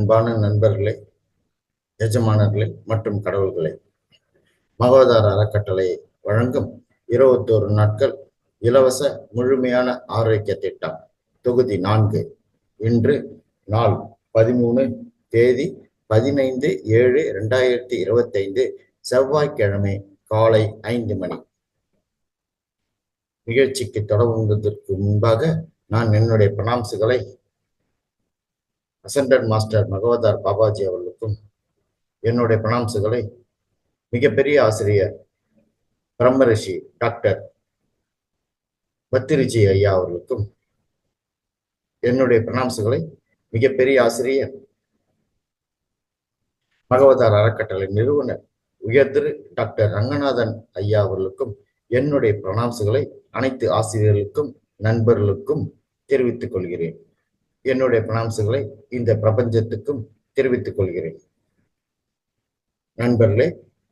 அன்பான நண்பர்களே, எஜமானர்களே மற்றும் கடவுள்களே, மகோதார அறக்கட்டளை வழங்கும் 21 நாட்கள் இலவச முழுமையான ஆரோக்கிய திட்டம் தொகுதி 4. இன்று நாள் 13 தேதி 15/7/2025 செவ்வாய்க்கிழமை காலை 5 மணி. நிகழ்ச்சிக்கு தொடங்குவதற்கு முன்பாக நான் என்னுடைய பிரணாம்சுகளை அசண்டட் மாஸ்டர் மகவதார் பாபாஜி அவர்களுக்கும், என்னுடைய பிரணாம்சுகளை மிகப்பெரிய ஆசிரியர் பிரம்மரிஷி டாக்டர் பத்திரிஜி ஐயா அவர்களுக்கும், என்னுடைய பிரணாம்சுகளை மிகப்பெரிய ஆசிரியர் மகவதார் அறக்கட்டளை நிறுவனர் உயர்திரு டாக்டர் ரங்கநாதன் ஐயா அவர்களுக்கும், என்னுடைய பிரணாம்சுகளை அனைத்து ஆசிரியர்களுக்கும் நண்பர்களுக்கும் தெரிவித்துக் கொள்கிறேன். என்னுடைய பிரணாம்சுகளை இந்த பிரபஞ்சத்துக்கும் தெரிவித்துக் கொள்கிறேன். நண்பர்களே,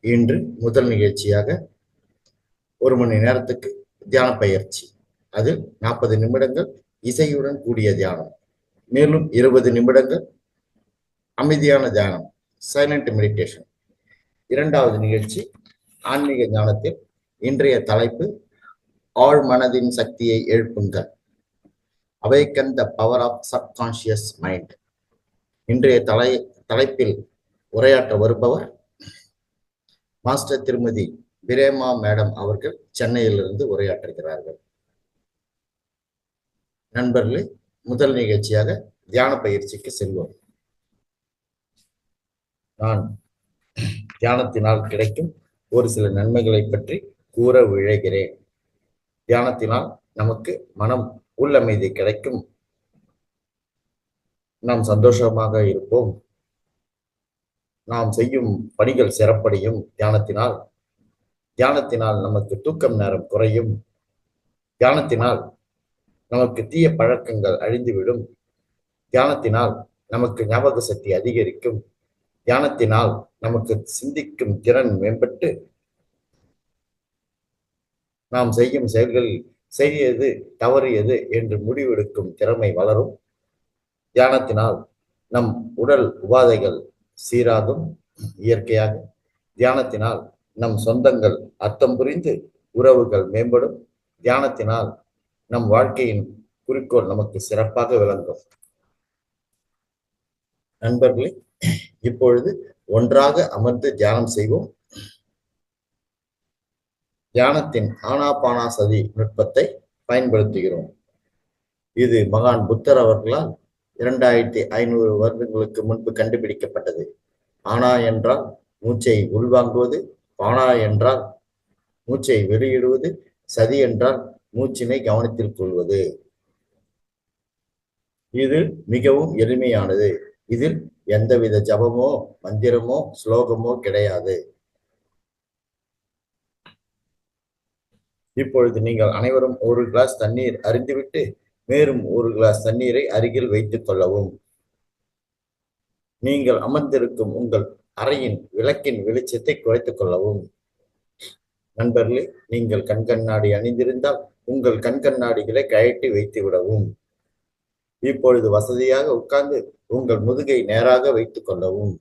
இன்று முதல் நிகழ்ச்சியாக 1 மணி நேரத்துக்கு தியான பயிற்சி, அதில் 40 நிமிடங்கள் இசையுடன் கூடிய தியானம், மேலும் 20 நிமிடங்கள் அமைதியான தியானம், சைலண்ட் மெடிடேஷன். 2வது நிகழ்ச்சி ஆன்மீக ஞானத்தில் இன்றைய தலைப்பு ஆழ் மனதின் சக்தியை எழுப்புங்கள், awaken the power of subconscious mind. இன்றைய தலைப்பில் உரையாற்ற வருபவர் மாஸ்டர் திருமதி பிரேமா மேடம் அவர்கள் சென்னையிலிருந்து உரையாற்றுகிறார்கள். நண்பர்களே, முதல் நிகழ்ச்சியாக தியான பயிற்சிக்கு செல்வோம். நான் தியானத்தினால் கிடைக்கும் ஒரு சில நன்மைகளை பற்றி கூற விழைகிறேன். தியானத்தினால் நமக்கு மனம் உள்ளமைதி கிடைக்கும், நாம் சந்தோஷமாக இருப்போம், நாம் செய்யும் பணிகள் சிறப்படையும். தியானத்தினால் நமக்கு தூக்கம் நேரம் குறையும். தியானத்தினால் நமக்கு தீய பழக்கங்கள் அழிந்துவிடும். தியானத்தினால் நமக்கு ஞாபக சக்தி அதிகரிக்கும். தியானத்தினால் நமக்கு சிந்திக்கும் திறன் மேம்பட்டு நாம் செய்யும் செயல்களில் சரியது தவறியது என்று முடிவெடுக்கும் திறமை வளரும். தியானத்தினால் நம் உடல் உபாதைகள் சீராகும் இயற்கையாக. தியானத்தினால் நம் சொந்தங்கள் அர்த்தம் புரிந்து உறவுகள் மேம்படும். தியானத்தினால் நம் வாழ்க்கையின் குறிக்கோள் நமக்கு சிறப்பாக விளங்கும். நண்பர்களே, இப்பொழுது ஒன்றாக அமர்ந்து தியானம் செய்வோம். தியானத்தின் ஆனாபானாசதி நுட்பத்தை பயன்படுத்துகிறோம். இது மகான் புத்தர் அவர்களால் 2500 வருடங்களுக்கு முன்பு கண்டுபிடிக்கப்பட்டது. ஆனா என்றால் மூச்சை உள்வாங்குவது, பானா என்றால் மூச்சை வெளியிடுவது, சதி என்றால் மூச்சினை கவனத்தில் கொள்வது. இது மிகவும் எளிமையானது. இதில் எந்தவித ஜபமோ மந்திரமோ ஸ்லோகமோ கிடையாது. இப்பொழுது நீங்கள் அனைவரும் 1 கிளாஸ் தண்ணீர் அருந்திவிட்டு மேலும் 1 கிளாஸ் தண்ணீரை அருகில் வைத்துக் கொள்ளவும். நீங்கள் அமர்ந்திருக்கும் உங்கள் அறையின் விளக்கின் வெளிச்சத்தை குறைத்துக் கொள்ளவும். நண்பர்களே, நீங்கள் கண்கண்ணாடி அணிந்திருந்தால் உங்கள் கண்கண்ணாடிகளை கழட்டி வைத்து விடவும். இப்பொழுது வசதியாக உட்கார்ந்து உங்கள் முதுகை நேராக வைத்துக் கொள்ளவும்.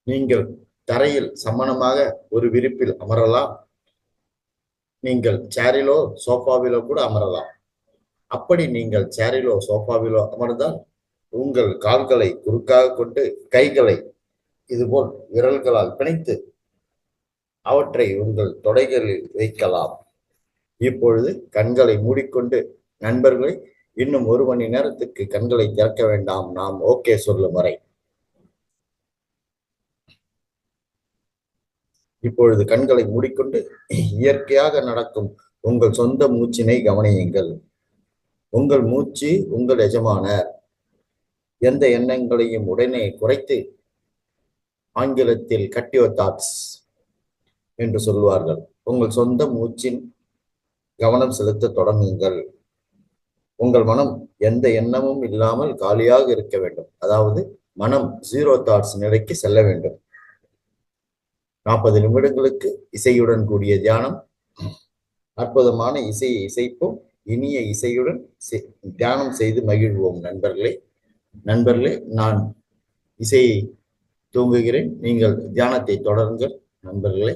நீங்கள் தரையில் சமணமாக ஒரு விரிப்பில் அமரலாம். நீங்கள் சேரிலோ சோஃபாவிலோ கூட அமரலாம். அப்படி நீங்கள் சேரிலோ சோஃபாவிலோ அமர்ந்தால் உங்கள் கால்களை குறுக்காக கொண்டு கைகளை இதுபோல் விரல்களால் பிணைத்து அவற்றை உங்கள் தொடைகளில் வைக்கலாம். இப்பொழுது கண்களை மூடிக்கொண்டு, நண்பர்களை, இன்னும் 1 மணி நேரத்துக்கு கண்களை திறக்க வேண்டாம், நாம் ஓகே சொல்லும் வரை. இப்பொழுது கண்களை மூடிக்கொண்டு இயற்கையாக நடக்கும் உங்கள் சொந்த மூச்சினை கவனியுங்கள். உங்கள் மூச்சு உங்கள் எஜமானர். எந்த எண்ணங்களையும் உடனே குறைத்து, ஆங்கிலத்தில் கட் யுவர் தாட்ஸ் என்று சொல்வார்கள், உங்கள் சொந்த மூச்சின் கவனம் செலுத்த தொடங்குங்கள். உங்கள் மனம் எந்த எண்ணமும் இல்லாமல் காலியாக இருக்க வேண்டும். அதாவது மனம் 0 தாட்ஸ் நிலைக்கு செல்ல வேண்டும். 40 நிமிடங்களுக்கு இசையுடன் கூடிய தியானம். அற்புதமான இசையை இசைப்போம். இனிய இசையுடன் தியானம் செய்து மகிழ்வோம். நண்பர்களே, நண்பர்களே, நான் இசையை தூங்குகிறேன். நீங்கள் தியானத்தை தொடருங்கள் நண்பர்களே.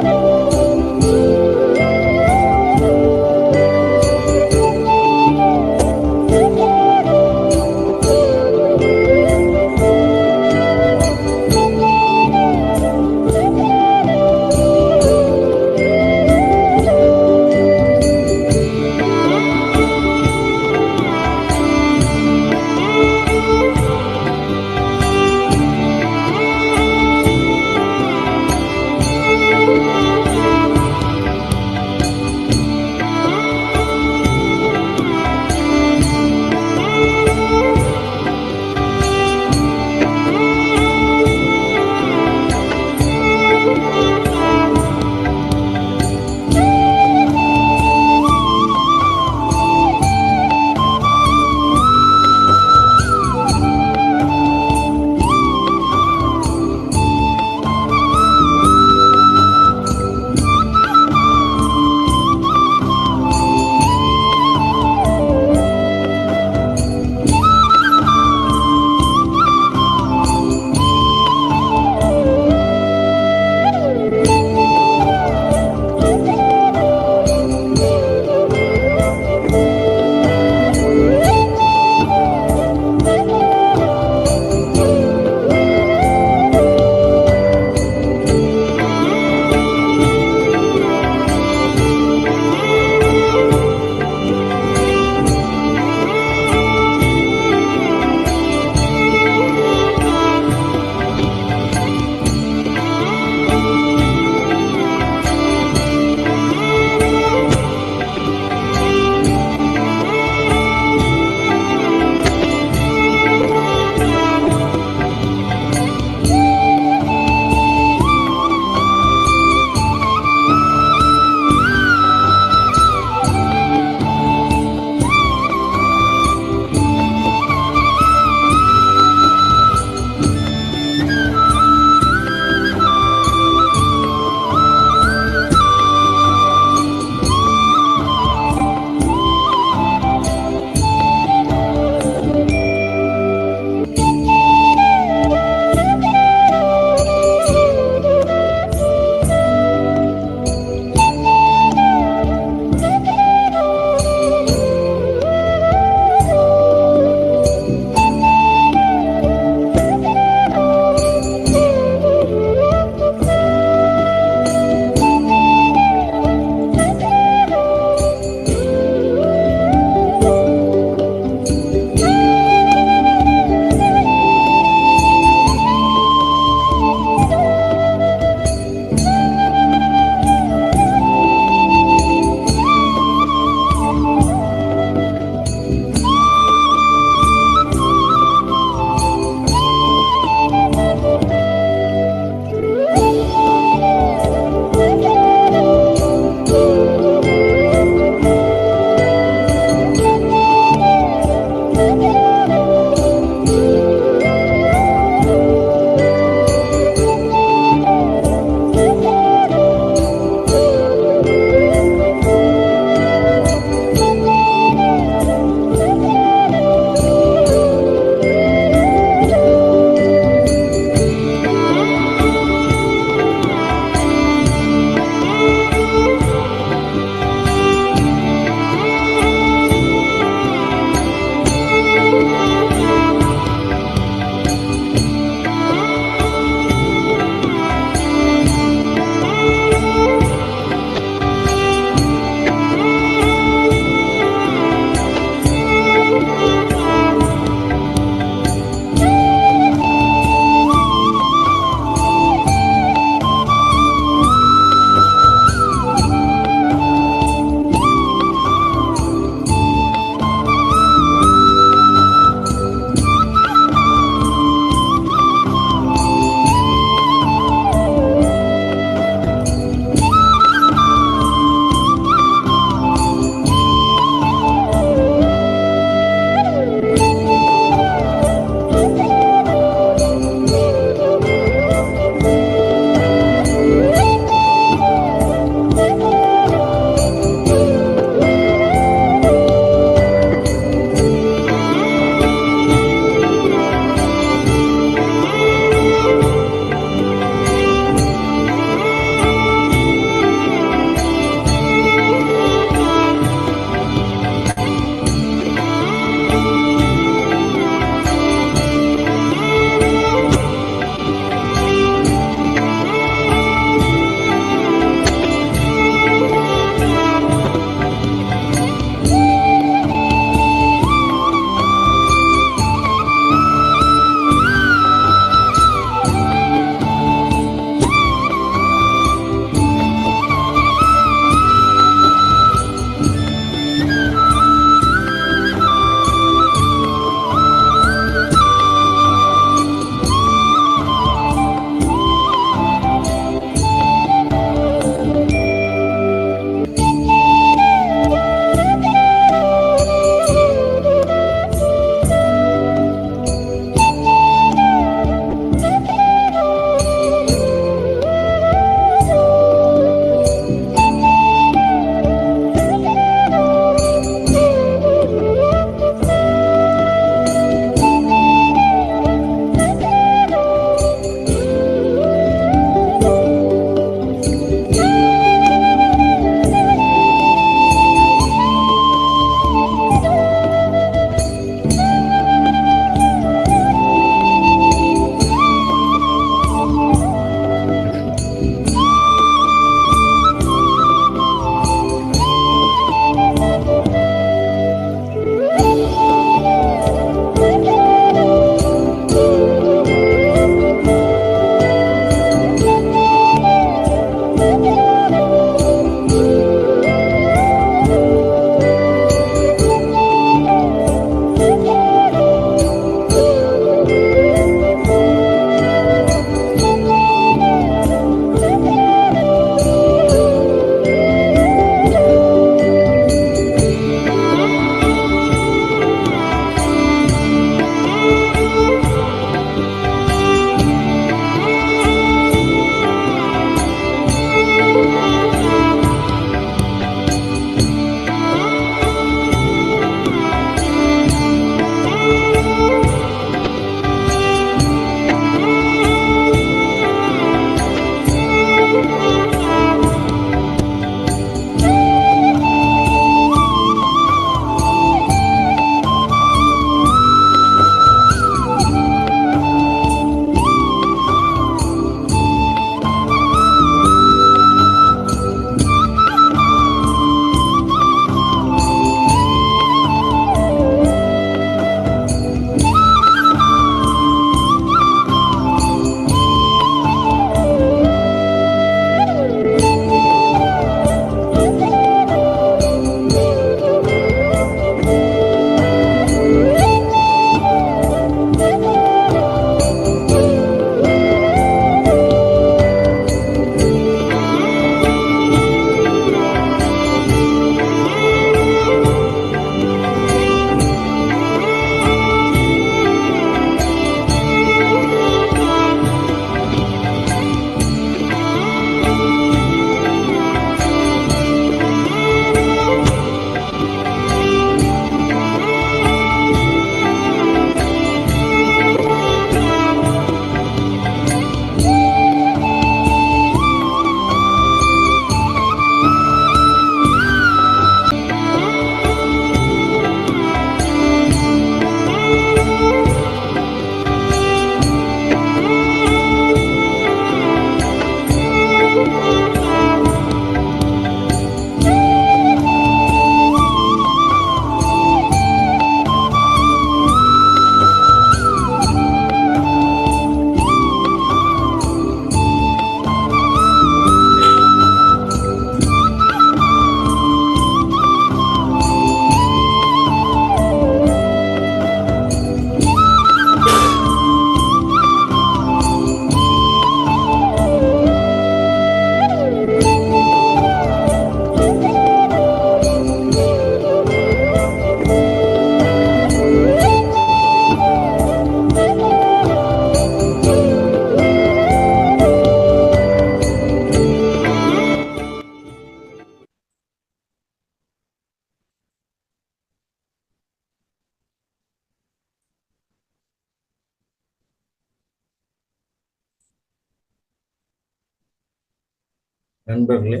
நண்பர்களே,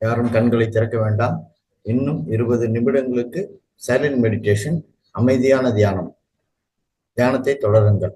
யாரும் கண்களை திறக்க வேண்டாம். இன்னும் 20 நிமிடங்களுக்கு சைலண்ட் மெடிடேஷன், அமைதியான தியானம். தியானத்தை தொடருங்கள்.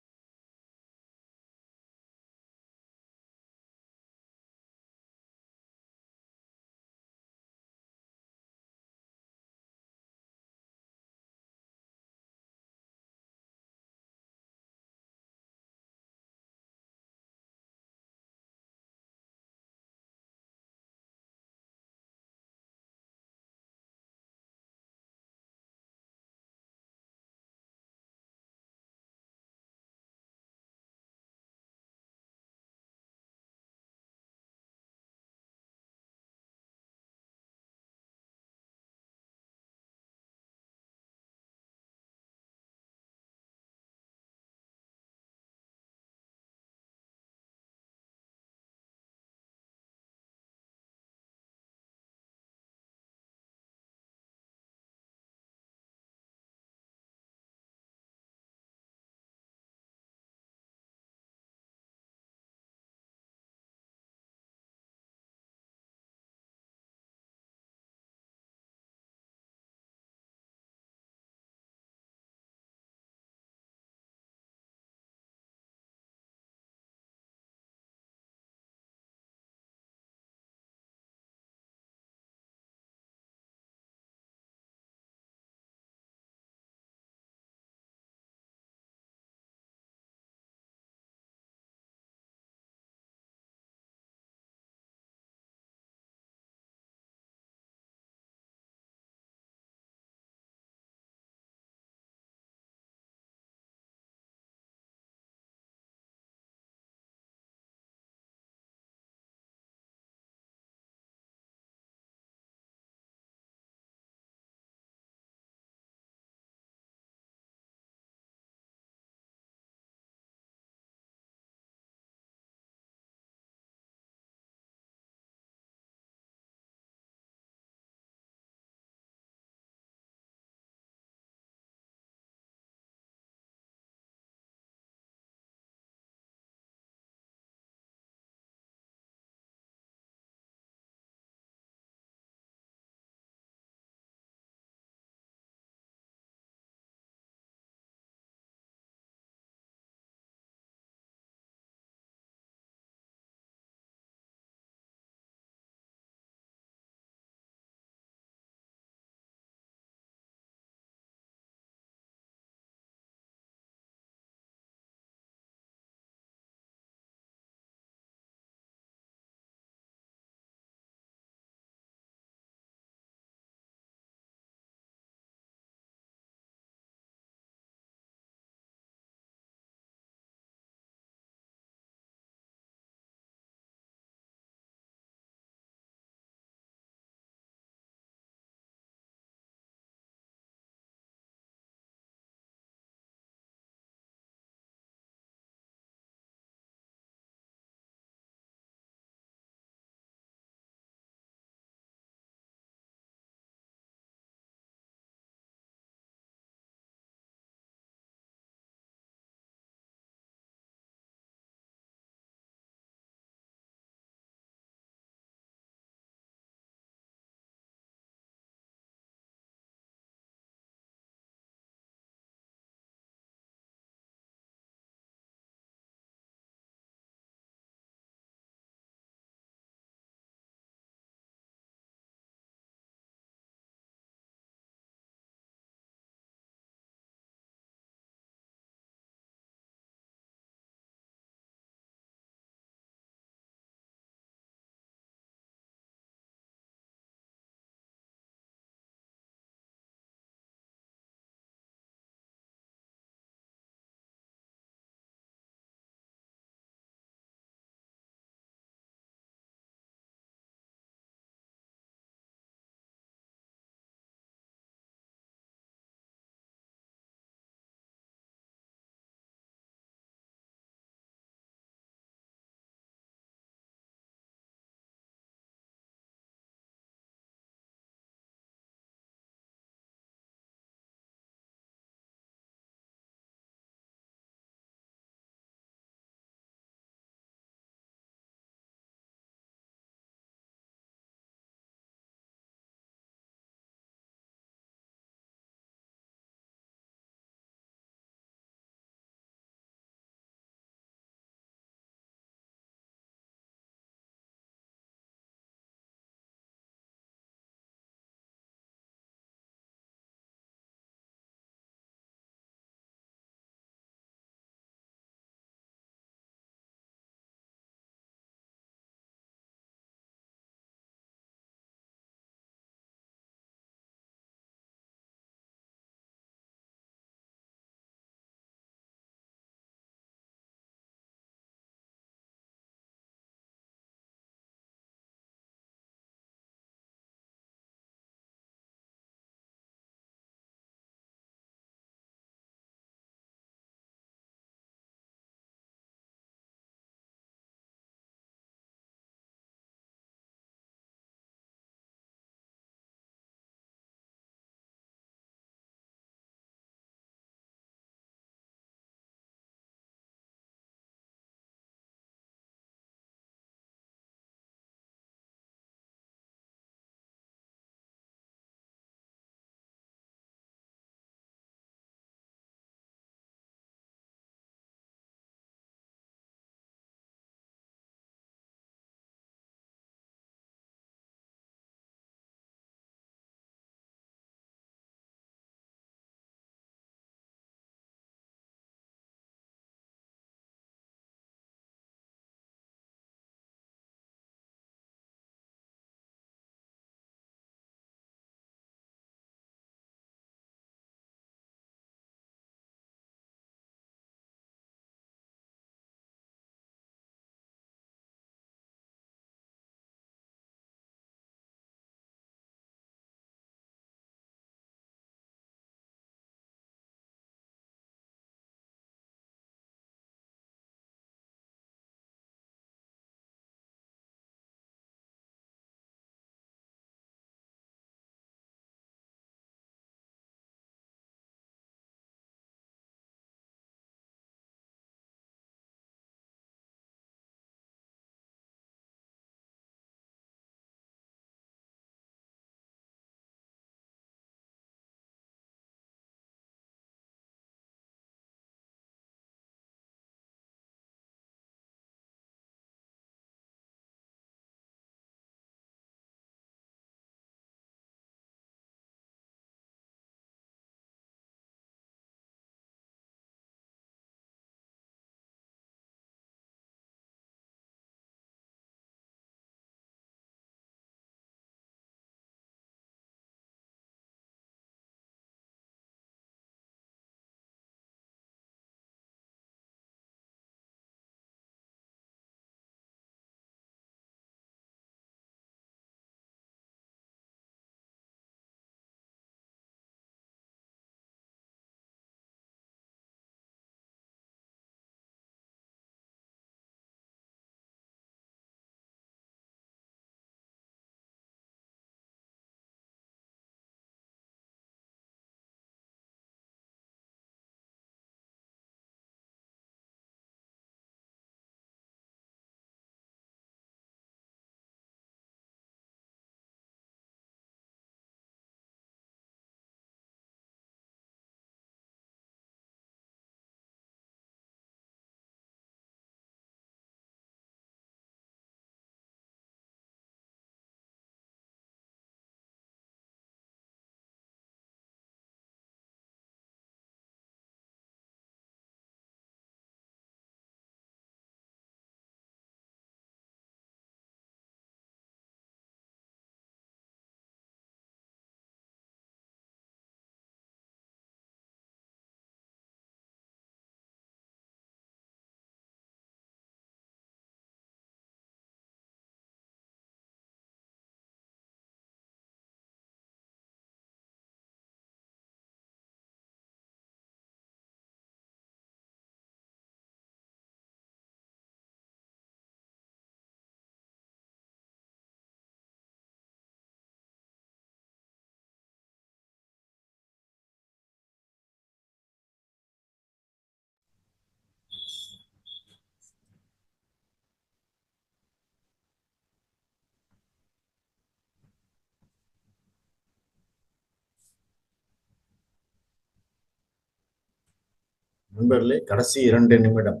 நண்பர்களே, கடைசி 2 நிமிடம்.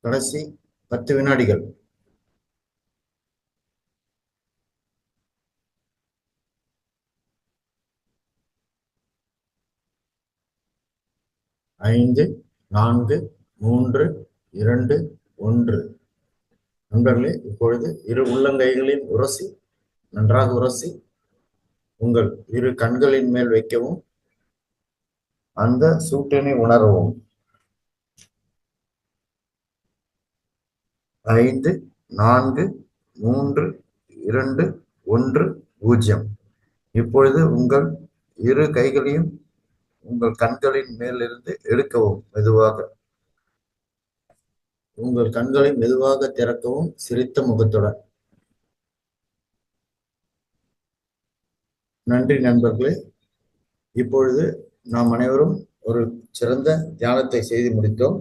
கடைசி 10 வினாடிகள். ஐந்து, 4, 3, 2, 1. நண்பர்களே, இப்பொழுது இரு உள்ளங்கைகளின் உரசி நன்றாக உரசி உங்கள் இரு கண்களின் மேல் வைக்கவும். அந்த சூட்டினை உணரவும். 5, 4, 3, 2, 1, 0. இப்பொழுது உங்கள் இரு கைகளையும் உங்கள் கண்களின் மேலிருந்து எடுக்கவும். மெதுவாக உங்கள் கண்களை மெதுவாக திறக்கவும், சிரித்த முகத்துடன். நன்றி நண்பர்களே. இப்பொழுது நாம் அனைவரும் ஒரு சிறந்த தியானத்தை செய்து முடித்தோம்.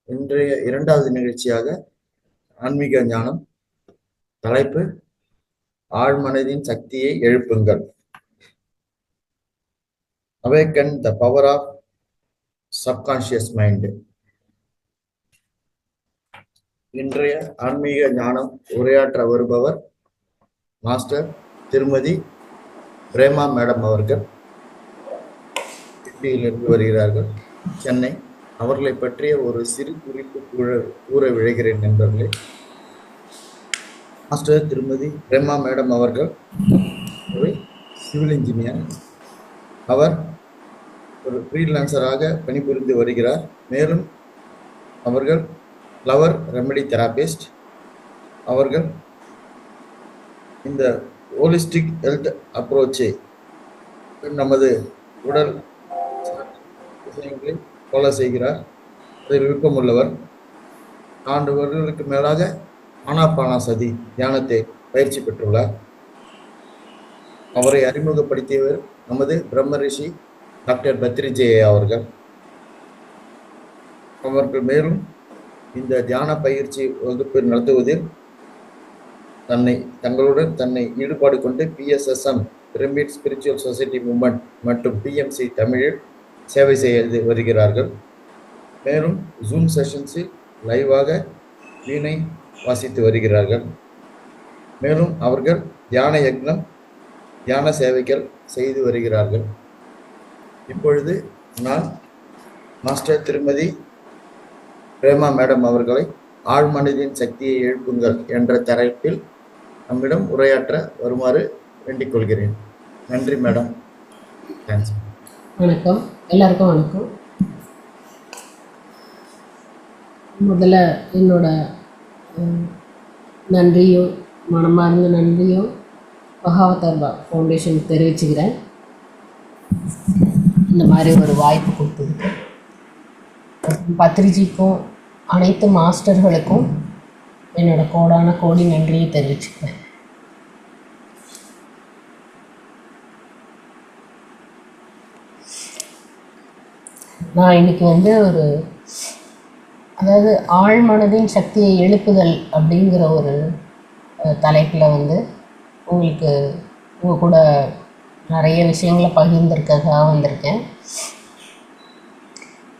இன்றைய 2வது நிகழ்ச்சியாக ஆன்மீக ஞானம். தலைப்பு: ஆழ்மனதின் சக்தியை எழுப்புங்கள். Awaken the power of subconscious mind. இன்றைய ஆன்மீக ஞானம் உரையாற்ற வருபவர் மாஸ்டர் திருமதி பிரேமா மேடம் அவர்கள். இருந்து வருகிறார்கள், சென்னை. அவர்களை பற்றிய ஒரு சிறு குறிப்பு கூற விழைகிறேன் நண்பர்களே. மாஸ்டர் திருமதி பிரேமா மேடம் அவர்கள் ஒரு சிவில் இன்ஜினியர். அவர் ஒரு ஃப்ரீலான்சராக பணிபுரிந்து வருகிறார். மேலும் அவர்கள் ஃப்ளவர் ரெமெடி தெராபிஸ்ட். அவர்கள் இந்த ஹோலிஸ்டிக் ஹெல்த் அப்ரோச்சை நமது உடல் விஷயங்களை ஃபாலோ செய்கிறார். அதில் விருப்பமுள்ளவர். 4 வருடங்களுக்கு மேலாக ஆனாபானசதி தியானத்தை பயிற்சி பெற்றுள்ளார். அவரை அறிமுகப்படுத்தியவர் நமது பிரம்ம ரிஷி டாக்டர் பத்ரிஜே அவர்கள். அவர்கள் மேலும் இந்த தியான பயிற்சி வகுப்பு நடத்துவதில் தன்னை ஈடுபாடு கொண்டு PSSM pyramid spiritual society movement மற்றும் PMC தமிழில் சேவை செய்து வருகிறார்கள். மேலும் ஜூம் செஷன்ஸில் லைவாக வீணை வாசித்து வருகிறார்கள். மேலும் அவர்கள் தியான யக்னம், தியான சேவைகள் செய்து வருகிறார்கள். இப்பொழுது நான் மாஸ்டர் திருமதி பிரேமா மேடம் அவர்களை ஆழ்மனதின் சக்தியை எழுப்புங்கள் என்ற தலைப்பில் நம்மிடம் உரையாற்ற வருமாறு வேண்டிக் கொள்கிறேன். நன்றி மேடம். தேங்க்ஸ். வணக்கம், எல்லாருக்கும் வணக்கம். முதல்ல என்னோட நன்றியும், மனமார்ந்த நன்றியும் மகாவதார் ஃபவுண்டேஷனுக்கு தெரிவிச்சுக்கிறேன். இந்த மாதிரி ஒரு வாய்ப்பு கொடுத்ததுக்கு பத்ரிஜிக்கும் அனைத்து மாஸ்டர்களுக்கும் என்னோட கோடான கோடி நன்றியை தெரிவிச்சுக்கிறேன். நான் இன்னைக்கு அதாவது ஆழ்மனதின் சக்தியை எழுப்புதல் அப்படிங்கிற ஒரு தலைப்பில் உங்களுக்கு உங்கள் கூட நிறைய விஷயங்களை பகிர்ந்திருக்கிறதுக்காக வந்திருக்கேன்.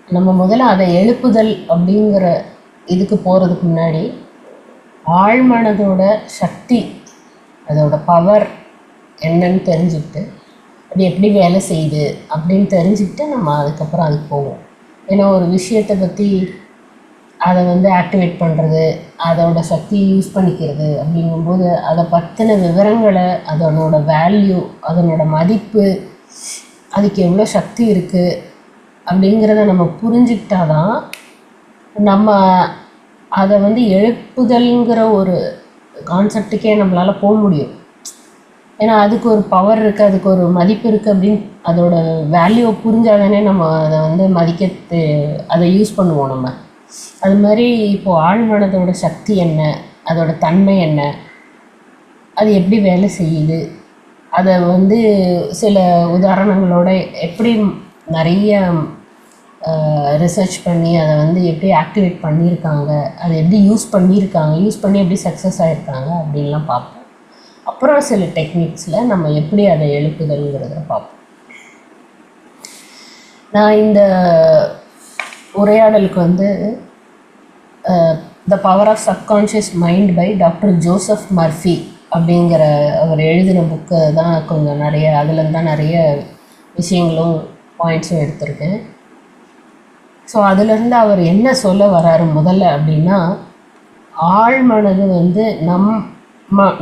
நம்ம முதல்ல அதை எழுப்புதல் அப்படிங்கிற இதுக்கு போகிறதுக்கு முன்னாடி ஆழ்மனதோட சக்தி, அதோட பவர் என்னன்னு தெரிஞ்சுக்கிட்டு அது எப்படி வேலை செய்யுது அப்படின்னு தெரிஞ்சுக்கிட்டு நம்ம அதுக்கப்புறம் அதுக்கு போவோம். ஏன்னா ஒரு விஷயத்தை பற்றி அதை ஆக்டிவேட் பண்ணுறது, அதோட சக்தியை யூஸ் பண்ணிக்கிறது அப்படிங்கும்போது அதை பற்றின விவரங்களை, அதனோட வேல்யூ, அதனோட மதிப்பு, அதுக்கு எவ்வளோ சக்தி இருக்குது அப்படிங்கிறத நம்ம புரிஞ்சுக்கிட்டாதான் நம்ம அதை எழுப்புதல்ங்கிற ஒரு கான்செப்டுக்கே நம்மளால் போக முடியும். ஏன்னா அதுக்கு ஒரு பவர் இருக்குது, அதுக்கு ஒரு மதிப்பு இருக்குது அப்படின்னு அதோட வேல்யூவை புரிஞ்சாதானே நம்ம அதை அதை யூஸ் பண்ணுவோம் நம்ம. அது மாதிரி இப்போது ஆழ்மனதோட சக்தி என்ன, அதோட தன்மை என்ன, அது எப்படி வேலை செய்யுது, அதை சில உதாரணங்களோட எப்படி நிறைய ரிசர்ச் பண்ணி அதை எப்படி ஆக்டிவேட் பண்ணியிருக்காங்க, அதை எப்படி யூஸ் பண்ணி எப்படி சக்ஸஸ் ஆகிருக்காங்க அப்படின்லாம் பார்ப்போம். அப்புறம் சில டெக்னிக்ஸில் நம்ம எப்படி அதை எழுப்புதல்ங்கிறத பார்ப்போம். நான் இந்த உரையாடலுக்கு the power of subconscious mind by doctor Joseph Murphy அப்படிங்கிற அவர் எழுதின புக்கு தான் கொஞ்சம் நிறைய, அதுலேருந்து தான் நிறைய விஷயங்களும் பாயிண்ட்ஸும் எடுத்திருக்கேன். ஸோ அதிலிருந்து அவர் என்ன சொல்ல வராரு முதல்ல அப்படின்னா, ஆழ்மனது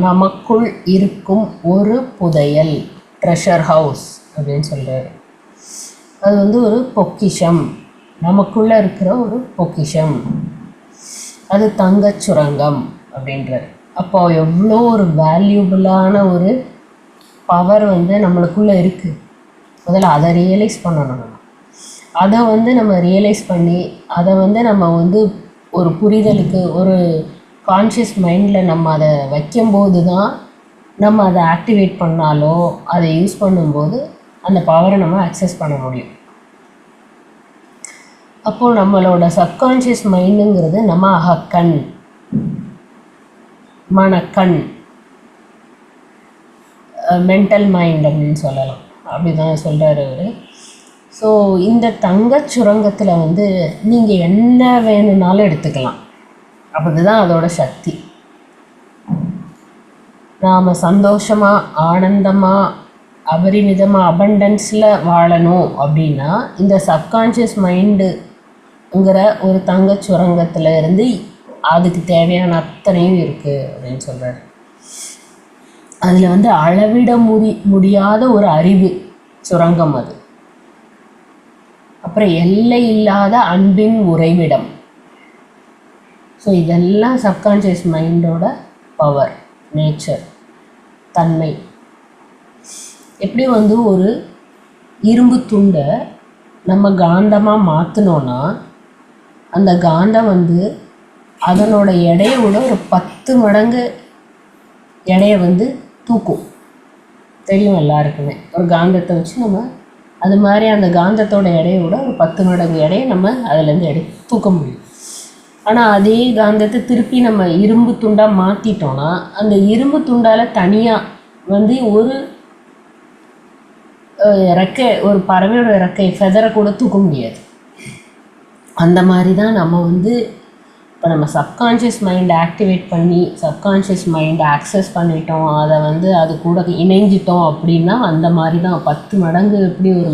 நமக்குள் இருக்கும் ஒரு புதையல், ட்ரெஷர் ஹவுஸ் அப்படின்னு சொல்கிறாரு. அது ஒரு பொக்கிஷம், நமக்குள்ளே இருக்கிற ஒரு பொக்கிஷம், அது தங்கச் சுரங்கம் அப்படின்றார். அப்போ எவ்வளோ ஒரு வேல்யூபிளான ஒரு பவர் நம்மளுக்குள்ளே இருக்குது. முதல்ல அதை ரியலைஸ் பண்ணணும். அதை நம்ம ரியலைஸ் பண்ணி அதை நம்ம ஒரு புரிதலுக்கு, ஒரு கான்ஷியஸ் மைண்டில் நம்ம அதை வைக்கும்போது தான் நம்ம அதை ஆக்டிவேட் பண்ணாலோ அதை யூஸ் பண்ணும்போது அந்த பவரை நம்ம அக்சஸ் பண்ண முடியும். அப்போது நம்மளோட சப்கான்ஷியஸ் மைண்டுங்கிறது நம்ம அகக்கண், மனக்கண், மென்டல் மைண்ட் அப்படின்னு சொல்லலாம். அப்படி தான் சொல்கிறார் அவர். ஸோ இந்த தங்கச் சுரங்கத்தில் நீங்கள் என்ன வேணும்னாலும் எடுத்துக்கலாம். அதுதான் அதோட சக்தி. நாம் சந்தோஷமாக, ஆனந்தமாக, அபரிமிதமாக, அபண்டன்ஸில் வாழணும் அப்படின்னா இந்த சப்கான்ஷியஸ் மைண்டுங்கிற ஒரு தங்கச் சுரங்கத்தில் இருந்து அதுக்கு தேவையான அத்தனையும் இருக்குது அப்படின்னு சொல்கிறார். அதில் அளவிட முடியாத ஒரு அறிவு சுரங்கம் அது. அப்புறம் எல்லை இல்லாத அன்பின் உறைவிடம். ஸோ இதெல்லாம் சப்கான்ஷியஸ் மைண்டோட பவர், நேச்சர், தன்மை. எப்படி ஒரு இரும்பு துண்டை நம்ம காந்தமாக மாற்றினோன்னா அந்த காந்தம் அதனோட எடையை விட ஒரு 10 மடங்கு எடையை தூக்கும். தெரியும் எல்லாருக்குமே. ஒரு காந்தத்தை வச்சு நம்ம அது மாதிரி அந்த காந்தத்தோட எடையை விட ஒரு 10 மடங்கு எடையை நம்ம அதுலேருந்து தூக்க முடியும். ஆனால் அதே காந்தத்தை திருப்பி நம்ம இரும்பு துண்டாக மாற்றிட்டோன்னா அந்த இரும்பு துண்டால் தனியாக ஒரு ரெக்கை, ஒரு பறவையோட ரெக்கை ஃபெதரை கூட தூக்க முடியாது. அந்த மாதிரி தான் நம்ம இப்போ நம்ம சப்கான்ஷியஸ் மைண்டை ஆக்டிவேட் பண்ணி சப்கான்ஷியஸ் மைண்டை ஆக்சஸ் பண்ணிட்டோம், அதை அது கூட இணைஞ்சிட்டோம் அப்படின்னா அந்த மாதிரி தான் 10 மடங்கு எப்படி ஒரு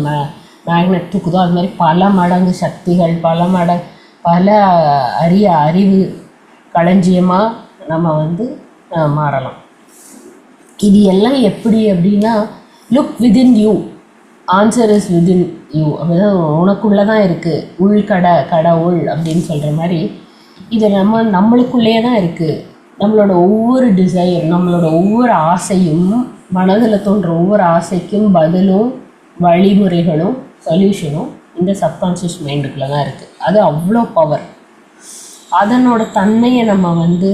மேக்னெட் தூக்குதோ அது மாதிரி பல மடங்கு சக்திகள், பல அரிய அறிவு களஞ்சியமாக நம்ம மாறலாம். இது எல்லாம் எப்படி அப்படின்னா, look within you, answer is within you. அப்படிதான் உனக்குள்ளே தான் இருக்குது, கடவுள் அப்படின்னு சொல்கிற மாதிரி இது நம்மளுக்குள்ளேயே தான் இருக்குது. நம்மளோட ஒவ்வொரு டிசைர், நம்மளோட ஒவ்வொரு ஆசையும், மனதில் தோன்ற ஒவ்வொரு ஆசைக்கும் பதிலும் வழிமுறைகளும் சொல்யூஷனும் இந்த சப்கான்ஷியஸ் மைண்டுக்குள்ளே தான் இருக்குது. அது அவ்வளோ பவர். அதனோட தன்மையை நம்ம வந்து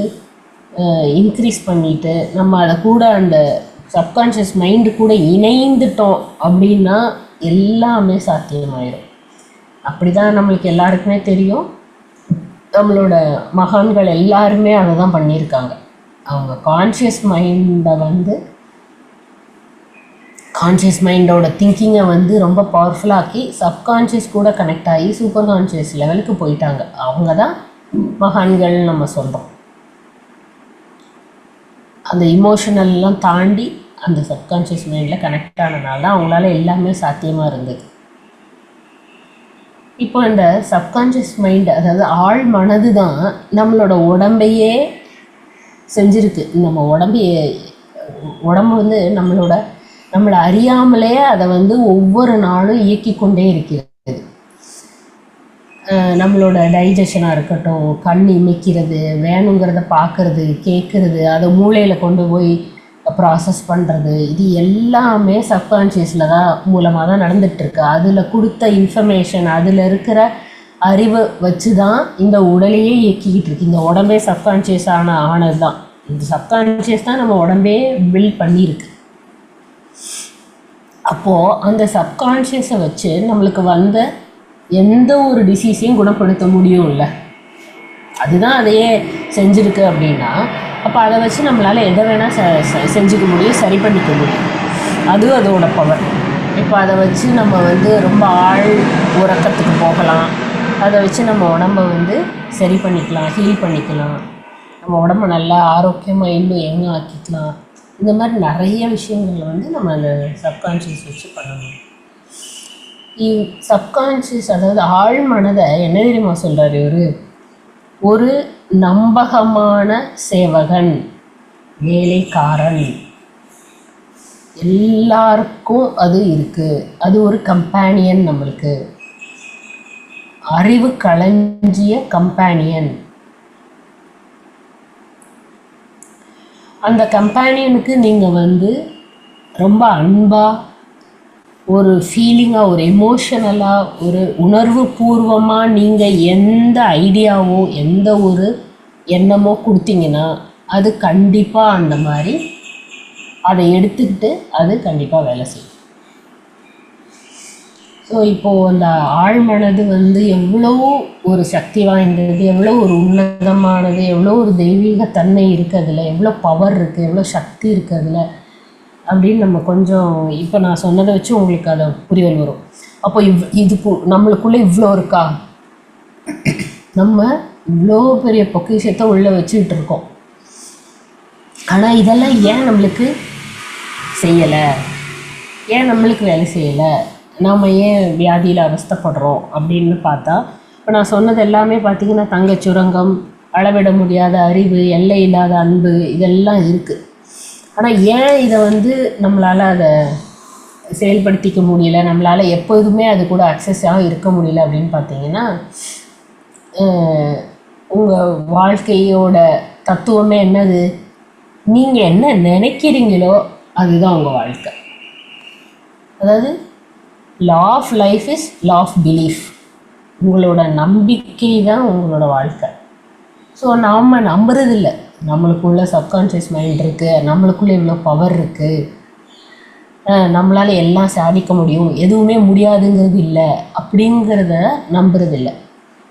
இன்க்ரீஸ் பண்ணிவிட்டு நம்ம அதை கூட அந்த சப்கான்ஷியஸ் மைண்டு கூட இணைந்துட்டோம் அப்படின்னா எல்லாமே சாத்தியமாயிடும். அப்படி தான் நம்மளுக்கு எல்லாருக்குமே தெரியும். நம்மளோட மகான்கள் எல்லாருமே அதை தான் பண்ணியிருக்காங்க. அவங்க கான்ஷியஸ் மைண்டை வந்து கான்ஷியஸ் மைண்டோட திங்கிங்கை வந்து ரொம்ப பவர்ஃபுல்லாக்கி சப்கான்ஷியஸ் கூட கனெக்ட் ஆகி சூப்பர் கான்ஷியஸ் லெவலுக்கு போயிட்டாங்க. அவங்க தான் மகான்கள் நம்ம சொல்கிறோம். அந்த இமோஷனல்லாம் தாண்டி அந்த சப்கான்ஷியஸ் மைண்டில் கனெக்ட் ஆனதுனால தான் அவங்களால எல்லாமே சாத்தியமாக இருந்தது. இப்போ இந்த சப்கான்ஷியஸ் மைண்ட், அதாவது ஆழ் மனது தான் நம்மளோட உடம்பையே செஞ்சுருக்கு. நம்ம உடம்பு வந்து நம்மளை அறியாமலே அதை வந்து ஒவ்வொரு நாளும் இயக்கி கொண்டே இருக்கிறது. நம்மளோட டைஜஷனாக இருக்கட்டும், கண் இமைக்கிறது, வேணுங்கிறத பார்க்குறது, கேட்குறது, அதை மூளையில் கொண்டு போய் ப்ராசஸ் பண்ணுறது, இது எல்லாமே சப்கான்ஷியஸில் தான் மூலமாக தான் நடந்துகிட்ருக்கு. அதில் கொடுத்த இன்ஃபர்மேஷன், அதில் இருக்கிற அறிவை வச்சு தான் இந்த உடலையே இயக்கிக்கிட்டு இருக்கு. இந்த உடம்பே சப்கான்ஷியஸ் ஆனது தான். இந்த சப்கான்ஷியஸ் தான் நம்ம உடம்பே பில்ட் பண்ணியிருக்கு. அப்போது அந்த சப்கான்ஷியஸை வச்சு நம்மளுக்கு வந்த எந்த ஒரு டிசீஸையும் குணப்படுத்த முடியும்ல. அதுதான் அதையே செஞ்சுருக்கு அப்படின்னா, அப்போ அதை வச்சு நம்மளால் எதை வேணால் செஞ்சுக்க முடியும், சரி பண்ணிக்க முடியும். அதுவும் அதோட பவர். இப்போ அதை வச்சு நம்ம வந்து ரொம்ப ஆழ் உறக்கத்துக்கு போகலாம். அதை வச்சு நம்ம உடம்பை வந்து சரி பண்ணிக்கலாம், ஹீல் பண்ணிக்கலாம். நம்ம உடம்பை நல்லா ஆரோக்கியமாக இன்னும் எங்கே ஆக்கிக்கலாம். இந்த மாதிரி நிறைய விஷயங்கள் வந்து நம்ம அந்த சப்கான்ஷியஸ் வச்சு பண்ணணும். சப்கான்ஷியஸ், அதாவது ஆழ் மனதை என்ன தெரியுமா சொல்கிறார் இவர்? ஒரு நம்பகமான சேவகன், வேலைக்காரன். எல்லாருக்கும் அது இருக்குது. அது ஒரு கம்பேனியன், நம்மளுக்கு அறிவு களஞ்சிய கம்பேனியன். அந்த கம்பேனியனுக்கு நீங்கள் வந்து ரொம்ப அன்பாக, ஒரு ஃபீலிங்காக, ஒரு எமோஷனலாக, ஒரு உணர்வு பூர்வமாக நீங்கள் எந்த ஐடியாவோ எந்த ஒரு எண்ணமோ கொடுத்தீங்கன்னா அது கண்டிப்பாக அந்த மாதிரி அதை எடுத்துக்கிட்டு அது கண்டிப்பாக வேலை செய்யும். ஸோ இப்போது அந்த ஆழ்மனது வந்து எவ்வளோ ஒரு சக்தி வாய்ந்தது, எவ்வளோ ஒரு உன்னதமானது, எவ்வளோ ஒரு தெய்வீகத்தன்மை இருக்குது அதில், எவ்வளோ பவர் இருக்குது, எவ்வளோ சக்தி இருக்குது அதில் அப்படின்னு நம்ம கொஞ்சம் இப்போ நான் சொன்னதை வச்சு உங்களுக்கு அதை புரியல் வரும். அப்போ இதுக்கு நம்மளுக்குள்ளே இவ்வளோ இருக்கா, நம்ம இவ்வளோ பெரிய பொக்கிஷத்தை உள்ளே வச்சுக்கிட்டு இருக்கோம். ஆனால் இதெல்லாம் ஏன் நம்மளுக்கு செய்யலை, ஏன் நம்மளுக்கு வேலை செய்யலை, நாம் ஏன் வியாதியில் அவஸ்தைப்படுறோம் அப்படின்னு பார்த்தா, இப்போ நான் சொன்னது எல்லாமே பார்த்திங்கன்னா தங்கச்சுரங்கம், அளவிட முடியாத அறிவு, எல்லை இல்லாத அன்பு, இதெல்லாம் இருக்குது. ஆனால் ஏன் இதை வந்து நம்மளால் அதை செயல்படுத்திக்க முடியல, நம்மளால் எப்போதுமே அது கூட அக்சஸாக இருக்க முடியல அப்படின்னு பார்த்தீங்கன்னா, உங்கள் வாழ்க்கையோட தத்துவமே என்னது? நீங்கள் என்ன நினைக்கிறீங்களோ அதுதான் உங்கள் வாழ்க்கை. அதாவது law of life is law of belief. உங்களோட நம்பிக்கை தான் உங்களோட வாழ்க்கை. ஸோ நாம் நம்புறதில்ல நம்மளுக்குள்ளே சப்கான்ஷியஸ் மைண்ட் இருக்குது, நம்மளுக்குள்ளே இவ்வளோ பவர் இருக்குது, நம்மளால் எல்லாம் சாதிக்க முடியும், எதுவுமே முடியாதுங்கிறது இல்லை அப்படிங்கிறத நம்புறதில்லை.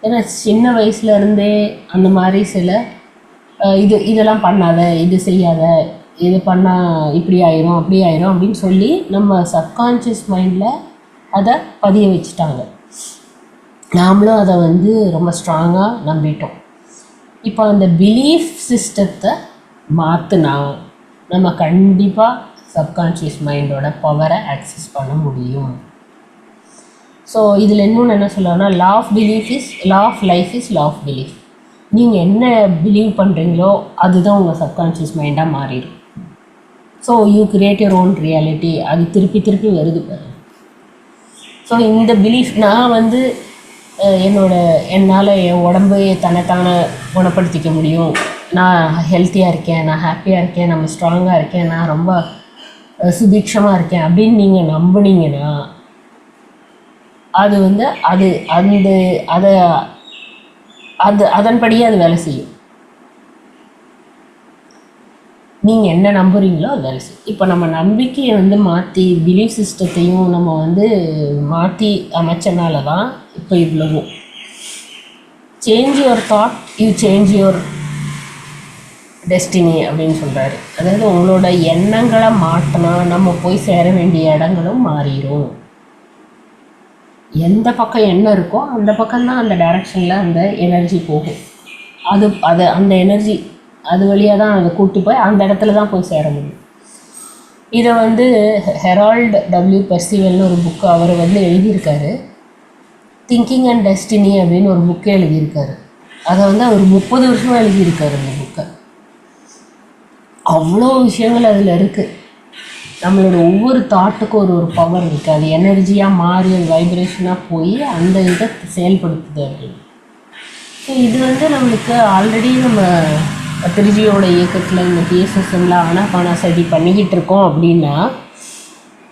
ஏன்னா சின்ன வயசுலேருந்தே அந்த மாதிரி சில இதெல்லாம் பண்ணாத, இது செய்யாத, இது பண்ணால் இப்படி ஆயிரும் அப்படி ஆயிரும் அப்படின்னு சொல்லி நம்ம சப்கான்ஷியஸ் மைண்டில் அதை பதிய வச்சுட்டாங்க. நாமளும் அதை வந்து ரொம்ப ஸ்ட்ராங்காக நம்பிட்டோம். இப்போ அந்த பிலீஃப் சிஸ்டத்தை மாற்றினா நம்ம கண்டிப்பாக சப்கான்ஷியஸ் மைண்டோட பவரை ஆக்சஸ் பண்ண முடியும். ஸோ இதில் இன்னொன்று என்ன சொல்லணும்னா, law of belief is law of life is law of belief. நீங்கள் என்ன பிலீவ் பண்ணுறீங்களோ அதுதான் உங்கள் சப்கான்ஷியஸ் மைண்டாக மாறிடும். So you create your own reality. அது திருப்பி திருப்பி வருது பாருங்க. ஸோ இந்த பிலீஃப் நான் வந்து என்னால் என் உடம்பு தன்னைத்தானே குணப்படுத்திக்க முடியும், நான் ஹெல்த்தியாக இருக்கேன், நான் ஹாப்பியாக இருக்கேன், நம்ம ஸ்ட்ராங்காக இருக்கேன், நான் ரொம்ப சுபிக்ஷமாக இருக்கேன் அப்படின்னு நீங்கள் நம்புனீங்கன்னா அது வந்து அதை அதன்படியே அது வேலை செய்யும். நீங்கள் என்ன நம்புறீங்களோ அது வேலை செய்யும். இப்போ நம்ம நம்பிக்கையை வந்து மாற்றி பிலீஃப் சிஸ்டத்தையும் நம்ம வந்து மாற்றி அமைச்சனால தான் இப்போ இவ்வளவும். Change your thought, you change your destiny அப்படின்னு சொல்கிறாரு. அதாவது உங்களோட எண்ணங்களை மாற்றினா நம்ம போய் சேர வேண்டிய இடங்களும் மாறிடும். எந்த பக்கம் எண்ணம் இருக்கோ அந்த பக்கம்தான் அந்த டைரக்ஷனில் அந்த எனர்ஜி போகும். அந்த எனர்ஜி அது வழியாக தான் அதை கூட்டி போய் அந்த இடத்துல தான் போய் சேர முடியும். இதை வந்து ஹெரால்டு டபிள்யூ பெர்சிவல்னு ஒரு புக்கு அவர் வந்து எழுதியிருக்காரு. திங்கிங் அண்ட் டெஸ்டினி அப்படின்னு ஒரு புக்கே எழுதியிருக்காரு. அதை வந்து அவர் 30 வருஷமாக எழுதியிருக்காரு அந்த புக்கை. அவ்வளோ விஷயங்கள் அதில் இருக்குது. நம்மளோட ஒவ்வொரு தாட்டுக்கும் ஒரு பவர் இருக்குது. அது எனர்ஜியாக மாறி அது வைப்ரேஷனாக போய் அந்த இதை செயல்படுத்துது அப்படின்னு. ஸோ இது வந்து நம்மளுக்கு ஆல்ரெடி நம்ம திருஜியோட இயக்கத்தில் இந்த பிஎஸ்எஸ்எம்ல ஆனாபானாசதி பண்ணிக்கிட்டு இருக்கோம் அப்படின்னா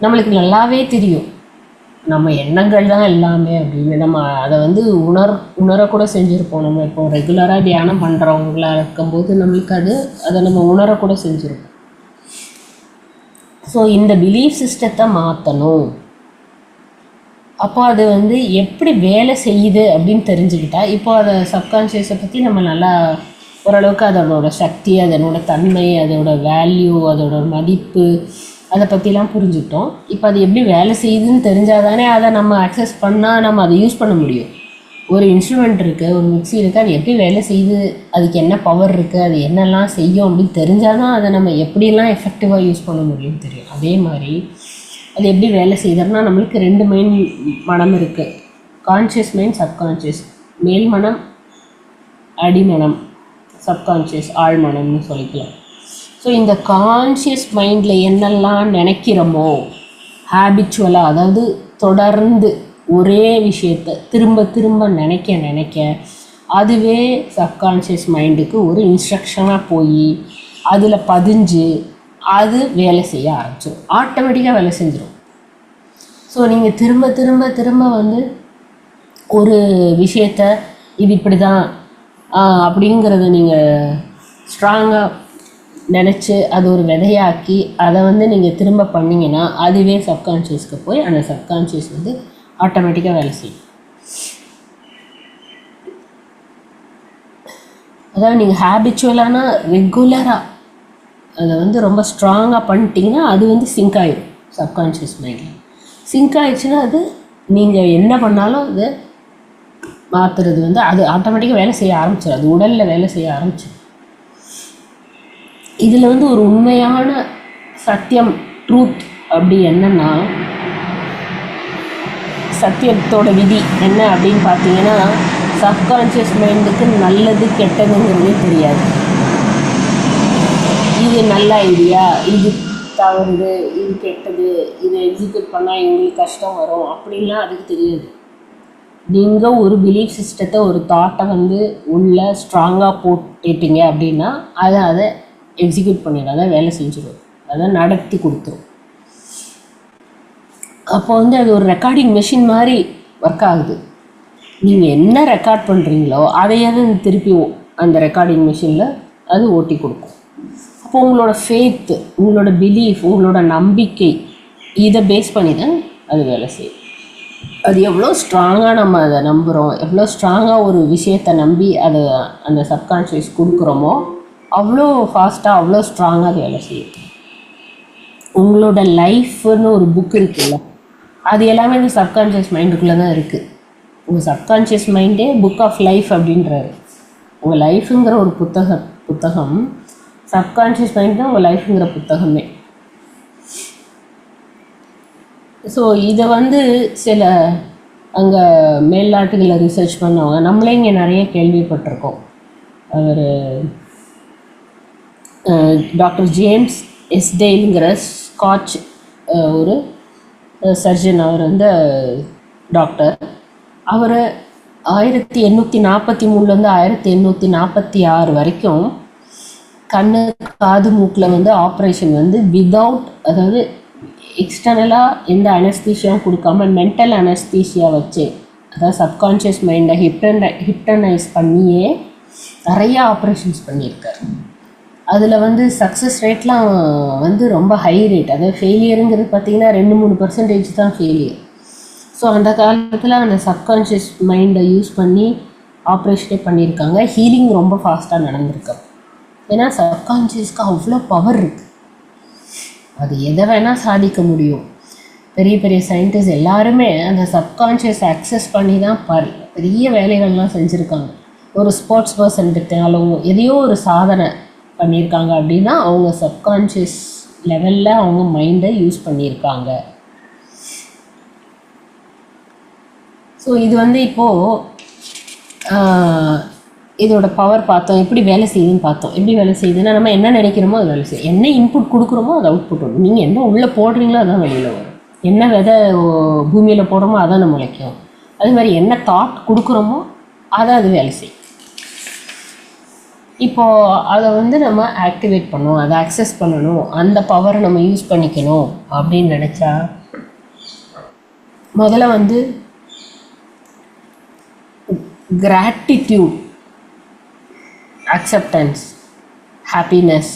நம்மளுக்கு நல்லாவே தெரியும் நம்ம எண்ணங்கள் தான் எல்லாமே அப்படின்னு. நம்ம அதை வந்து உணரக்கூட செஞ்சுருப்போம். நம்ம இப்போ ரெகுலராக தியானம் பண்ணுறவங்களா இருக்கும்போது நம்மளுக்கு அதை நம்ம உணரக்கூட செஞ்சுருப்போம். ஸோ இந்த பிலீஃப் சிஸ்டத்தை மாற்றணும். அப்போ அது வந்து எப்படி வேலை செய்யுது அப்படின்னு தெரிஞ்சுக்கிட்டா இப்போ அதை சப்கான்ஷியஸை பற்றி நம்ம நல்லா ஓரளவுக்கு அதனோட சக்தி, அதனோட தன்மை, அதோட வேல்யூ, அதோட மதிப்பு, அதை பற்றிலாம் புரிஞ்சுக்கிட்டோம். இப்போ அது எப்படி வேலை செய்யுதுன்னு தெரிஞ்சால் தானே அதை நம்ம அக்சஸ் பண்ணால் நம்ம அதை யூஸ் பண்ண முடியும். ஒரு இன்ஸ்ட்ருமெண்ட் இருக்குது, ஒரு மிக்ஸி இருக்குது, அது எப்படி வேலை செய்யுது, அதுக்கு என்ன பவர் இருக்குது, அது என்னெல்லாம் செய்யும் அப்படின்னு தெரிஞ்சால் தான் அதை நம்ம எப்படிலாம் எஃபெக்டிவாக யூஸ் பண்ண முடியும்னு தெரியும். அதே மாதிரி அது எப்படி வேலை செய்யுதுன்னா நம்மளுக்கு 2 மெயின் மனம் இருக்குது. Conscious mind, subconscious. மேல் மனம், அடிமனம், சப்கான்ஷியஸ் ஆழ்மனம்னு சொல்லிக்கலாம். ஸோ இந்த கான்ஷியஸ் மைண்டில் என்னெல்லாம் நினைக்கிறோமோ ஹேபிச்சுவலாக, அதாவது தொடர்ந்து ஒரே விஷயத்தை திரும்ப திரும்ப நினைக்க அதுவே சப்கான்ஷியஸ் மைண்டுக்கு ஒரு இன்ஸ்ட்ரக்ஷனாக போய் அதில் பதிஞ்சு அது வேலை செய்ய ஆரம்பிச்சிடும். ஆட்டோமேட்டிக்காக வேலை செஞ்சிடும். ஸோ நீங்கள் திரும்ப திரும்ப திரும்ப வந்து ஒரு விஷயத்த இது இப்படி தான் அப்படிங்கிறத நீங்கள் ஸ்ட்ராங்காக நினச்சி அது ஒரு விதையாக்கி அதை வந்து நீங்கள் திரும்ப பண்ணிங்கன்னா அதுவே சப்கான்ஷியஸ்க்கு போய் அந்த சப்கான்ஷியஸ் வந்து ஆட்டோமேட்டிக்காக வேலை செய்யும். அதாவது நீங்கள் ஹேபிச்சுவலான ரெகுலராக அதை வந்து ரொம்ப ஸ்ட்ராங்காக பண்ணிட்டீங்கன்னா அது வந்து சிங்க் ஆகிடும் சப்கான்ஷியஸ் மைண்டில். சிங்க் ஆகிடுச்சுன்னா அது நீங்கள் என்ன பண்ணாலும் அதை மாற்றுறது வந்து அது ஆட்டோமேட்டிக்காக வேலை செய்ய ஆரம்பிச்சிடும். அது உடலில் வேலை செய்ய ஆரம்பிச்சிடும். இதில் வந்து ஒரு உண்மையான சத்தியம், ட்ரூத் அப்படி என்னென்னா, சத்தியத்தோட விதி என்ன அப்படின்னு பார்த்தீங்கன்னா சப்கான்ஷியஸ் மைண்டுக்கு நல்லது கெட்டதுங்கிறதே தெரியாது. இது நல்ல ஐடியா, இது தவறுது, இது கெட்டது, இதை எக்ஸிக்யூட் பண்ணால் எங்களுக்கு கஷ்டம் வரும் அப்படின்லாம் அதுக்கு தெரியாது. நீங்கள் ஒரு பிலீஃப் சிஸ்டத்தை, ஒரு தாட்டை வந்து உள்ள ஸ்ட்ராங்காக போட்டுட்டீங்க அப்படின்னா அதை எக்ஸிக்யூட் பண்ணிடும், அதை வேலை செஞ்சிடும், அதை நடத்தி கொடுத்துரும். அப்போ வந்து அது ஒரு ரெக்கார்டிங் மெஷின் மாதிரி ஒர்க் ஆகுது. நீங்கள் என்ன ரெக்கார்ட் பண்ணுறீங்களோ அதையாவது திருப்பி அந்த ரெக்கார்டிங் மெஷினில் அது ஓட்டி கொடுக்கும். அப்போ உங்களோட ஃபேத்து, உங்களோட பிலீஃப், உங்களோட நம்பிக்கை, இதை பேஸ் பண்ணி தான் அது வேலை செய்யும். அது எவ்வளோ ஸ்ட்ராங்காக நம்ம அதை நம்புகிறோம், எவ்வளோ ஸ்ட்ராங்காக ஒரு விஷயத்தை நம்பி அதை அந்த சப்கான்ஷியஸ் கொடுக்குறோமோ அவ்வளோ ஃபாஸ்ட்டாக, அவ்வளோ ஸ்ட்ராங்காக அது வேலை செய்யும். உங்களோட லைஃப்னு ஒரு புக் இருக்குல்ல, அது எல்லாமே இந்த சப்கான்ஷியஸ் மைண்டுக்குள்ளே தான் இருக்குது. உங்கள் சப்கான்ஷியஸ் மைண்டே புக் ஆஃப் லைஃப் அப்படின்றாரு. உங்கள் லைஃபுங்கிற ஒரு புத்தகம் சப்கான்ஷியஸ் மைண்ட் தான் உங்கள் லைஃபுங்கிற புத்தகமே. ஸோ இதை வந்து சில அங்கே மேல்நாட்டுகளை ரிசர்ச் பண்ணவங்க, நம்மளே இங்கே நிறைய கேள்விப்பட்டிருக்கோம். அவர் டாக்டர் ஜேம்ஸ் எஸ்டேலுங்கிற ஸ்காட்ச் ஒரு சர்ஜன், அவர் வந்து டாக்டர். அவர் 1843 1846 வரைக்கும் கண்ணு காது மூக்கில் வந்து ஆப்ரேஷன் வந்து விதவுட், அதாவது எக்ஸ்டர்னலாக எந்த அனஸ்தீஷியாவும் கொடுக்காம மென்டல் அனஸ்தீஷியா வச்சு அதாவது சப்கான்ஷியஸ் மைண்டை ஹிப்டனைஸ் பண்ணியே நிறையா ஆப்ரேஷன்ஸ் பண்ணியிருக்காரு. அதில் வந்து சக்ஸஸ் ரேட்லாம் வந்து ரொம்ப ஹை ரேட். அதாவது ஃபெயிலியருங்கிறது பார்த்திங்கன்னா 2-3% தான் ஃபெயிலியர். ஸோ அந்த காலத்தில் அந்த சப்கான்ஷியஸ் மைண்டை யூஸ் பண்ணி ஆப்ரேஷனே பண்ணியிருக்காங்க. ஹீலிங் ரொம்ப ஃபாஸ்ட்டாக நடந்திருக்கு. ஏன்னா சப்கான்ஷியஸ்க்கு அவ்வளோ பவர் இருக்குது. அது எதை வேணால் சாதிக்க முடியும். பெரிய பெரிய சயின்டிஸ்ட் எல்லாருமே அந்த சப்கான்ஷியஸ் அக்சஸ் பண்ணி தான் பெரிய வேலைகள்லாம் செஞ்சுருக்காங்க. ஒரு ஸ்போர்ட்ஸ் பர்சன் எடுத்தாலும் எதையோ ஒரு சாதனை பண்ணியிருக்காங்க அப்படின்னா அவங்க சப்கான்ஷியஸ் லெவலில் அவங்க மைண்டை யூஸ் பண்ணியிருக்காங்க. ஸோ இது வந்து இப்போது இதோட பவர் பார்த்தோம், எப்படி வேலை செய்யுதுன்னு பார்த்தோம். எப்படி வேலை செய்யுதுன்னா நம்ம என்ன நினைக்கிறோமோ அது வேலை செய்யும். என்ன இன்புட் கொடுக்குறோமோ அது அவுட்புட் வரும். நீங்கள் என்ன உள்ளே போடுறீங்களோ அதான் வெளியில் வரும். என்ன விதை பூமியில் போடுறோமோ அதான் நம்ம முளைக்கும். அதே மாதிரி என்ன தாட் கொடுக்குறோமோ அதை அது வேலை செய்யும். இப்போது அதை வந்து நம்ம ஆக்டிவேட் பண்ணணும், அதை அக்சஸ் பண்ணணும், அந்த பவரை நம்ம யூஸ் பண்ணிக்கணும் அப்படின்னு நினச்சா முதல்ல வந்து கிராட்டிடியூட், அக்செப்டன்ஸ், ஹாப்பினஸ்,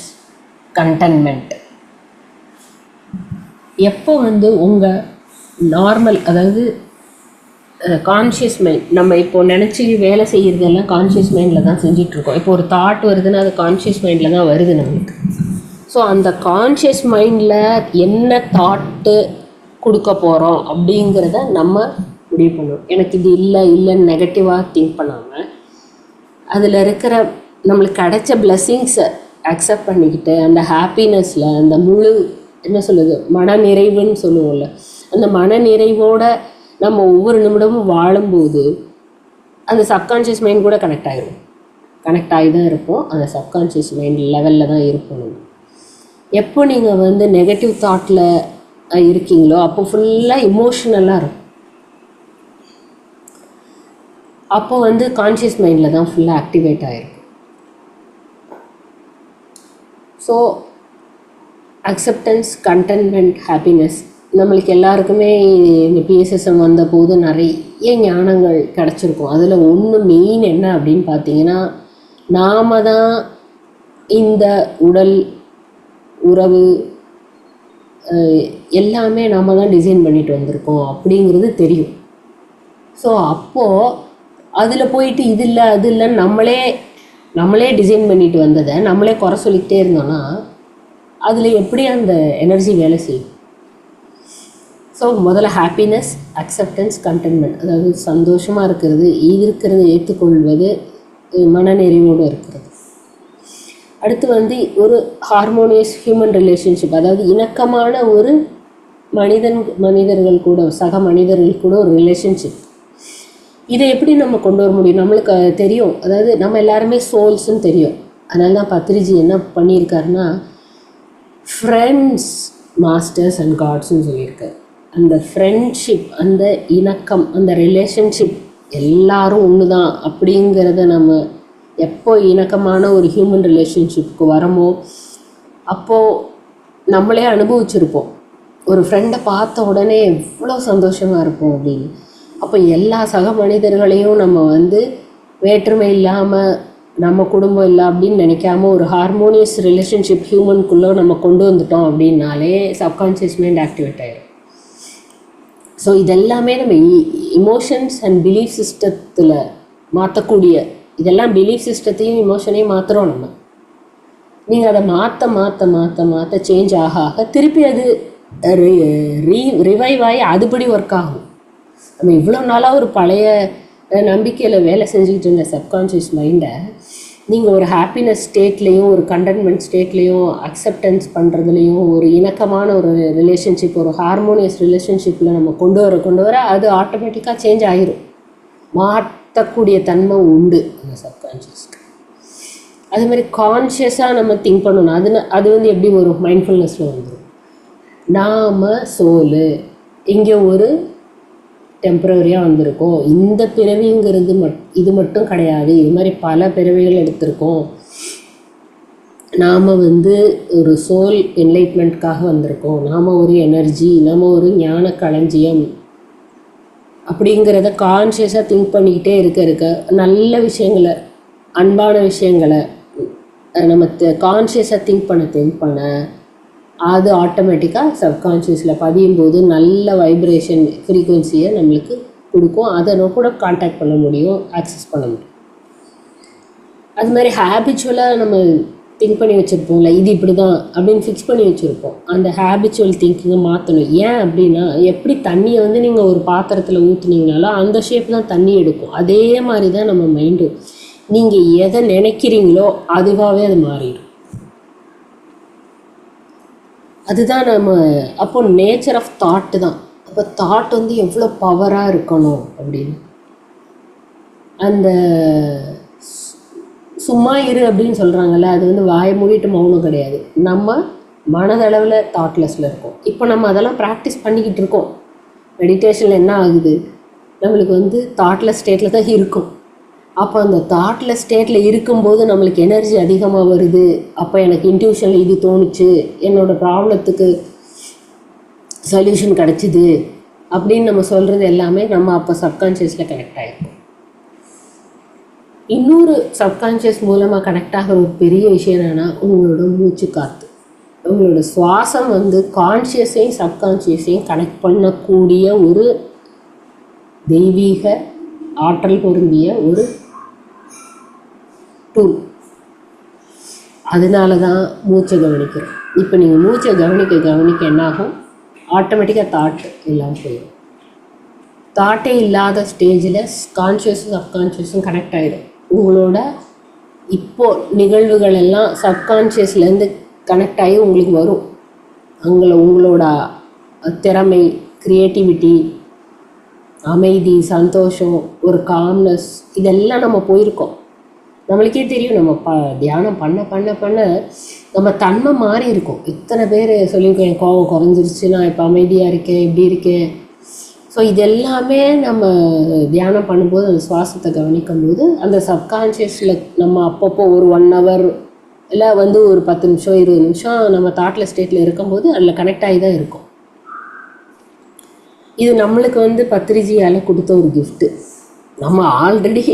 கண்டென்ட்மெண்ட் எப்போ வந்து உங்கள் நார்மல், அதாவது கான்ஷியஸ் மைண்ட், நம்ம இப்போது நினச்சி வேலை செய்கிறதெல்லாம் கான்ஷியஸ் மைண்டில் தான் செஞ்சிட்ருக்கோம். இப்போ ஒரு தாட் வருதுன்னா அது கான்ஷியஸ் மைண்டில் தான் வருது நம்மளுக்கு. ஸோ அந்த கான்ஷியஸ் மைண்டில் என்ன தாட்டு கொடுக்க போகிறோம் அப்படிங்கிறத நம்ம முடிவு பண்ணணும். எனக்கு இது இல்லைன்னு நெகட்டிவாக திங்க் பண்ணாமல் அதில் இருக்கிற நம்மளுக்கு கிடைச்ச பிளெஸ்ஸிங்ஸை அக்செப்ட் பண்ணிக்கிட்டு அந்த ஹாப்பினஸில் அந்த முழு என்ன சொல்லுது மன நிறைவுன்னு சொல்லுவோம்ல, அந்த மன நிறைவோடு நம்ம ஒவ்வொரு நிமிடமும் வாழும்போது அந்த சப்கான்ஷியஸ் மைண்ட் கூட கனெக்ட் ஆகி தான் இருப்போம். அந்த சப்கான்ஷியஸ் மைண்ட் லெவலில் தான் இருப்போம். எப்போ நீங்கள் வந்து நெகட்டிவ் தாட்டில் இருக்கீங்களோ அப்போ ஃபுல்லாக இமோஷ்னலாக இருக்கும். அப்போ வந்து கான்ஷியஸ் மைண்டில் தான் ஃபுல்லாக ஆக்டிவேட் ஆகிருக்கும். ஸோ அக்செப்டன்ஸ், கண்டென்ட்மெண்ட், ஹாப்பினஸ் நம்மளுக்கு எல்லாருக்குமே இந்த பிஎஸ்எஸ்எம் வந்தபோது நிறைய ஞானங்கள் கிடச்சிருக்கும். அதில் ஒன்று மெயின் என்ன அப்படின்னு பார்த்தீங்கன்னா, நாம் தான் இந்த உடல் உறவு எல்லாமே நாம் தான் டிசைன் பண்ணிட்டு வந்திருக்கோம் அப்படிங்கிறது தெரியும். ஸோ அப்போது அதில் போயிட்டு இது இல்லை அது இல்லைன்னு நம்மளே டிசைன் பண்ணிட்டு வந்ததை நம்மளே குறை சொல்லிக்கிட்டே இருந்தோன்னா அதில் எப்படி அந்த எனர்ஜி வேலை செய்யும்? ஸோ முதல்ல ஹாப்பினஸ், அக்செப்டன்ஸ், கண்டென்ட்மெண்ட், அதாவது சந்தோஷமாக இருக்கிறது, ஏற்றுக்கொள்வது, மனநிறைவோடு இருக்கிறது. அடுத்து வந்து ஒரு ஹார்மோனியஸ் ஹியூமன் ரிலேஷன்ஷிப், அதாவது இணக்கமான ஒரு மனிதர்கள் கூட, சக மனிதர்கள் கூட ஒரு ரிலேஷன்ஷிப். இதை எப்படி நம்ம கொண்டு வர முடியும்? நம்மளுக்கு தெரியும், அதாவது நம்ம எல்லாருமே சோல்ஸ்ன்னு தெரியும். அதனால தான் பத்ரிஜி என்ன பண்ணியிருக்காருன்னா ஃப்ரெண்ட்ஸ், மாஸ்டர்ஸ் அண்ட் காட்ஸ்ன்னு சொல்லியிருக்காரு. அந்த ஃப்ரெண்ட்ஷிப், அந்த இணக்கம், அந்த ரிலேஷன்ஷிப் எல்லாரும் ஒன்று தான் அப்படிங்கிறத நம்ம எப்போ இணக்கமான ஒரு ஹியூமன் ரிலேஷன்ஷிப்புக்கு வரமோ அப்போது நம்மளே அனுபவிச்சிருப்போம். ஒரு ஃப்ரெண்டை பார்த்த உடனே எவ்வளோ சந்தோஷமாக இருப்போம் அப்படின்னு. அப்போ எல்லா சக மனிதர்களையும் நம்ம வந்து வேற்றுமை இல்லாமல், நம்ம குடும்பம் இல்லை அப்படின்னு நினைக்காம ஒரு ஹார்மோனியஸ் ரிலேஷன்ஷிப் ஹியூமனுக்குள்ளே நம்ம கொண்டு வந்துட்டோம் அப்படின்னாலே சப்கான்ஷியஸ் மைண்ட் ஆக்டிவேட் ஆகிடும். ஸோ இதெல்லாமே நம்ம இமோஷன்ஸ் அண்ட் பிலீஃப் சிஸ்டத்தில் மாற்றக்கூடிய, இதெல்லாம் பிலீஃப் சிஸ்டத்தையும் இமோஷனையும் மாற்றுறோம் நம்ம. நீங்கள் அதை மாற்ற சேஞ்ச் ஆக திருப்பி அது ரிவைவ் ஆகி அதுபடி ஒர்க் ஆகும். நம்ம இவ்வளோ நாளாக ஒரு பழைய நம்பிக்கையில் வேலை செஞ்சுக்கிட்டு இருந்த சப்கான்ஷியஸ் மைண்டை நீங்கள் ஒரு ஹாப்பினஸ் ஸ்டேட்லேயும், ஒரு கண்டென்ட்மெண்ட் ஸ்டேட்லேயும், அக்செப்டன்ஸ் பண்ணுறதுலையும், ஒரு இணக்கமான ஒரு ரிலேஷன்ஷிப், ஒரு ஹார்மோனியஸ் ரிலேஷன்ஷிப்பில் நம்ம கொண்டு வர அது ஆட்டோமேட்டிக்காக சேஞ்ச் ஆகிரும். மாற்றக்கூடிய தன்மை உண்டு அந்த சப்கான்ஷியஸ்க்கு. அதுமாதிரி கான்ஷியஸாக நம்ம திங்க் பண்ணணும். அது வந்து எப்படி வரும்? மைண்ட்ஃபுல்னஸில் வந்துடும். நாம் சோலு இங்கே ஒரு டெம்பரரியாக வந்திருக்கோம். இந்த பிறவிங்கிறது இது மட்டும் கிடையாது, இது மாதிரி பல பிறவிகள் எடுத்திருக்கோம். நாம் வந்து ஒரு சோல் என்லைட்மெண்ட்காக வந்திருக்கோம். நாம் ஒரு எனர்ஜி, நம்ம ஒரு ஞான களஞ்சியம். அப்படிங்கிறத கான்ஷியஸாக திங்க் பண்ணிக்கிட்டே இருக்க நல்ல விஷயங்களை, அன்பான விஷயங்களை நம்ம கான்ஷியஸாக திங்க் பண்ண அது ஆட்டோமேட்டிக்காக சப்கான்ஷியஸில் பதியும் போது நல்ல வைப்ரேஷன் ஃப்ரீக்குவென்சியை நம்மளுக்கு கொடுக்கும். அதை கூட கான்டாக்ட் பண்ண முடியும், ஆக்சஸ் பண்ண முடியும். அது மாதிரி ஹேபிச்சுவலாக நம்ம திங்க் பண்ணி வச்சுருப்போம்ல, இது இப்படி தான் அப்படின்னு ஃபிக்ஸ் பண்ணி வச்சுருப்போம். அந்த ஹேபிச்சுவல் திங்கிங்கை மாற்றணும். ஏன் அப்படின்னா, எப்படி தண்ணியை நீங்கள் ஒரு பாத்திரத்தில் ஊற்றுனீங்கனாலும் அந்த ஷேப் தான் தண்ணி எடுக்கும். அதே மாதிரி தான் நம்ம மைண்டு. நீங்கள் எதை நினைக்கிறீங்களோ அதுவாகவே அது மாறிடும். அதுதான் நம்ம அப்போ நேச்சர் ஆஃப் தாட்டு தான். அப்போ தாட் எவ்வளோ பவராக இருக்கணும் அப்படின்னு. அந்த சும்மா இரு அப்படின்னு சொல்கிறாங்கல்ல, அது வாயை மூடிட்டு மௌனம் கிடையாது. நம்ம மனதளவில் தாட்லெஸ்ஸில் இருக்கோம். இப்போ நம்ம அதெல்லாம் ப்ராக்டிஸ் பண்ணிக்கிட்டு இருக்கோம். மெடிடேஷனில் என்ன ஆகுது, நம்மளுக்கு தாட்லெஸ் ஸ்டேட்டில் தான் இருக்கும். அப்போ அந்த தாட்லெஸ் ஸ்டேட்டில் இருக்கும்போது நம்மளுக்கு எனர்ஜி அதிகமாக வருது. அப்போ எனக்கு இன்ட்யூஷனில் இது தோணுச்சு, என்னோடய ப்ராப்ளத்துக்கு சொல்யூஷன் கிடச்சிது அப்படின்னு நம்ம சொல்கிறது எல்லாமே நம்ம அப்போ சப்கான்ஷியஸில் கனெக்ட் ஆகிருக்கும். இன்னொரு சப்கான்ஷியஸ் மூலமாக கனெக்ட் ஆகிற ஒரு பெரிய விஷயம் என்னென்னா, உங்களோட மூச்சு காற்று. உங்களோட சுவாசம் கான்ஷியஸையும் சப்கான்ஷியஸையும் கனெக்ட் பண்ணக்கூடிய ஒரு தெய்வீக ஆற்றல் பொருந்திய ஒரு டூல். அதனால தான் மூச்சை கவனிக்கிறோம். இப்போ நீங்கள் மூச்சை கவனிக்க என்னாகும், ஆட்டோமேட்டிக்காக தாட் எல்லாம் போயிடும். தாட்டே இல்லாத ஸ்டேஜில் கான்ஷியஸும் சப்கான்ஷியஸும் கனெக்ட் ஆகிடும். உங்களோட இப்போது நிகழ்வுகள் எல்லாம் சப்கான்ஷியஸ்லேருந்து கனெக்ட் ஆகி உங்களுக்கு வரும். உங்களோட திறமை, க்ரியேட்டிவிட்டி, அமைதி, சந்தோஷம், ஒரு காம்னஸ், இதெல்லாம் நம்ம போயிருக்கோம். நம்மளுக்கே தெரியும். நம்ம தியானம் பண்ண நம்ம தன்மை மாறி இருக்கும். இத்தனை பேர் சொல்லியிருக்கோம், என் கோபம் குறைஞ்சிருச்சு, நான் இப்போ அமைதியாக இருக்கேன், எப்படி இருக்கேன். ஸோ இதெல்லாமே நம்ம தியானம் பண்ணும்போது, அந்த சுவாசத்தை கவனிக்கும் போது, அந்த சப்கான்ஷியஸில் நம்ம அப்பப்போ ஒரு 1 hour இல்லை ஒரு 10 நிமிஷம் 20 நிமிஷம் நம்ம தாட்லெஸ் ஸ்டேட்டில் இருக்கும்போது அதில் கனெக்ட் ஆகி தான் இருக்கும். இது நம்மளுக்கு பத்ரிஜியால் கொடுத்த ஒரு கிஃப்ட்டு. நம்ம ஆல்ரெடி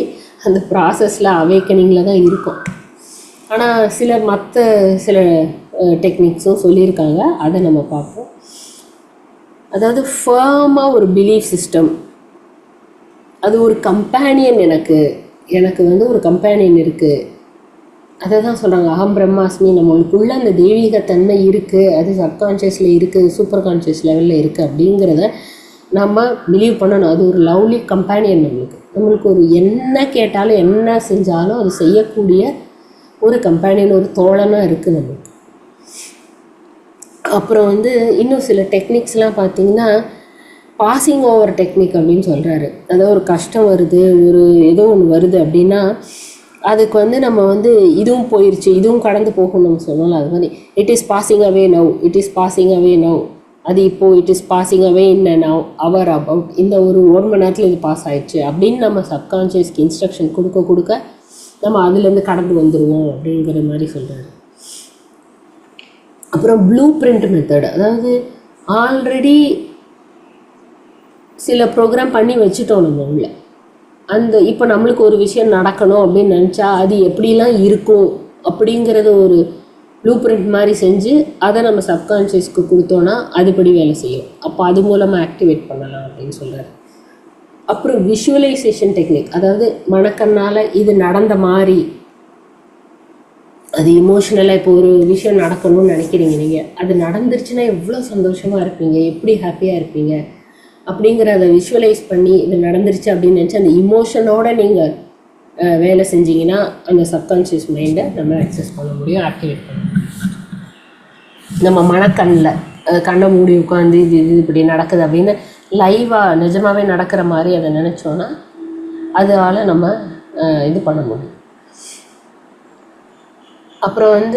அந்த ப்ராசஸில் அவேக்கனிங்கில் தான் இருக்கோம். ஆனால் சில டெக்னிக்ஸும் சொல்லியிருக்காங்க, அதை நம்ம பார்ப்போம். அதாவது ஃபர்மாக ஒரு பிலீஃப் சிஸ்டம், அது ஒரு கம்பேனியன். எனக்கு ஒரு கம்பேனியன் இருக்குது. அதை தான் சொல்கிறாங்க, அகம் பிரம்மாஸ்மி. நம்மளுக்குள்ள அந்த தெய்வீகத்தன்மை இருக்குது, அது சப்கான்ஷியஸில் இருக்குது, சூப்பர் கான்ஷியஸ் லெவலில் இருக்குது அப்படிங்கிறத நம்ம பிலீவ் பண்ணணும். அது ஒரு லவ்லி கம்பேனியன். நம்மளுக்கு ஒரு என்ன கேட்டாலும் என்ன செஞ்சாலும் அது செய்யக்கூடிய ஒரு கம்பேனியன், ஒரு தோழனாக இருக்குது நம்மளுக்கு. அப்புறம் இன்னும் சில டெக்னிக்ஸ்லாம் பார்த்திங்கன்னா, பாசிங் ஓவர் டெக்னிக் அப்படின்னு சொல்கிறாரு. அதாவது ஒரு கஷ்டம் வருது, ஏதோ ஒன்று வருது அப்படின்னா அதுக்கு நம்ம இதுவும் போயிடுச்சு, இதுவும் கடந்து போகணும் நம்ம சொல்லலாம். அது மாதிரி it is passing away now, it is passing away now. அது இப்போது it is passing away in now hour about. இந்த ஒரு மணி நேரத்தில் இது பாஸ் ஆகிடுச்சு அப்படின்னு நம்ம சப்கான்ஷியஸ்க்கு இன்ஸ்ட்ரக்ஷன் கொடுக்க நம்ம அதுலேருந்து கடந்து வந்துடுவோம் அப்படிங்கிற மாதிரி சொல்கிறாரு. அப்புறம் ப்ளூ பிரிண்ட் மெத்தட், அதாவது ஆல்ரெடி சில ப்ரோக்ராம் பண்ணி வச்சுட்டோம் நம்ம உள்ள. இப்போ நம்மளுக்கு ஒரு விஷயம் நடக்கணும் அப்படின்னு நினச்சா அது எப்படிலாம் இருக்கும் அப்படிங்கிறத ஒரு ப்ளூ பிரிண்ட் மாதிரி செஞ்சு அதை நம்ம சப்கான்ஷியஸ்க்கு கொடுத்தோன்னா அதுபடி வேலை செய்யும். அப்போ அது மூலமாக ஆக்டிவேட் பண்ணலாம் அப்படின்னு சொல்கிறாரு. அப்புறம் விஷுவலைசேஷன் டெக்னிக், அதாவது மனக்கண்ணால் இது நடந்த மாதிரி, அது இமோஷ்னலாக இப்போ ஒரு விஷயம் நடக்கணும்னு நினைக்கிறீங்க, நீங்கள் அது நடந்துருச்சுன்னா எவ்வளோ சந்தோஷமாக இருப்பீங்க, எப்படி ஹாப்பியாக இருப்பீங்க அப்படிங்கிறத விஷுவலைஸ் பண்ணி இது நடந்துருச்சு அப்படின்னு நினச்சி அந்த இமோஷனோடு நீங்கள் வேலை செஞ்சிங்கன்னா அந்த சப்கான்ஷியஸ் மைண்டை நம்ம ஆக்சஸ் பண்ண முடியும், ஆக்டிவேட் பண்ண முடியும். நம்ம மனக்கண்ணில் கண்ணை மூடி உட்காந்து இது இப்படி நடக்குது அப்படின்னு லைவாக நிஜமாகவே நடக்கிற மாதிரி அதை நினச்சோன்னா அதால் நம்ம இது பண்ண முடியும். அப்புறம்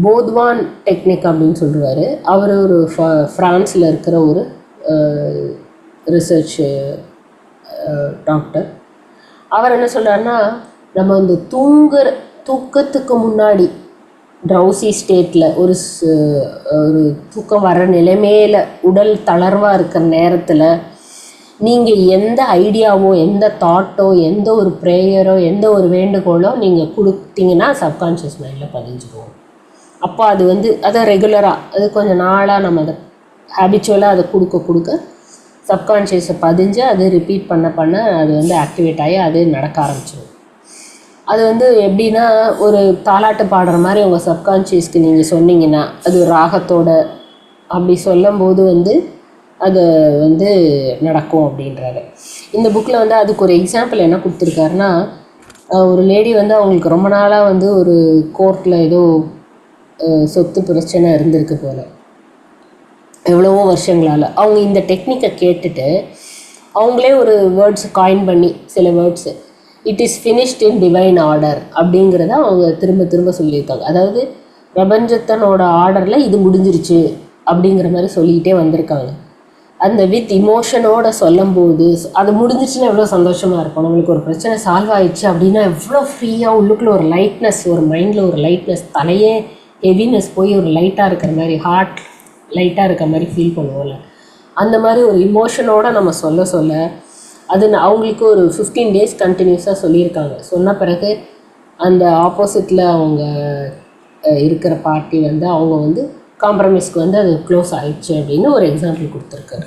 போத்வான் டெக்னிக் அப்படின்னு சொல்லுவார். அவர் ஒரு ஃப்ரான்ஸில் இருக்கிற ஒரு ரிசர்ச் டாக்டர். அவர் என்ன சொல்கிறாருன்னா, நம்ம இந்த தூக்கத்துக்கு முன்னாடி ட்ரௌசி ஸ்டேட்டில் ஒரு தூக்கம் வர நிலைமையில் உடல் தளர்வாக இருக்கிற நேரத்தில் நீங்கள் எந்த ஐடியாவோ, எந்த தாட்டோ, எந்த ஒரு ப்ரேயரோ, எந்த ஒரு வேண்டுகோளோ நீங்கள் கொடுத்தீங்கன்னா சப்கான்ஷியஸ் மைண்டில் பதிஞ்சுக்குவோம். அப்போ அது வந்து அதை ரெகுலராக, அது கொஞ்சம் நாளாக நம்ம அதை ஹேபிச்சுவலாக அதை கொடுக்க சப்கான்ஷியஸை பதிஞ்சு அது ரிப்பீட் பண்ண அது வந்து ஆக்டிவேட் ஆகி அது நடக்க ஆரம்பிச்சிடும். அது வந்து எப்படின்னா, ஒரு தாலாட்டு பாடுற மாதிரி உங்கள் சப்கான்ஷியஸ்க்கு நீங்கள் சொன்னீங்கன்னா, அது ராகத்தோட அப்படி சொல்லும்போது வந்து அது வந்து நடக்கும் அப்படின்றாரு. இந்த புக்கில் வந்து அதுக்கு ஒரு எக்ஸாம்பிள் என்ன கொடுத்துருக்காருன்னா, ஒரு லேடி வந்து அவங்களுக்கு ரொம்ப நாளாக வந்து ஒரு கோர்ட்டில் ஏதோ சொத்து பிரச்சனை இருந்திருக்கு போல், எவ்வளவோ வருஷங்களால். அவங்க இந்த டெக்னிக்கை கேட்டுட்டு அவங்களே ஒரு வேர்ட்ஸ் காயின் பண்ணி, சில words it is finished in divine order அப்படிங்கிறத அவங்க திரும்ப திரும்ப சொல்லியிருக்காங்க. அதாவது பிரபஞ்சத்தனோட ஆர்டரில் இது முடிஞ்சிருச்சு அப்படிங்கிற மாதிரி சொல்லிக்கிட்டே வந்திருக்காங்க. அந்த வித் இமோஷனோட சொல்லும்போது அது முடிஞ்சிச்சுன்னா எவ்வளோ சந்தோஷமாக இருக்கும். நம்மளுக்கு ஒரு பிரச்சனை சால்வ் ஆகிடுச்சு அப்படின்னா எவ்வளோ ஃப்ரீயாக, உள்ளுக்குள்ளே ஒரு லைட்னஸ், ஒரு மைண்டில் ஒரு லைட்னஸ், தலையே ஹெவினஸ் போய் ஒரு லைட்டாக இருக்கிற மாதிரி, ஹார்ட் லைட்டாக இருக்கிற மாதிரி ஃபீல் பண்ணுவோம்ல, அந்த மாதிரி ஒரு இமோஷனோடு நம்ம சொல்ல அது அவங்களுக்கு ஒரு 15 days கண்டினியூஸாக சொல்லியிருக்காங்க. சொன்ன பிறகு அந்த ஆப்போசிட்டில் அவங்க இருக்கிற பார்ட்டி வந்து அவங்க வந்து காம்ப்ரமைஸ்க்கு வந்து அது க்ளோஸ் ஆயிடுச்சு அப்படின்னு ஒரு எக்ஸாம்பிள் கொடுத்துருக்காரு.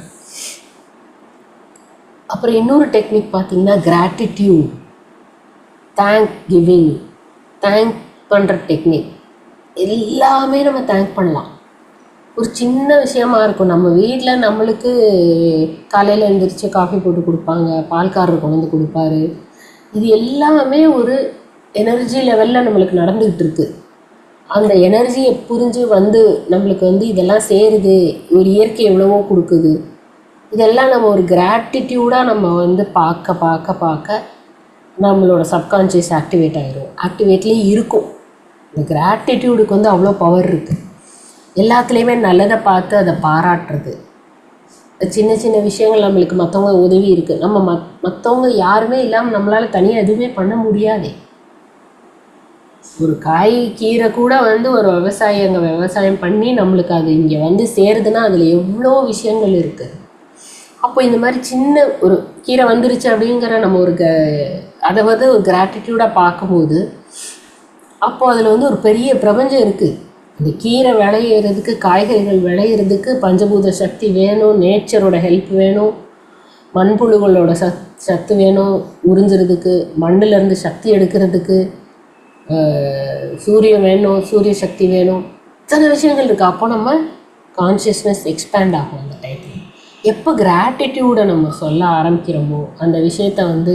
அப்புறம் இன்னொரு டெக்னிக் பார்த்திங்கன்னா கிராட்டிடியூட், தேங்க் கிவிங், தேங்க் பண்ணுற டெக்னிக். எல்லாமே நம்ம தேங்க் பண்ணலாம். ஒரு சின்ன விஷயமா இருக்கும். நம்ம வீட்டில் நம்மளுக்கு காலையில் எழுந்திரிச்சு காஃபி போட்டு கொடுப்பாங்க, பால்காரர் கொண்டு வந்து கொடுப்பாரு. இது எல்லாமே ஒரு எனர்ஜி லெவலில் நம்மளுக்கு நடந்துக்கிட்டு இருக்குது. அந்த எனர்ஜியை புரிஞ்சு வந்து நம்மளுக்கு வந்து இதெல்லாம் சேருது, ஒரு இயற்கை எவ்வளவோ கொடுக்குது. இதெல்லாம் நம்ம ஒரு கிராட்டிடியூடாக நம்ம வந்து பார்க்க நம்மளோட சப்கான்ஷியஸ் ஆக்டிவேட் ஆகிடும். ஆக்டிவேட்லேயே இருக்கும். இந்த கிராட்டிடியூடுக்கு வந்து அவ்வளோ பவர் இருக்குது. எல்லாத்துலேயுமே நல்லதை பார்த்து அதை பாராட்டுறது. சின்ன சின்ன விஷயங்கள் நம்மளுக்கு மற்றவங்க உதவி இருக்குது. நம்ம மற்றவங்க யாருமே இல்லாமல் நம்மளால் தனியாக எதுவுமே பண்ண முடியாதே. ஒரு காய் கீரை கூட வந்து ஒரு விவசாயி அங்கே விவசாயம் பண்ணி நம்மளுக்கு அது இங்கே வந்து சேருதுன்னா அதில் எவ்வளோ விஷயங்கள் இருக்குது. அப்போ இந்த மாதிரி சின்ன ஒரு கீரை வந்துருச்சு அப்படிங்கிற நம்ம ஒரு அதை வந்து ஒரு கிராட்டிடியூடாக பார்க்கும்போது அப்போது அதில் வந்து ஒரு பெரிய பிரபஞ்சம் இருக்குது. இந்த கீரை விளையிறதுக்கு, காய்கறிகள் விளையிறதுக்கு பஞ்சபூத சக்தி வேணும், நேச்சரோட ஹெல்ப் வேணும், மண்புழுகளோட சத்து வேணும் உறிஞ்சுறதுக்கு, மண்ணிலேருந்து சக்தி எடுக்கிறதுக்கு சூரியன் வேணும், சூரிய சக்தி வேணும், இத்தனை விஷயங்கள் இருக்குது. அப்போ நம்ம கான்ஷியஸ்னஸ் எக்ஸ்பேண்ட் ஆகும். அந்த டைத்தில் எப்போ கிராட்டிடியூடை நம்ம சொல்ல ஆரம்பிக்கிறோமோ, அந்த விஷயத்தை வந்து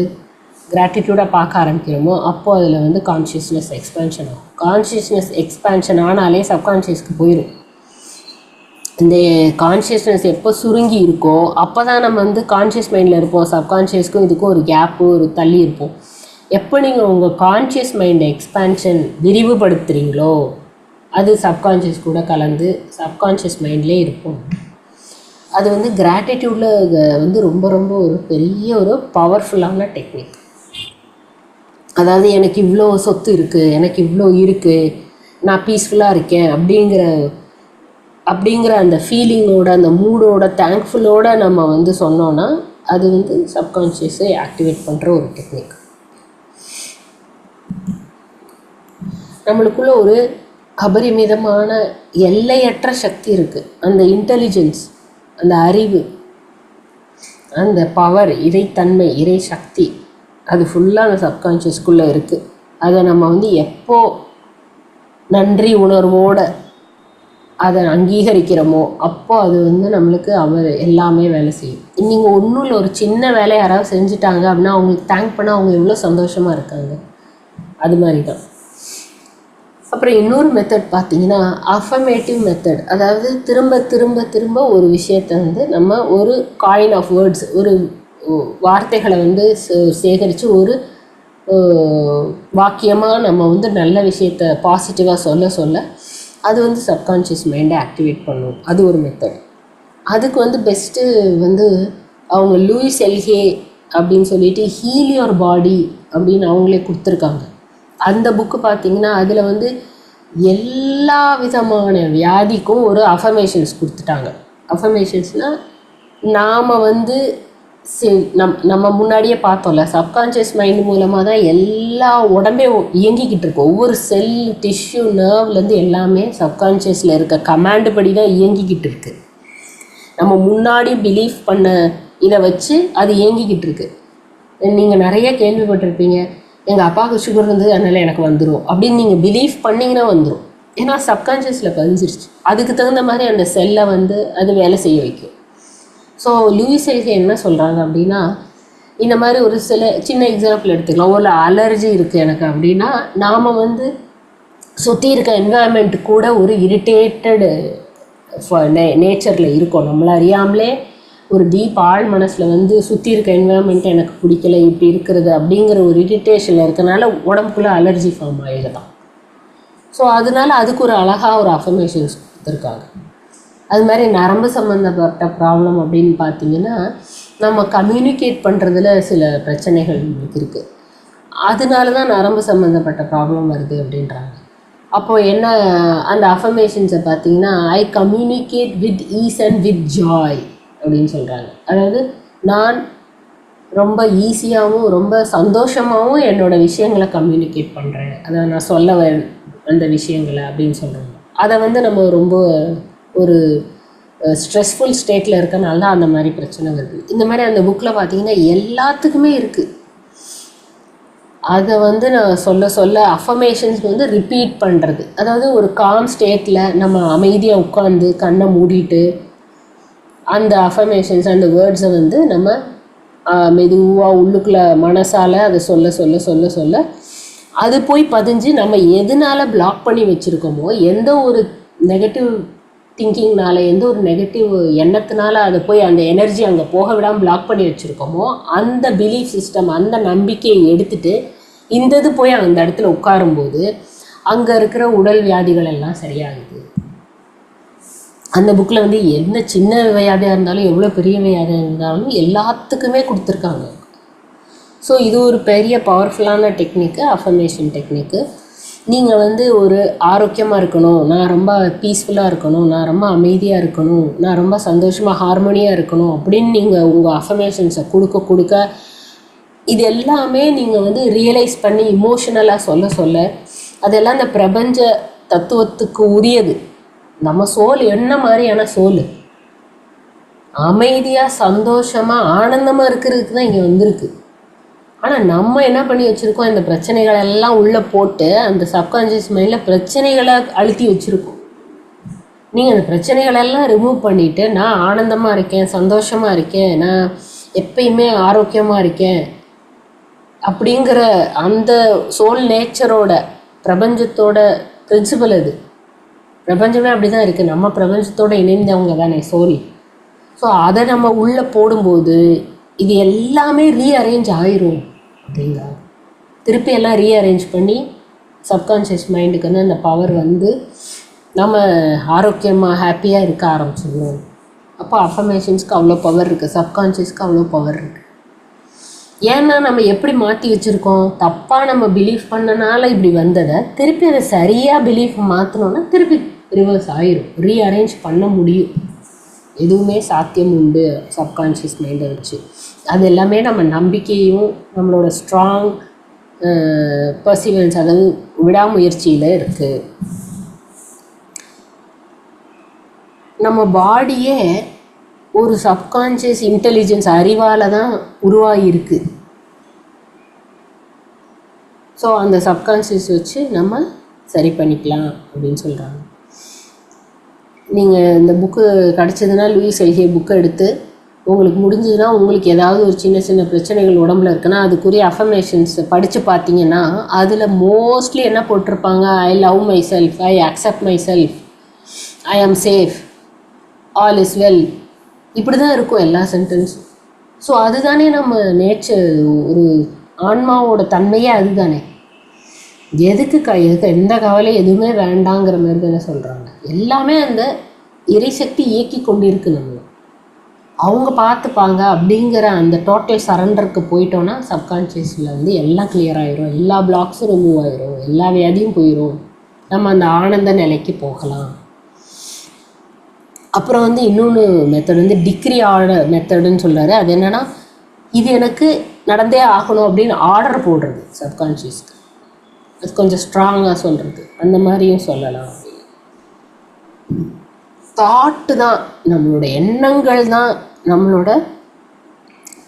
கிராட்டிடியூடாக பார்க்க ஆரம்பிக்கிறோமோ, அப்போது அதில் வந்து கான்ஷியஸ்னஸ் எக்ஸ்பேன்ஷன் ஆகும். கான்ஷியஸ்னஸ் எக்ஸ்பேன்ஷன் ஆனாலே சப்கான்ஷியஸ்க்கு போயிடும். இந்த கான்ஷியஸ்னஸ் எப்போ சுருங்கி இருக்கோ அப்போ தான் நம்ம வந்து கான்ஷியஸ் மைண்டில் இருப்போம். சப்கான்ஷியஸ்க்கும் இதுக்கும் ஒரு கேப்பு, ஒரு தள்ளி இருப்போம். எப்போ நீங்கள் உங்கள் கான்ஷியஸ் மைண்டை எக்ஸ்பேன்ஷன் விரிவுபடுத்துகிறீங்களோ அது சப்கான்ஷியஸ் கூட கலந்து சப்கான்ஷியஸ் மைண்ட்லேயே இருக்கும். அது வந்து கிராட்டிடியூடில் வந்து ரொம்ப ரொம்ப ஒரு பெரிய ஒரு பவர்ஃபுல்லான டெக்னிக். அதாவது எனக்கு இவ்வளோ சொத்து இருக்குது, எனக்கு இவ்வளோ இருக்குது, நான் பீஸ்ஃபுல்லாக இருக்கேன் அப்படிங்கிற அந்த ஃபீலிங்கோட, அந்த மூடோட, தேங்க்ஃபுல்லோடு நம்ம வந்து சொன்னோன்னா அது வந்து சப்கான்ஷியஸை ஆக்டிவேட் பண்ணுற ஒரு டெக்னிக். நம்மளுக்குள்ள ஒரு அபரிமிதமான எல்லையற்ற சக்தி இருக்குது. அந்த இன்டெலிஜென்ஸ், அந்த அறிவு, அந்த பவர், இறைத்தன்மை, இறை சக்தி, அது ஃபுல்லாக அந்த சப்கான்ஷியஸ்குள்ளே இருக்குது. அதை நம்ம வந்து எப்போ நன்றி உணர்வோடு அதை அங்கீகரிக்கிறோமோ அப்போ அது வந்து நம்மளுக்கு அவர் எல்லாமே வேலை செய்யும். நீங்கள் ஒன்றும் இல்லை, ஒரு சின்ன வேலை யாராவது செஞ்சுட்டாங்க அப்படின்னா அவங்களுக்கு தேங்க் பண்ணால் அவங்க எவ்வளோ சந்தோஷமாக இருக்காங்க. அது மாதிரி தான். அப்புறம் இன்னொரு மெத்தட் பார்த்தீங்கன்னா அஃபர்மேட்டிவ் மெத்தட். அதாவது திரும்ப திரும்ப திரும்ப ஒரு விஷயத்தை வந்து நம்ம ஒரு காயின் ஆஃப் வேர்ட்ஸ், ஒரு வார்த்தைகளை வந்து சேகரித்து ஒரு வாக்கியமாக நம்ம வந்து நல்ல விஷயத்தை பாசிட்டிவாக சொல்ல அது வந்து சப்கான்ஷியஸ் மைண்டை ஆக்டிவேட் பண்ணும். அது ஒரு மெத்தட். அதுக்கு வந்து பெஸ்ட்டு வந்து அவங்க லூயிஸ் எல்ஹே அப்படின்னு சொல்லிட்டு ஹீல் யுவர் பாடி அப்படின்னு அவங்களே கொடுத்துருக்காங்க. அந்த புக்கு பார்த்திங்கன்னா அதில் வந்து எல்லா விதமான வியாதிக்கும் ஒரு அஃபர்மேஷன்ஸ் கொடுத்துட்டாங்க. அஃபர்மேஷன்ஸ்னால் நாம் வந்து நம்ம முன்னாடியே பார்த்தோம்ல, சப்கான்ஷியஸ் மைண்ட் மூலமாக தான் எல்லா உடம்பே இயங்கிக்கிட்டு இருக்கு. ஒவ்வொரு செல், டிஷ்யூ, நர்வ்லேருந்து எல்லாமே சப்கான்ஷியஸில் இருக்க கமாண்டு படி தான் இயங்கிக்கிட்டு இருக்கு. நம்ம முன்னாடி பிலீஃப் பண்ண இதை வச்சு அது இயங்கிக்கிட்டு இருக்கு. நீங்கள் நிறைய கேள்விப்பட்டிருப்பீங்க, எங்கள் அப்பாவுக்கு சுகர் இருந்தது அதனால் எனக்கு வந்துடும் அப்படின்னு நீங்கள் பிலீஃப் பண்ணிங்கன்னா வந்துடும். ஏன்னா சப்கான்ஷியஸில் பதிஞ்சிருச்சு. அதுக்கு தகுந்த மாதிரி அந்த செல்லை அது வேலை செய்ய வைக்கும். ஸோ லூயிஸ் எல்கே என்ன சொல்கிறாங்க அப்படின்னா, இந்த மாதிரி ஒரு சில சின்ன எக்ஸாம்பிள் எடுத்துக்கலாம். ஒரு அலர்ஜி இருக்குது எனக்கு அப்படின்னா, நாம் சுற்றி இருக்க என்வாயன்மெண்ட் கூட ஒரு இரிட்டேட்டடு நேச்சரில் இருக்கும். நம்மளை அறியாமலே ஒரு டீப் ஆழ் மனசில் சுற்றி இருக்க என்வாயன்மெண்ட் எனக்கு பிடிக்கல, இப்படி இருக்கிறது அப்படிங்கிற ஒரு இரிட்டேஷனில் இருக்கனால உடம்புக்குள்ளே அலர்ஜி ஃபார்ம் ஆகிடுதான். ஸோ அதனால அதுக்கு ஒரு அழகாக ஒரு அஃபர்மேஷன்ஸ் கொடுத்துருக்காங்க. அது மாதிரி நரம்பு சம்மந்தப்பட்ட ப்ராப்ளம் அப்படின்னு பார்த்தீங்கன்னா, நம்ம கம்யூனிகேட் பண்ணுறதுல சில பிரச்சனைகள் இருக்குது. அதனால தான் நரம்பு சம்மந்தப்பட்ட ப்ராப்ளம் வருது அப்படின்றாங்க. அப்போது என்ன, அந்த அஃபர்மேஷன்ஸை பார்த்தீங்கன்னா, I communicate with ease and with joy அப்படின்னு சொல்கிறாங்க. அதாவது நான் ரொம்ப ஈஸியாகவும் ரொம்ப சந்தோஷமாகவும் என்னோடய விஷயங்களை கம்யூனிகேட் பண்ணுறேன், அதை நான் சொல்ல அந்த விஷயங்களை அப்படின்னு சொல்கிறாங்க. அதை நம்ம ரொம்ப ஒரு ஸ்ட்ரெஸ்ஃபுல் ஸ்டேட்டில் இருக்கனால தான் அந்த மாதிரி பிரச்சனை வருது. இந்த மாதிரி அந்த புக்கில் பார்த்தீங்கன்னா எல்லாத்துக்குமே இருக்குது. அதை நான் சொல்ல அஃபர்மேஷன்ஸ் ரிப்பீட் பண்ணுறது. அதாவது ஒரு காம் ஸ்டேட்டில் நம்ம அமைதியாக உட்காந்து கண்ணை மூடிட்டு அந்த அஃபர்மேஷன்ஸ் அந்த வேர்ட்ஸை நம்ம மெதுவாக உள்ளுக்குள்ளே மனசால் அதை சொல்ல அது போய் பதிஞ்சு நம்ம எதனால் பிளாக் பண்ணி வச்சுருக்கோமோ, எந்த ஒரு நெகட்டிவ் திங்கிங்னால, எந்த ஒரு நெகட்டிவ் எண்ணத்தினால அதை போய் அந்த எனர்ஜி அங்கே போக விடாமல் பிளாக் பண்ணி வச்சுருக்கோமோ, அந்த பிலீஃப் சிஸ்டம், அந்த நம்பிக்கையை எடுத்துகிட்டு இது போய் அந்த இடத்துல உட்காரும்போது அங்கே இருக்கிற உடல் வியாதிகள் எல்லாம் சரியாகுது. அந்த புக்கில் என்ன சின்ன வியாதியாக இருந்தாலும் எவ்வளோ பெரிய வியாதியாக இருந்தாலும் எல்லாத்துக்குமே கொடுத்துருக்காங்க. ஸோ இது ஒரு பெரிய பவர்ஃபுல்லான டெக்னிக்கு, அஃபர்மேஷன் டெக்னிக்கு. நீங்கள் ஒரு ஆரோக்கியமாக இருக்கணும், நான் ரொம்ப பீஸ்ஃபுல்லாக இருக்கணும், நான் ரொம்ப அமைதியாக இருக்கணும், நான் ரொம்ப சந்தோஷமாக ஹார்மோனியாக இருக்கணும் அப்படின்னு நீங்கள் உங்கள் அஃபர்மேஷன்ஸை கொடுக்க இது எல்லாமே நீங்கள் ரியலைஸ் பண்ணி இமோஷனலாக சொல்ல அதெல்லாம் அந்த பிரபஞ்ச தத்துவத்துக்கு உரியது. நம்ம சோல் என்ன மாதிரியான சோல், அமைதியாக சந்தோஷமாக ஆனந்தமாக இருக்கிறதுக்கு தான் இங்கே வந்திருக்கு. ஆனால் நம்ம என்ன பண்ணி வச்சுருக்கோம், இந்த பிரச்சனைகள் எல்லாம் உள்ளே போட்டு அந்த சப்கான்ஷியஸ் மைண்டில் பிரச்சனைகளை அழுத்தி வச்சுருக்கோம். நீங்கள் அந்த பிரச்சனைகளெல்லாம் ரிமூவ் பண்ணிவிட்டு, நான் ஆனந்தமாக இருக்கேன், சந்தோஷமாக இருக்கேன், நான் எப்பயுமே ஆரோக்கியமாக இருக்கேன் அப்படிங்கிற அந்த சோல் நேச்சரோட பிரபஞ்சத்தோட பிரின்சிபல் அது. பிரபஞ்சமே அப்படி தான் இருக்குது, நம்ம பிரபஞ்சத்தோடு இணைந்தவங்க தானே சோல். ஸோ அதை நம்ம உள்ளே போடும்போது இது எல்லாமே ரீஅரேஞ்ச் ஆயிரும் அப்படிங்கிறாங்க. திருப்பி எல்லாம் ரீஅரேஞ்ச் பண்ணி சப்கான்ஷியஸ் மைண்டுக்கு அந்த பவர் நம்ம ஆரோக்கியமாக ஹாப்பியாக இருக்க ஆரம்பிச்சிடணும். அப்போ அஃபர்மேஷன்ஸ்க்கு அவ்வளோ பவர் இருக்குது, சப்கான்ஷியஸ்க்கு அவ்வளோ பவர் இருக்குது. ஏன்னா நம்ம எப்படி மாற்றி வச்சுருக்கோம், தப்பாக நம்ம பிலீஃப் பண்ணனால இப்படி வந்ததை திருப்பி அதை சரியாக பிலீஃப் மாற்றினோன்னா திருப்பி ரிவர்ஸ் ஆயிரும், ரீஅரேஞ்ச் பண்ண முடியும். எதுவுமே சாத்தியம் உண்டு சப்கான்ஷியஸ் மைண்டை வச்சு. அது எல்லாமே நம்ம நம்பிக்கையும் நம்மளோட ஸ்ட்ராங் பர்சிவரன்ஸ், அதாவது விடாமுயற்சியில் இருக்குது. நம்ம பாடியே ஒரு சப்கான்ஷியஸ் இன்டெலிஜென்ஸ் அறிவால் தான் உருவாகிருக்கு. ஸோ அந்த சப்கான்ஷியஸ் வச்சு நம்ம சரி பண்ணிக்கலாம் அப்படின்னு சொல்கிறாங்க. நீங்கள் இந்த புக்கு கிடச்சதுன்னா லூயிஸ் எல்கே புக்கை எடுத்து உங்களுக்கு முடிஞ்சதுன்னா, உங்களுக்கு ஏதாவது ஒரு சின்ன சின்ன பிரச்சனைகள் உடம்புல இருக்குன்னா அதுக்குரிய அஃபர்மேஷன்ஸ் படித்து பார்த்தீங்கன்னா அதில் மோஸ்ட்லி என்ன போட்டிருப்பாங்க, I love myself, I accept myself, I am safe, all is well, இப்படி தான் இருக்கும் எல்லா சென்டென்ஸும். ஸோ அதுதானே நம்ம நேச்சர், ஒரு ஆன்மாவோட தன்மையே அதுதானே. எதுக்கு எந்த கவலையும் எதுவுமே வேண்டாங்கிற மாதிரி தானே சொல்கிறாங்க. எல்லாமே அந்த இறைசக்தி இயக்கி கொண்டிருக்கு, நம்ம அவங்க பார்த்துப்பாங்க அப்படிங்கிற அந்த டோட்டல் சரண்டருக்கு போயிட்டோன்னா சப்கான்ஷியஸில் எல்லாம் கிளியர் ஆகிரும், எல்லா பிளாக்ஸும் ரிமூவ் ஆகிரும், எல்லா வியாதியும் போயிடும், நம்ம அந்த ஆனந்த நிலைக்கு போகலாம். அப்புறம் இன்னொன்று மெத்தட் டிக்ரி ஆர்டர் மெத்தடுன்னு சொல்கிறாரு. அது என்னென்னா, இது எனக்கு நடந்தே ஆகணும் அப்படின்னு ஆர்டர் போடுறது சப்கான்ஷியஸ்க்கு. அது கொஞ்சம் ஸ்ட்ராங்காக சொல்கிறது, அந்த மாதிரியும் சொல்லலாம். தாட்டு தான், நம்மளோட எண்ணங்கள் தான் நம்மளோட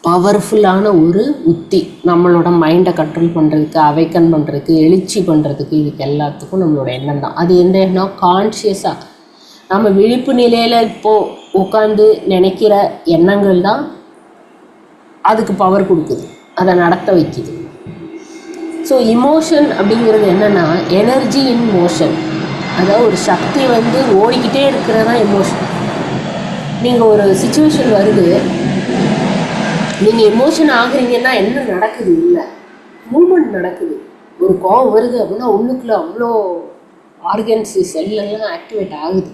பவர்ஃபுல்லான ஒரு உத்தி. நம்மளோட மைண்டை கண்ட்ரோல் பண்ணுறதுக்கு, அவைக்கன் பண்ணுறதுக்கு, எழுச்சி பண்ணுறதுக்கு, இதுக்கு எல்லாத்துக்கும் நம்மளோட எண்ணம் தான். அது எந்த எண்ணம்? கான்ஷியஸாக நம்ம விழிப்பு நிலையில் இப்போது உட்காந்து நினைக்கிற எண்ணங்கள் தான் அதுக்கு பவர் கொடுக்குது, அதை நடத்த வைக்குது. ஸோ இமோஷன் அப்படிங்கிறது என்னென்னா எனர்ஜி இன் மோஷன். அதாவது ஒரு சக்தி வந்து ஓடிக்கிட்டே இருக்கிறது தான் எமோஷன். நீங்கள் ஒரு சுச்சுவேஷன் வருது, நீங்கள் எமோஷன் ஆகுறீங்கன்னா என்ன நடக்குது? இல்லை, மூமெண்ட் நடக்குது. ஒரு கோவம் வருது அப்படின்னா உள்ளுக்குள்ளே அவ்வளோ ஆர்கன்ஸு செல்லெல்லாம் ஆக்டிவேட் ஆகுது.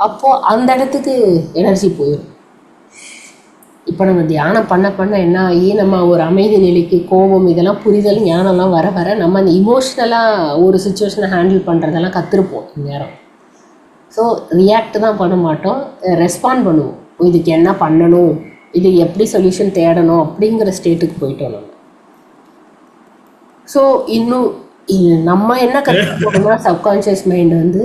அப்போது அந்த இடத்துக்கு எனர்ஜி போயிடும். இப்போ நம்ம தியானம் பண்ண பண்ண என்ன ஆகி நம்ம ஒரு அமைதி நிலைக்கு, கோபம், இதெல்லாம் புரிதல், ஞானம்லாம் வர வர நம்ம அந்த இமோஷ்னலாக ஒரு சுச்சுவேஷனை ஹேண்டில் பண்ணுறதெல்லாம் கற்றுருப்போம் இந்நேரம். ஸோ ரியாக்ட் தான் பண்ண மாட்டோம், ரெஸ்பாண்ட் பண்ணுவோம். இதுக்கு என்ன பண்ணணும், இது எப்படி சொல்யூஷன் தேடணும் அப்படிங்கிற ஸ்டேட்டுக்கு போயிட்டோம் நம்ம. ஸோ இன்னும் நம்ம என்ன கற்றுக்கணும்னா சப்கான்ஷியஸ் மைண்ட் வந்து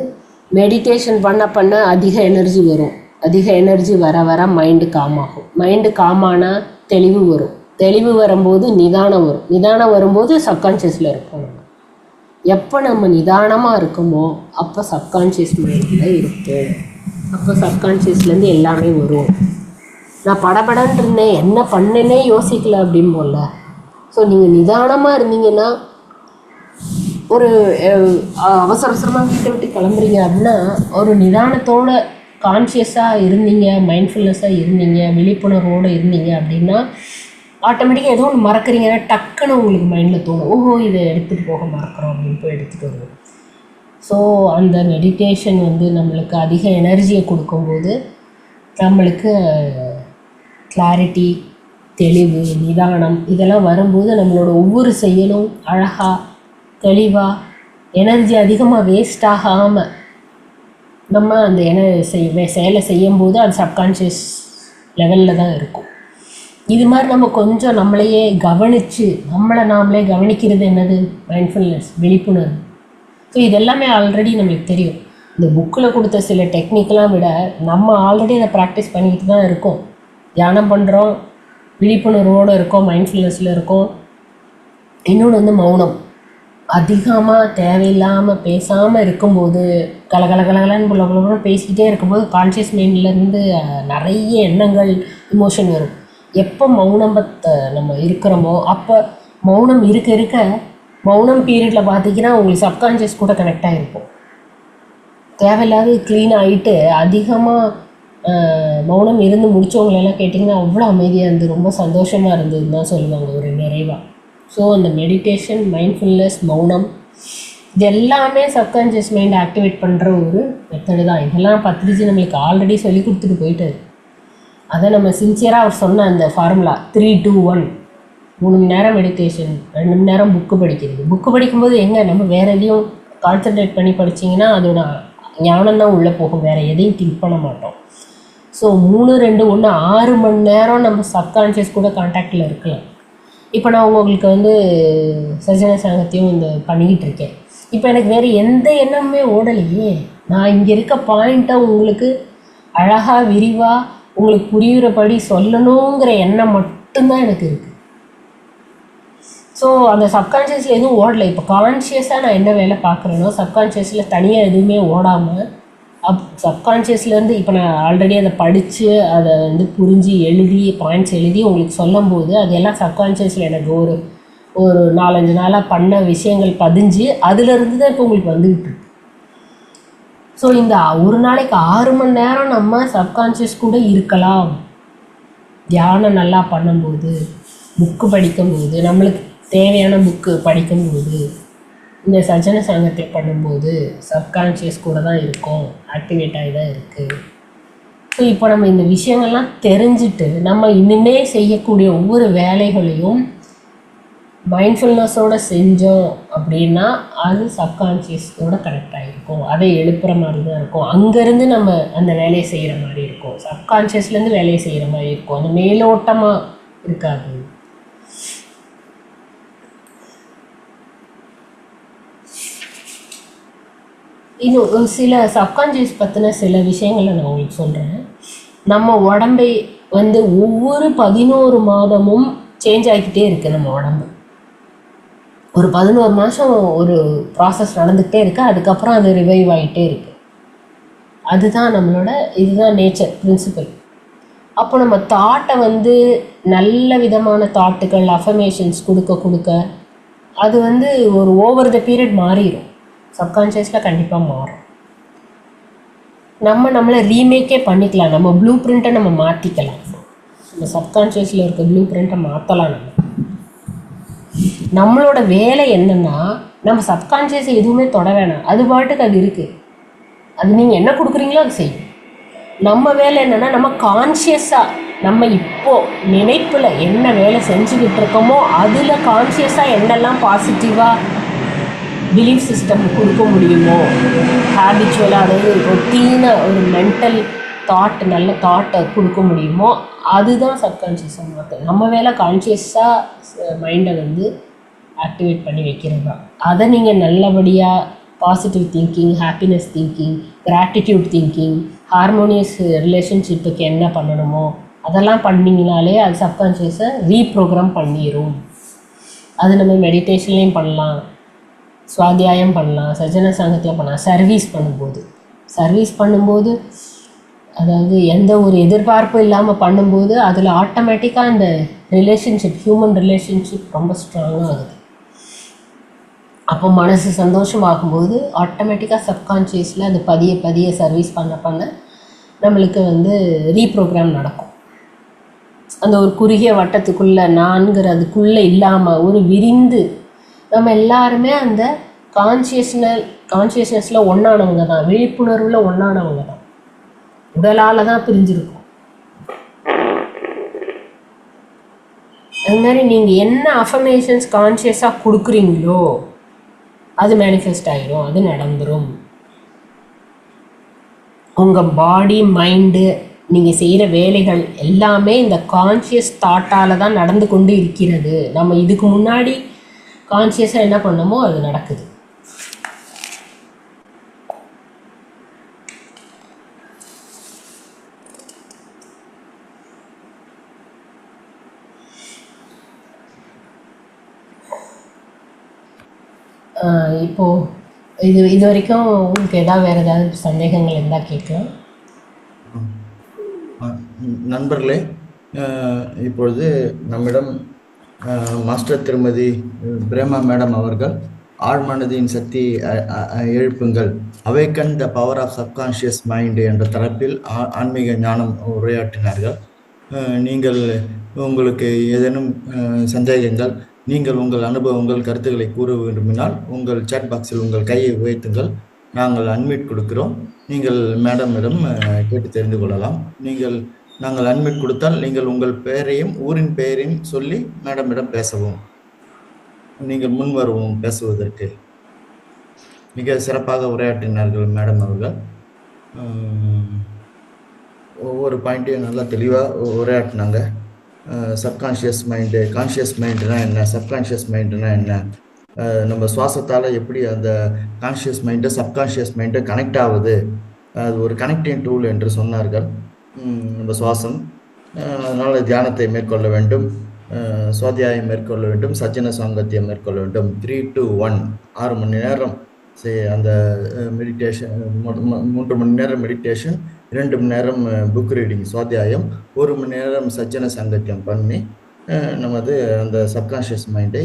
மெடிடேஷன் பண்ண பண்ண அதிக எனர்ஜி வரும். அதிக எனர்ஜி வர வர மைண்டு காம் ஆகும். மைண்டு காமானால் தெளிவு வரும். தெளிவு வரும்போது நிதானம் வரும். நிதானம் வரும்போது சப்கான்ஷியஸில் இருப்போம் நம்ம. எப்போ நம்ம நிதானமாக இருக்குமோ அப்போ சப்கான்ஷியஸ் மைண்டில் இருப்போம். அப்போ சப்கான்ஷியஸ்லேருந்து எல்லாமே வரும். நான் படபடன்னு இருந்தேன், என்ன பண்ணேன்னே யோசிக்கல அப்படின்னு போல. ஸோ நீங்கள் நிதானமாக இருந்தீங்கன்னா, ஒரு அவசர அவசரமாக வீட்டை விட்டு கிளம்புறீங்க அப்படின்னா ஒரு நிதானத்தோட கான்ஷியஸாக இருந்தீங்க, மைண்ட்ஃபுல்னஸாக இருந்தீங்க, விழிப்புணர்வோடு இருந்தீங்க அப்படின்னா ஆட்டோமேட்டிக்காக ஏதோ ஒன்று மறக்கிறீங்கன்னா டக்குன்னு உங்களுக்கு மைண்டில் தோணும், ஓஹோ இதை எடுத்துகிட்டு போக மறக்கிறோம் அப்படின்னு போய் எடுத்துகிட்டு வருவோம். ஸோ அந்த மெடிடேஷன் வந்து நம்மளுக்கு அதிக எனர்ஜியை கொடுக்கும்போது நம்மளுக்கு கிளாரிட்டி, தெளிவு, நிதானம் இதெல்லாம் வரும்போது நம்மளோட ஒவ்வொரு செயலும் அழகாக, தெளிவாக, எனர்ஜி அதிகமாக வேஸ்ட் ஆகாமல் நம்ம அந்த செயலை செய்யும்போது அது சப்கான்ஷியஸ் லெவலில் தான் இருக்கும். இது மாதிரி நம்ம கொஞ்சம் நம்மளையே கவனித்து நம்மளை நாமளே கவனிக்கிறது என்னது? மைண்ட்ஃபுல்னஸ், விழிப்புணர்வு. ஸோ இதெல்லாமே ஆல்ரெடி நம்மளுக்கு தெரியும். இந்த புக்கில் கொடுத்த சில டெக்னிக்கெலாம் விட நம்ம ஆல்ரெடி அதை ப்ராக்டிஸ் பண்ணிக்கிட்டு தான் இருக்கோம். தியானம் பண்ணுறோம், விழிப்புணர்வோடு இருக்கோம், மைண்ட்ஃபுல்னஸில் இருக்கோம். இன்னொன்று வந்து மௌனம். அதிகமாக தேவையில்லாமல் பேசாமல் இருக்கும்போது கலகலன்னு புள்ள பேசிக்கிட்டே இருக்கும்போது கான்ஷியஸ் மைண்ட்லேருந்து நிறைய எண்ணங்கள், இமோஷன் வரும். எப்போ மௌனத்தை நம்ம இருக்கிறோமோ அப்போ மௌனம் இருக்க இருக்க மௌனம் பீரியடில் பார்த்திங்கன்னா உங்களுக்கு சப்கான்ஷியஸ் கூட கனெக்ட் ஆகிருக்கும். தேவையில்லாத க்ளீன் ஆகிட்டு அதிகமாக மௌனம் இருந்து முடித்தவங்களெல்லாம் கேட்டிங்கன்னா அவ்வளோ அமைதியாக இருந்து ரொம்ப சந்தோஷமாக இருந்ததுன்னு தான் சொல்லுவாங்க, ஒரு நிறைவாக. ஸோ அந்த மெடிடேஷன், மைண்ட்ஃபுல்னஸ், மௌனம் இது எல்லாமே சப்கான்ஷியஸ் மைண்ட் ஆக்டிவேட் பண்ணுற ஒரு மெத்தடு தான். இதெல்லாம் பத்ரிஜி நம்மளுக்கு ஆல்ரெடி சொல்லி கொடுத்துட்டு போயிட்டாரு. அதை நம்ம சின்சியராக அவர் சொன்ன அந்த ஃபார்முலா 3-2-1, 3 மணி நேரம் மெடிடேஷன், 2 மணி நேரம் புக்கு படிக்கிறது. புக்கு படிக்கும்போது எங்கே நம்ம வேறு எதையும் கான்சன்ட்ரேட் பண்ணி படிச்சிங்கன்னா அதோட ஞானம் தான் உள்ளே போகும், வேறு எதையும் திங்க் பண்ண மாட்டோம். ஸோ 3-2-1 6 மணி நேரம் நம்ம சப்கான்ஷியஸ் கூட கான்டாக்டில் இருக்கலாம். இப்போ நான் உங்களுக்கு வந்து சஜன சாங்கத்தையும் இந்த பண்ணிக்கிட்டு இருக்கேன். இப்போ எனக்கு வேறு எந்த எண்ணமுமே ஓடலையே. நான் இங்கே இருக்க பாயிண்ட்டை உங்களுக்கு அழகாக, விரிவாக, உங்களுக்கு புரிகிறபடி சொல்லணுங்கிற எண்ணம் மட்டும்தான் எனக்கு இருக்குது. ஸோ அந்த சப்கான்ஷியஸில் எதுவும் ஓடலை. இப்போ கான்ஷியஸாக நான் என்ன வேலை பார்க்குறேனோ சப்கான்ஷியஸில் தனியாக எதுவுமே ஓடாமல் சப்கான்ஷியஸ்லேருந்து இப்போ நான் ஆல்ரெடி அதை படித்து அதை வந்து புரிஞ்சு எழுதி பாயிண்ட்ஸ் எழுதி உங்களுக்கு சொல்லும்போது அதெல்லாம் சப்கான்ஷியஸில் எனக்கு ஒரு 4-5 நாளாக பண்ண விஷயங்கள் பதிஞ்சு அதுலேருந்து தான் இப்போ உங்களுக்கு வந்துக்கிட்டு இருக்கு. ஸோ இந்த ஒரு நாளைக்கு 6 மணி நேரம் நம்ம சப்கான்ஷியஸ் கூட இருக்கலாம். தியானம் நல்லா பண்ணும்போது, புக்கு படிக்கும்போது, நம்மளுக்கு தேவையான புக்கு படிக்கும்போது, இந்த சஜன சாங்கத்தை பண்ணும்போது சப்கான்ஷியஸ் கூட தான் இருக்கும், ஆக்டிவேட் ஆகி தான் இருக்குது. ஸோ இப்போ நம்ம இந்த விஷயங்கள்லாம் தெரிஞ்சுட்டு நம்ம இனிமேல் செய்யக்கூடிய ஒவ்வொரு வேலைகளையும் மைண்ட்ஃபுல்னஸோட செஞ்சோம் அப்படின்னா அது சப்கான்ஷியஸோட கனெக்ட் ஆகிருக்கும். அதை எழுப்புற மாதிரி தான் இருக்கும். அங்கேருந்து நம்ம அந்த வேலையை செய்கிற மாதிரி இருக்கும். சப்கான்ஷியஸ்லேருந்து வேலையை செய்கிற மாதிரி இருக்கும். அந்த மேலோட்டமாக இருக்காது. இன்னும் சில சப்கான்ஷியஸ் பற்றின சில விஷயங்களை நான் உங்களுக்கு சொல்கிறேன். நம்ம உடம்பை வந்து ஒவ்வொரு 11 மாதமும் சேஞ்ச் ஆகிக்கிட்டே இருக்குது. நம்ம உடம்பு ஒரு 11 மாதம் ஒரு ப்ராசஸ் நடந்துக்கிட்டே இருக்குது. அதுக்கப்புறம் அது ரிவைவ் ஆகிட்டே இருக்குது. அதுதான் நம்மளோட இதுதான் நேச்சர் பிரின்சிபல். அப்போ நம்ம தாட்டை வந்து நல்ல விதமான தாட்டுகள் அஃபர்மேஷன்ஸ் கொடுக்க அது வந்து ஒரு ஓவர் த பீரியட் மாறிடும். சப்கான்ஷியஸில் கண்டிப்பாக மாறும். நம்மளை ரீமேக்கே பண்ணிக்கலாம். நம்ம ப்ளூ பிரிண்ட்டை நம்ம மாற்றிக்கலாம். நம்ம சப்கான்ஷியஸில் இருக்க ப்ளூ பிரிண்ட்டை மாற்றலாம். நம்மளோட வேலை என்னென்னா நம்ம சப்கான்ஷியஸை எதுவுமே தொட வேணாம். அது பாட்டுக்கு அது இருக்குது. அது நீங்கள் என்ன கொடுக்குறீங்களோ அது செய்யும். நம்ம வேலை என்னென்னா நம்ம கான்ஷியஸாக நம்ம இப்போது நினைப்பில் என்ன வேலை செஞ்சுக்கிட்டு இருக்கோமோ அதில் கான்ஷியஸாக என்னெல்லாம் பாசிட்டிவாக பிலீஃப் சிஸ்டம் கொடுக்க முடியுமோ, ஹேபிச்சுவலாக அதாவது ரொட்டீனாக ஒரு மென்டல் தாட் நல்ல தாட்டை கொடுக்க முடியுமோ அதுதான் சப்கான்ஷியஸாக மாற்ற. நம்ம வேலை கான்ஷியஸாக மைண்டை வந்து ஆக்டிவேட் பண்ணி வைக்கிறது தான். அதை நீங்கள் நல்லபடியாக positive thinking, happiness thinking, gratitude thinking, harmonious ரிலேஷன்ஷிப்புக்கு என்ன பண்ணணுமோ அதெல்லாம் பண்ணிங்கனாலே அது சப்கான்ஷியஸை ரீப்ரோக்ராம் பண்ணிடும். அது நம்ம மெடிடேஷன்லேயும் பண்ணலாம், சுவாத்தியாயம் பண்ணலாம், சஜன சங்கத்தில் பண்ணலாம். சர்வீஸ் பண்ணும்போது அதாவது எந்த ஒரு எதிர்பார்ப்பும் இல்லாமல் பண்ணும்போது அதில் ஆட்டோமேட்டிக்காக அந்த ரிலேஷன்ஷிப் ஹியூமன் ரிலேஷன்ஷிப் ரொம்ப ஸ்ட்ராங்காக ஆகுது. அப்போ மனசு சந்தோஷமாகும்போது ஆட்டோமேட்டிக்காக சப்கான்ஷியஸில் அது பதிய சர்வீஸ் பண்ண நம்மளுக்கு வந்து ரீப்ரோக்ராம் நடக்கும். அந்த ஒரு குறுகிய வட்டத்துக்குள்ளே நான்கிறதுக்குள்ளே இல்லாமல் ஒரு விரிந்து நம்ம எல்லாருமே அந்த கான்ஷியஸ்னஸில் ஒன்றானவங்க தான், விழிப்புணர்வில் ஒன்றானவங்க தான். உடலால் தான் பிரிஞ்சிருக்கும். அது மாதிரி நீங்கள் என்ன அஃபர்மேஷன்ஸ் கான்ஷியஸாக கொடுக்குறீங்களோ அது மேனிஃபெஸ்ட் ஆகிடும், அது நடந்துடும். உங்கள் பாடி மைண்டு நீங்கள் செய்கிற வேலைகள் எல்லாமே இந்த கான்ஷியஸ் தாட்டால் தான் நடந்து கொண்டு இருக்கிறது. நம்ம இதுக்கு முன்னாடி கான்ஷியஸாக என்ன பண்ணமோ அது நடக்குது. இப்போது இது வரைக்கும் உங்களுக்கு வேறு ஏதாவது சந்தேகங்கள் இருந்தால் கேட்கலாம். நண்பர்களே, இப்பொழுது நம்மிடம் மாஸ்டர் திருமதி பிரேமா மேடம் அவர்கள் ஆழ்மனதின் சக்தி எழுப்புங்கள், awaken the power of subconscious mind என்ற தரப்பில் ஆன்மீக ஞானம் உரையாற்றினார்கள். நீங்கள் உங்களுக்கு ஏதேனும் சந்தேகங்கள், நீங்கள் உங்கள் அனுபவங்கள் கருத்துக்களை கூற விரும்பினால் உங்கள் சேட் பாக்ஸில் உங்கள் கையை உயர்த்துங்கள். நாங்கள் அன்மிட் கொடுக்கிறோம். நீங்கள் மேடமிடம் கேட்டு தெரிந்து கொள்ளலாம். நாங்கள் அன்மிட் கொடுத்தால் நீங்கள் உங்கள் பெயரையும் ஊரின் பெயரையும் சொல்லி மேடமிடம் பேசவும். நீங்கள் முன் வருவோம் பேசுவதற்கு. மிக சிறப்பாக உரையாற்றினார்கள் மேடம் அவர்கள். ஒவ்வொரு பாயிண்ட்டையும் நல்லா தெளிவாக உரையாற்றினாங்க. சப்கான்ஷியஸ் மைண்டு, கான்ஷியஸ் மைண்டுனா என்ன, சப்கான்ஷியஸ் மைண்டுனா என்ன, நம்ம சுவாசத்தால் எப்படி அந்த conscious mind subconscious mind connect ஆகுது, அது ஒரு கனெக்டிங் டூல் என்று சொன்னார்கள். நம்ம சுவாசம், அதனால் தியானத்தை மேற்கொள்ள வேண்டும், சுவாத்தியாயம் மேற்கொள்ள வேண்டும், சஜ்ஜன சாங்கத்தியம் மேற்கொள்ள வேண்டும். 3 to 1 6 மணி நேரம் அந்த மெடிடேஷன், 3 மணி நேரம் மெடிடேஷன், 2 மணி நேரம் புக் ரீடிங் சுவாத்தியாயம், 1 மணி நேரம் சஜ்ஜன சாங்கத்தியம் பண்ணி நமது அந்த சப்கான்ஷியஸ் மைண்டை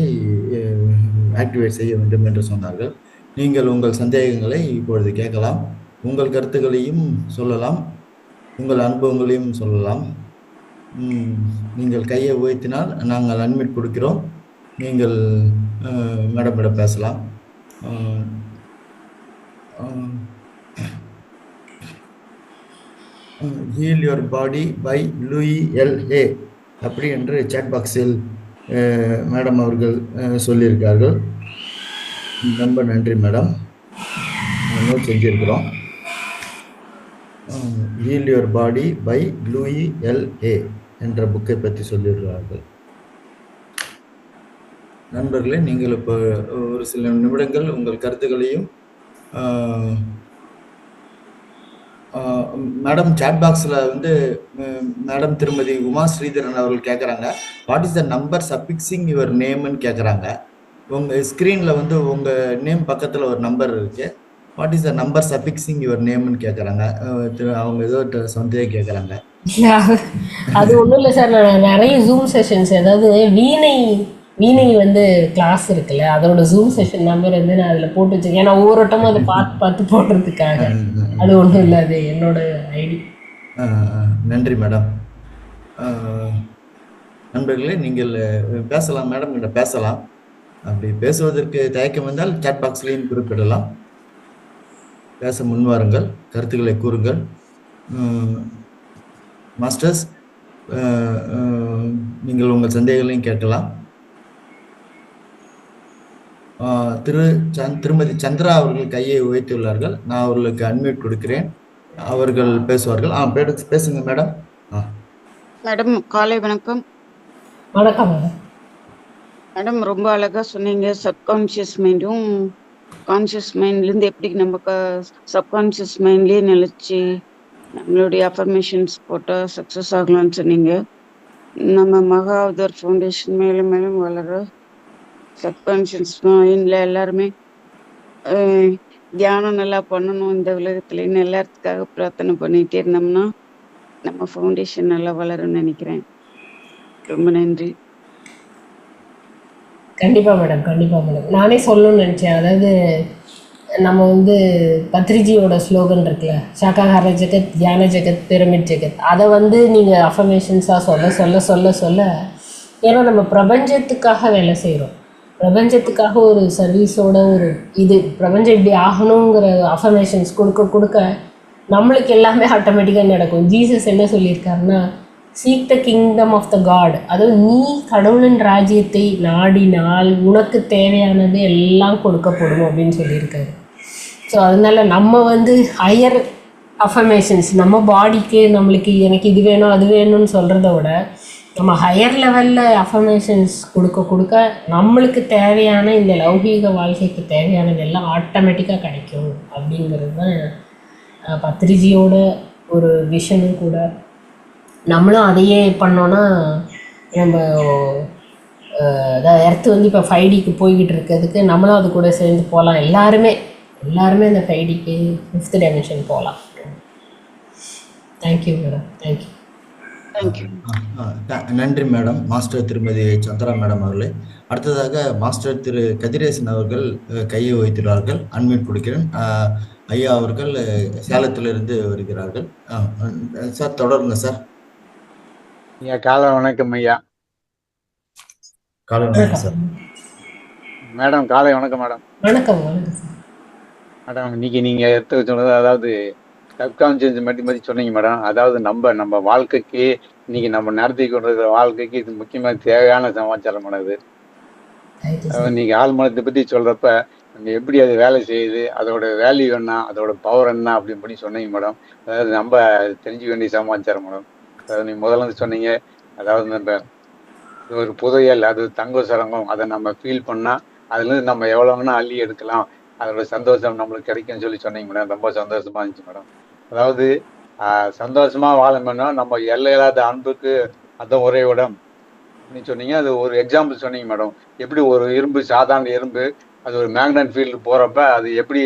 ஆக்டிவேட் செய்ய வேண்டும் என்று சொன்னார்கள். நீங்கள் உங்கள் சந்தேகங்களை இப்பொழுது கேட்கலாம், உங்கள் கருத்துக்களையும் சொல்லலாம், உங்கள் அனுபவங்களையும் சொல்லலாம். நீங்கள் கையை உயர்த்தினால் நாங்கள் அன்மிட் கொடுக்கிறோம். நீங்கள் மேடமிடம் பேசலாம். Heal your body by Louise L Hay அப்படி என்று சேட் பாக்ஸில் மேடம் அவர்கள் சொல்லியிருக்கார்கள். ரொம்ப நன்றி மேடம். நோட் செஞ்சிருக்கிறோம். Heal your body by Louise LA என்ற புக்கை பற்றி சொல்லியிருக்கிறார்கள். நண்பர்களே, நீங்கள் இப்போ ஒரு சில நிமிடங்கள் உங்கள் கருத்துக்களையும் மேடம் சாட் பாக்ஸில் வந்து மேடம் திருமதி உமா ஸ்ரீதரன் அவர்கள் கேட்குறாங்க, what is the number suffixing your நேம்னு கேட்குறாங்க. உங்கள் ஸ்க்ரீனில் வந்து உங்கள் நேம் பக்கத்தில் ஒரு நம்பர் இருக்கு. What is the number suffixing your நேம்னு கேட்குறாங்க. அவங்க ஏதோ சந்தேகம் கேட்குறாங்க. அது ஒன்றும் இல்லை சார். நான் நிறைய ஜூம் செஷன்ஸ், அதாவது வீணை வந்து கிளாஸ் இருக்குல்ல, அதோட ஜூம் செஷன் நம்பர் வந்து நான் அதில் போட்டு வச்சுருக்கேன். ஏன்னா ஒவ்வொரு வட்டமும் அதை பார்த்து பார்த்து போடுறதுக்காக. அது ஒன்றும் இல்லை, அது என்னோட ஐடி. நன்றி மேடம். நண்பர்களே, நீங்கள் பேசலாம், மேடம் கிட்ட பேசலாம். அப்படி பேசுவதற்கு தயக்கம் வந்தால் சாட் பாக்ஸ்லையும் குறிப்பிடலாம். பேச முன்வாருங்கள், கருத்துக்களை கூறுங்கள். மாஸ்டர்ஸ், நீங்கள் உங்கள் சந்தேகங்களையும் கேட்கலாம். திருமதி சந்திரா அவர்கள் கையை உயர்த்தியுள்ளார்கள். நான் அவர்களுக்கு அன்மியூட் கொடுக்கிறேன், அவர்கள் பேசுவார்கள். பேசுங்க மேடம். மேடம் காலை வணக்கம். வணக்கம் மேடம். மேடம் ரொம்ப அழகா சொன்னீங்க. சப்கான்ஷியஸ் மைண்டும் கான்ஷியஸ் மைண்ட்லேருந்து எப்படி நம்ம சப்கான்ஷியஸ் மைண்ட்லேயே நிலச்சி நம்மளுடைய அஃபர்மேஷன்ஸ் போட்டால் சக்ஸஸ் ஆகலாம்னு சொன்னீங்க. நம்ம மகாவதர் ஃபவுண்டேஷன் மேலும் மேலும் வளர சப்கான்ஷியஸ் மைண்டில் எல்லாருமே தியானம் நல்லா பண்ணணும். இந்த உலகத்துலேன்னு எல்லாத்துக்காக பிரார்த்தனை பண்ணிகிட்டே இருந்தோம்னா நம்ம ஃபவுண்டேஷன் நல்லா வளரும்னு நினைக்கிறேன். ரொம்ப நன்றி. கண்டிப்பாக மேடம், கண்டிப்பாக மேடம். நானே சொல்லணும்னு நினச்சேன். அதாவது நம்ம வந்து பத்ரிஜியோட ஸ்லோகன் இருக்குல்ல, சாக்காஹார ஜெகத், தியான ஜெகத், பிரமிட் ஜெகத், அதை வந்து நீங்கள் அஃபர்மேஷன்ஸாக சொல்ல சொல்ல சொல்ல சொல்ல, ஏன்னா நம்ம பிரபஞ்சத்துக்காக வேலை செய்கிறோம். பிரபஞ்சத்துக்காக ஒரு சர்வீஸோட ஒரு இது பிரபஞ்சம் இப்படி ஆகணுங்கிற அஃபர்மேஷன்ஸ் கொடுக்க கொடுக்க நம்மளுக்கு எல்லாமே ஆட்டோமேட்டிக்காக நடக்கும். ஜீசஸ் என்ன சொல்லியிருக்காருன்னா, seek the kingdom of the god, அதாவது நீ கடவுளின் ராஜ்யத்தை நாடினால் உனக்கு தேவையானது எல்லாம் கொடுக்கப்படும் அப்படின்னு சொல்லியிருக்காரு. ஸோ அதனால நம்ம வந்து ஹையர் அஃபர்மேஷன்ஸ் நம்ம பாடிக்கு நம்மளுக்கு எனக்கு இது வேணும் அது வேணும்னு சொல்கிறத விட நம்ம ஹையர் லெவலில் அஃபர்மேஷன்ஸ் கொடுக்க கொடுக்க நம்மளுக்கு தேவையான இந்த லௌகீக வாழ்க்கைக்கு தேவையானது எல்லாம் ஆட்டோமேட்டிக்காக கிடைக்கும் அப்படிங்கிறது தான் பத்ரிஜியோட ஒரு விஷனும் கூட. நம்மளும் அதையே பண்ணோன்னா நம்ம எர்த்து வந்து இப்போ 5Dக்கு போய்கிட்டு இருக்கிறதுக்கு நம்மளும் அது கூட சேர்ந்து போகலாம். எல்லாருமே இந்த 5Dக்கு 5th டைமென்ஷன் போகலாம். Thank you madam. தேங்க்யூ. நன்றி மேடம். மாஸ்டர் திருமதி சந்திரா மேடம் அவர்களே. அடுத்ததாக மாஸ்டர் திரு கதிரேசன் அவர்கள் கையை வைத்துள்ளார்கள். அன்மியூட் கொடுக்கிறேன். ஐயா அவர்கள் சேலத்திலிருந்து வருகிறார்கள். சார் தொடருங்க சார். ஐயா காலை வணக்கம். ஐயா காலை வணக்கம் சார். மேடம் காலை வணக்கம் மேடம். வணக்கம் மேடம், இன்னைக்கு நீங்க எடுத்து சொன்னது, அதாவது சப்கான்ஷியஸ் பற்றி சொன்னீங்க மேடம். அதாவது நம்ம வாழ்க்கைக்கு இன்னைக்கு நம்ம நடத்தி கொண்டிருக்கிற வாழ்க்கைக்கு இது முக்கியமாக தேவையான சமாச்சாரம் மேடம். இது நீங்க ஆழ்மனத்தை பற்றி சொல்றப்ப நம்ம எப்படி அது வேலை செய்யுது, அதோட வேல்யூ என்ன, அதோட பவர் என்ன அப்படின்னு சொன்னீங்க மேடம். அதாவது நம்ம தெரிஞ்சுக்க வேண்டிய சமாச்சாரம் மேடம். அதாவது நீங்க முதல்ல சொன்னீங்க, அதாவது நம்ம ஒரு புதையல், அது தங்க சுரங்கம், அதை நம்ம ஃபீல் பண்ணா அதுலேருந்து நம்ம எவ்வளோ வேணா அள்ளி எடுக்கலாம், அதோட சந்தோஷம் நம்மளுக்கு கிடைக்கும்னு சொன்னீங்க மேடம். ரொம்ப சந்தோஷமா இருந்துச்சு மேடம். அதாவது சந்தோஷமா வாழணும்னா நம்ம எல்லையில்லாத அன்புக்கு அதான் ஒரே இடம் அப்படின்னு சொன்னீங்க. அது ஒரு எக்ஸாம்பிள் சொன்னீங்க மேடம். எப்படி ஒரு இரும்பு, சாதாரண இரும்பு, அது ஒரு மேக்னட் ஃபீல்டு போறப்ப அது எப்படி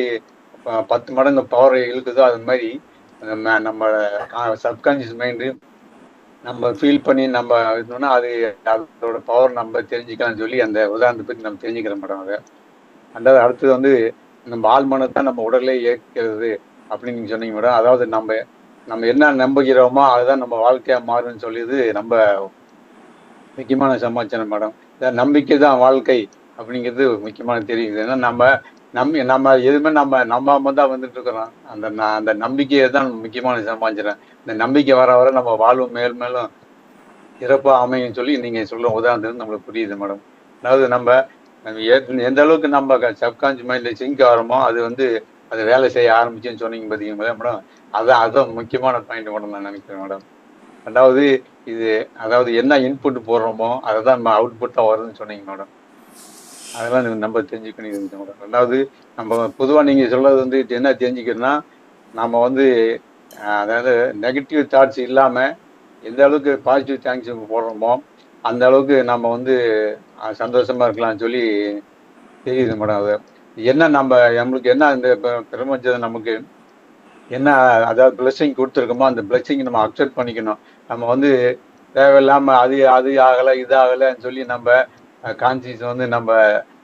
10 மடங்கு பவரை இழுக்குதோ, அது மாதிரி நம்ம சப்கான்ஷியஸ் மைண்டு நம்ம ஃபீல் பண்ணி நம்ம இருந்தோம்னா அது அதோட பவர் நம்ம தெரிஞ்சுக்கலாம்னு சொல்லி அந்த உதாரணத்தை பற்றி நம்ம தெரிஞ்சுக்கிறோம் மேடம். அதை அதாவது அடுத்தது வந்து நம்ம ஆழ்மனத்தை நம்ம உடலே இயக்கிறது அப்படின்னு நீங்க சொன்னீங்க மேடம். அதாவது நம்ம என்ன நம்புகிறோமோ அதுதான் நம்ம வாழ்க்கையா மாறும்னு சொல்லியது நம்ம முக்கியமான சமாச்சாரம் மேடம். நம்பிக்கை தான் வாழ்க்கை அப்படிங்கிறது முக்கியமான தெரியுது. ஏன்னா நம்ம எதுவுமே நம்ம நம்பாம தான் வந்துட்டு இருக்கிறோம். அந்த நம்பிக்கையை தான் முக்கியமான சமாச்சாரம். இந்த நம்பிக்கை வர வர நம்ம வாழ்வு மேலும் சிறப்பாக அமையும் சொல்லி நீங்கள் சொல்ல உதாரணத்துக்கு நம்மளுக்கு புரியுது மேடம். அதாவது நம்ம எந்த அளவுக்கு நம்ம சப்கான்ஷியஸ் மைண்டில் சிங்க் ஆகிறோமோ அது வந்து அது வேலை செய்ய ஆரம்பிச்சுன்னு சொன்னீங்க பார்த்தீங்களா மேடம். அதான் முக்கியமான பாயிண்ட் மேடம் நான் நினைக்கிறேன் மேடம். ரெண்டாவது இது அதாவது என்ன இன்புட் போடுறோமோ அதை தான் நம்ம அவுட்புட்டாக வருதுன்னு சொன்னீங்க மேடம். அதெல்லாம் நம்ம தெரிஞ்சுக்கணும் மேடம். ரெண்டாவது நம்ம பொதுவாக நீங்கள் சொல்றது வந்து என்ன தெரிஞ்சுக்கணும்னா நம்ம வந்து அதாவது நெகட்டிவ் தாட்ஸ் இல்லாமல் எந்த அளவுக்கு பாசிட்டிவ் தேங்க்ஸ் போடுறோமோ அந்த அளவுக்கு நம்ம வந்து சந்தோஷமா இருக்கலாம்னு சொல்லி தெரியுது மேடம். அது என்ன நம்மளுக்கு என்ன இந்த பிரபஞ்சம் நமக்கு என்ன அதாவது பிளெஸிங் கொடுத்துருக்கோமோ அந்த பிளெஸிங் நம்ம அக்செப்ட் பண்ணிக்கணும். நம்ம வந்து தேவையில்லாமல் அது ஆகலை இது ஆகலைன்னு சொல்லி நம்ம கான்சியஸ் வந்து நம்ம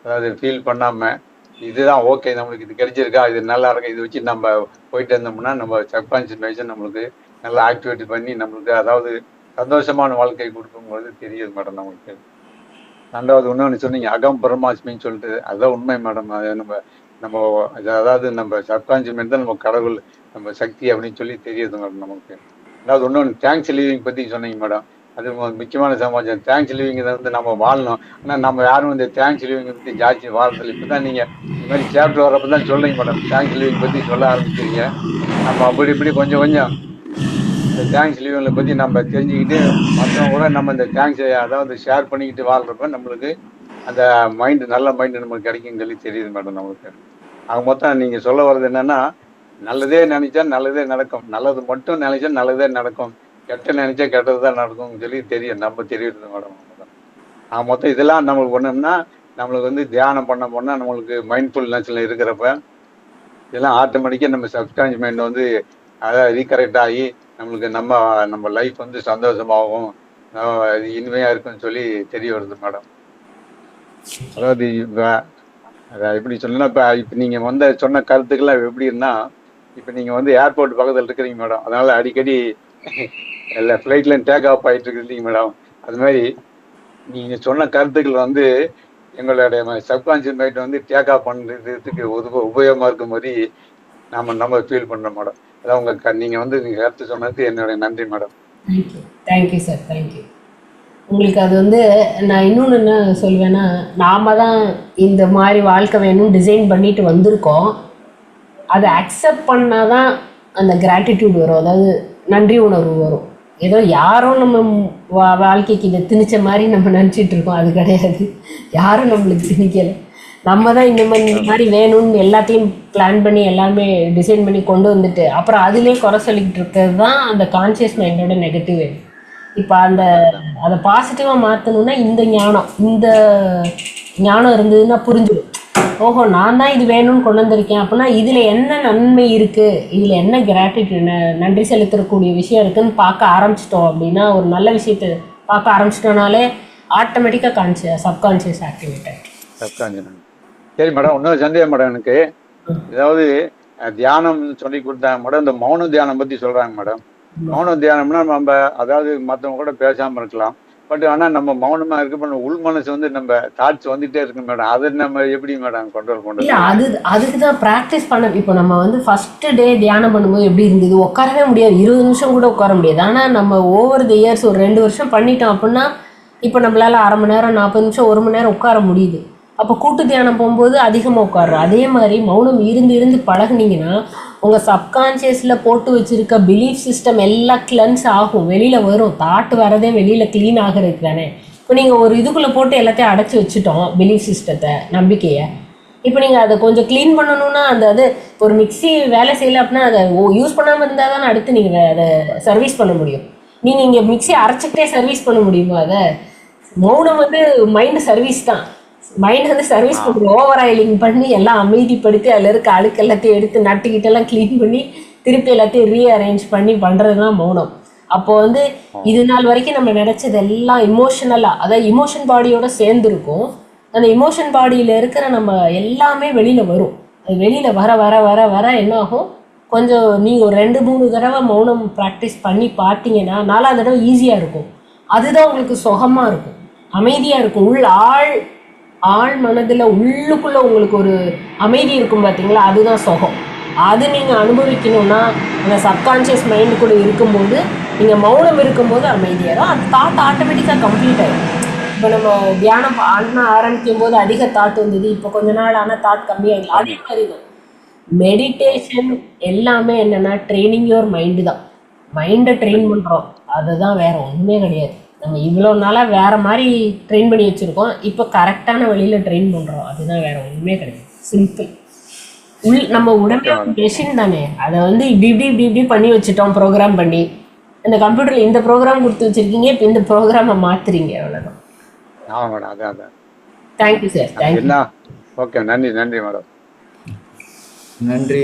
அதாவது ஃபீல் பண்ணாமல் இதுதான் ஓகே நம்மளுக்கு இது கிடைச்சிருக்கா இது நல்லா இருக்கு இது வச்சு நம்ம போயிட்டு இருந்தோம்னா நம்ம சப்கான்சியஸ் மைண்ட் நம்மளுக்கு நல்லா ஆக்டிவேட் பண்ணி நம்மளுக்கு அதாவது சந்தோஷமான வாழ்க்கை கொடுக்கும்போது தெரியுது மேடம் நம்மளுக்கு. ரெண்டாவது இன்னொன்று சொன்னீங்க அகம் பரமாத்மின்னு சொல்லிட்டு அதுதான் உண்மை மேடம். அது நம்ம அதாவது நம்ம சப்கான்சியஸ் மைண்ட் தான் நம்ம கடவுள் நம்ம சக்தி அப்படின்னு சொல்லி தெரியுது மேடம் நமக்கு. அதாவது இன்னொன்று தேங்க்ஸ் லிவிங் பற்றி சொன்னீங்க மேடம். அது முக்கியமான சமாச்சாரம். தேங்க்ஸ் லிவிங் வந்து நம்ம வாழணும். ஆனால் நம்ம யாரும் இந்த தேங்க்ஸ் லிவிங் பற்றி ஜாஸ்தி வாழ்றதில்லை. இப்போ தான் நீங்கள் இந்த மாதிரி சாப்டர் வரப்போ தான் சொல்லுங்க மேடம் தேங்க்ஸ் லிவிங் பற்றி சொல்ல ஆரம்பிச்சிருங்க. நம்ம அப்படி இப்படி கொஞ்சம் இந்த தேங்க்ஸ் லிவிங்களை பற்றி நம்ம தெரிஞ்சுக்கிட்டு மற்றவங்க கூட நம்ம இந்த தேங்க்ஸை அதாவது ஷேர் பண்ணிக்கிட்டு வாழ்றப்ப நம்மளுக்கு அந்த மைண்டு நல்ல மைண்டு நமக்கு கிடைக்குன்னு சொல்லி தெரியுது மேடம் நம்மளுக்கு. அவங்க மொத்தம் நீங்கள் சொல்ல வர்றது என்னன்னா நல்லதே நினைச்சா நல்லதே நடக்கும், நல்லது மட்டும் நினைச்சா நல்லதே நடக்கும், கெட்ட நினைச்சா கெட்டது தான் நடக்கும்னு சொல்லி தெரியும் நம்ம தெரியுது மேடம். மொத்தம் இதெல்லாம் நம்மளுக்கு ஒண்ணும்னா நம்மளுக்கு வந்து தியானம் பண்ண போனால் நம்மளுக்கு மைண்ட்ஃபுல்னஸ்ல இருக்கிறப்ப இதெல்லாம் ஆட்டோமேட்டிக்காக நம்ம சப்கான்ஷியஸ் மைண்ட் வந்து அதாவது ரீகரெக்ட் ஆகி நம்மளுக்கு நம்ம லைஃப் வந்து சந்தோஷமாகவும் இனிமையாக இருக்குன்னு சொல்லி தெரிய வருது மேடம். அதாவது எப்படி சொன்னா இப்போ நீங்கள் வந்து சொன்ன கருத்துக்கெல்லாம் எப்படின்னா இப்போ நீங்கள் வந்து ஏர்போர்ட் பக்கத்தில் இருக்கிறீங்க மேடம். அதனால அடிக்கடி இல்லை ஃப்ளைட்ல டேக் ஆஃப் ஆகிட்டு இருக்கிறீங்க மேடம். அது மாதிரி நீங்கள் சொன்ன கருத்துக்கள் வந்து எங்களுடைய சப்கான்ஷியஸ் மைண்ட் வந்து டேக் ஆஃப் பண்ணுறதுக்கு உபயோகமாக இருக்கும் போது நம்ம ஃபீல் பண்ணுறோம் மேடம். அதான் நீங்கள் வந்து நீங்கள் கருத்து சொன்னதுக்கு என்னுடைய நன்றி மேடம். Thank you sir, thank you. உங்களுக்கு அது வந்து நான் இன்னொன்று என்ன சொல்வேன்னா நாம் தான் இந்த மாதிரி வாழ்க்கை வேணும் டிசைன் பண்ணிட்டு வந்திருக்கோம். அதை அக்செப்ட் பண்ணால் தான் அந்த கிராட்டிடியூட் வரும், அதாவது நன்றி உணர்வு வரும். ஏதோ யாரும் நம்ம வாழ்க்கைக்கு இதை திணிச்ச மாதிரி நம்ம நினச்சிட்டு இருக்கோம், அது கிடையாது. யாரும் நம்மளுக்கு திணிக்கலை, நம்ம தான் இந்த மாதிரி வேணும்னு எல்லாத்தையும் பிளான் பண்ணி எல்லாமே டிசைன் பண்ணி கொண்டு வந்துட்டு அப்புறம் அதுலேயே குறை சொல்லிக்கிட்டு இருக்கிறது தான் அந்த கான்ஷியஸ் மைண்டோட நெகட்டிவ். இப்போ அதை பாசிட்டிவாக மாற்றணுன்னா இந்த ஞானம் இருந்ததுன்னா புரிஞ்சிடும். ஓஹோ, நான் தான் இது வேணும்னு கொண்டு வந்திருக்கேன் அப்படின்னா இதில் என்ன நன்மை இருக்குது, இதில் என்ன கிராட்டிடியூட் நன்றி செலுத்தக்கூடிய விஷயம் இருக்குதுன்னு பார்க்க ஆரம்பிச்சிட்டோம் அப்படின்னா ஒரு நல்ல விஷயத்தை பார்க்க ஆரம்பிச்சிட்டோனாலே ஆட்டோமேட்டிக்காக சப்கான்ஷியஸ் ஆக்டிவேட் ஆகிடும். சரி மேடம், இன்னொரு சந்தேகம் மேடம் எனக்கு. ஏதாவது தியானம் சொல்லி கொடுத்தாங்க மேடம், இந்த மௌன தியானம் பற்றி சொல்கிறாங்க மேடம். மௌன தியானம்னா நம்ம அதாவது மற்றவங்க கூட பேசாமல் இருக்கலாம், பட் ஆனால் நம்ம மௌனமாக இருக்க உள் மனசு வந்து நம்ம தாட்ஸ் வந்துகிட்டே இருக்கு மேடம். அதை நம்ம எப்படி மேடம் கண்ட்ரோல் பண்ணுறது? இல்லை, அதுக்கு தான் ப்ராக்டிஸ் பண்ண. இப்போ நம்ம வந்து ஃபஸ்ட்டு டே தியானம் பண்ணும்போது எப்படி இருந்தது, உட்காரவே முடியாது, 20 நிமிஷம் கூட உட்கார முடியாது. ஆனால் நம்ம ஓவர் தி இயர்ஸ் ஒரு 2 வருஷம் பண்ணிட்டோம் அப்படின்னா இப்போ நம்மளால் அரை மணி நேரம் 40 நிமிஷம் 1 மணி நேரம் உட்கார முடியுது. அப்போ கூட்டு தியானம் போகும்போது அதிகமாக உட்காடுறோம். அதே மாதிரி மௌனம் இருந்து பழகுனீங்கன்னா உங்கள் சப்கான்ஷியஸில் போட்டு வச்சுருக்க பிலீஃப் சிஸ்டம் எல்லாம் கிளென்ஸ் ஆகும், வெளியில் வரும். தாட்டு வரதே வெளியில் க்ளீன் ஆகிறதுக்கு தானே. இப்போ நீங்கள் ஒரு இதுக்குள்ளே போட்டு எல்லாத்தையும் அடைச்சி வச்சுட்டோம் பிலீஃப் சிஸ்டத்தை, நம்பிக்கையை. இப்போ நீங்கள் அதை கொஞ்சம் க்ளீன் பண்ணணுன்னா அது ஒரு மிக்ஸி வேலை செய்யலை அப்படின்னா அதை யூஸ் பண்ணாமல் இருந்தால் தானே அடுத்து நீங்கள் அதை சர்வீஸ் பண்ண முடியும். நீங்கள் இங்கே மிக்ஸி அரைச்சிக்கிட்டே சர்வீஸ் பண்ண முடியுமா? அதை மௌனம் வந்து மைண்டு சர்வீஸ் தான். மைண்ட் வந்து சர்வீஸ் பண்ணுறது, ஓவர் ஆயிலிங் பண்ணி எல்லாம் அமைதிப்படுத்தி அதில் இருக்க அழுக்கு எல்லாத்தையும் எடுத்து நட்டுக்கிட்டெல்லாம் க்ளீன் பண்ணி திருப்பி எல்லாத்தையும் ரீஅரேஞ்ச் பண்ணி பண்ணுறது தான் மௌனம். அப்போ வந்து இது நாள் வரைக்கும் நம்ம நினச்சது எல்லாம் இமோஷனலாக, அதாவது இமோஷன் பாடியோட சேர்ந்துருக்கும். அந்த இமோஷன் பாடியில் இருக்கிற நம்ம எல்லாமே வெளியில் வரும். அது வெளியில் வர வர வர வர என்ன ஆகும், கொஞ்சம் நீங்கள் ஒரு 2-3 தடவை மௌனம் ப்ராக்டிஸ் பண்ணி பார்த்தீங்கன்னா 4ஆவது தடவை ஈஸியாக இருக்கும். அதுதான் உங்களுக்கு சுகமாக இருக்கும், அமைதியாக இருக்கும். ஆழ் மனதில் உள்ளுக்குள்ளே உங்களுக்கு ஒரு அமைதி இருக்கும் பார்த்தீங்களா, அதுதான் சுகம். அது நீங்கள் அனுபவிக்கணும்னா அந்த சப்கான்ஷியஸ் மைண்டு கூட இருக்கும்போது நீங்கள் மௌனம் இருக்கும்போது அமைதியாயிரும். அந்த தாட் ஆட்டோமேட்டிக்காக கம்ப்ளீட் ஆகிடும். இப்போ நம்ம தியானம் பண்ண ஆரம்பிக்கும் போது அதிக தாட் வந்தது, இப்போ கொஞ்ச நாள் ஆனால் தாட் கம்மியாகிடும். அதே மாதிரி தான் மெடிடேஷன் எல்லாமே என்னென்னா ட்ரைனிங் யுவர் மைண்டு தான். மைண்டை ட்ரெயின் பண்ணுறோம், அதுதான், வேறு ஒன்றுமே கிடையாது. நம்ம இவ்வளோ நாளாக வேறு மாதிரி ட்ரெயின் பண்ணி வச்சுருக்கோம், இப்போ கரெக்டான வழியில் ட்ரெயின் பண்ணுறோம், அதுதான், வேறு ஒன்றுமே கிடையாது. சிம்பிள். நம்ம உடனே மெஷின் தானே, அதை வந்து இப்படி இப்படி இப்படி இப்படி பண்ணி வச்சுட்டோம், ப்ரோக்ராம் பண்ணி. இந்த கம்ப்யூட்டரில் இந்த ப்ரோக்ராம் கொடுத்து வச்சுருக்கீங்க, இப்போ இந்த ப்ரோக்ராமை மாற்றுறீங்க, அவ்வளோதான். ஆமாம் மேடம், அதான் அதான். Thank you sir, thank you. ஓகே, நன்றி நன்றி மேடம். நன்றி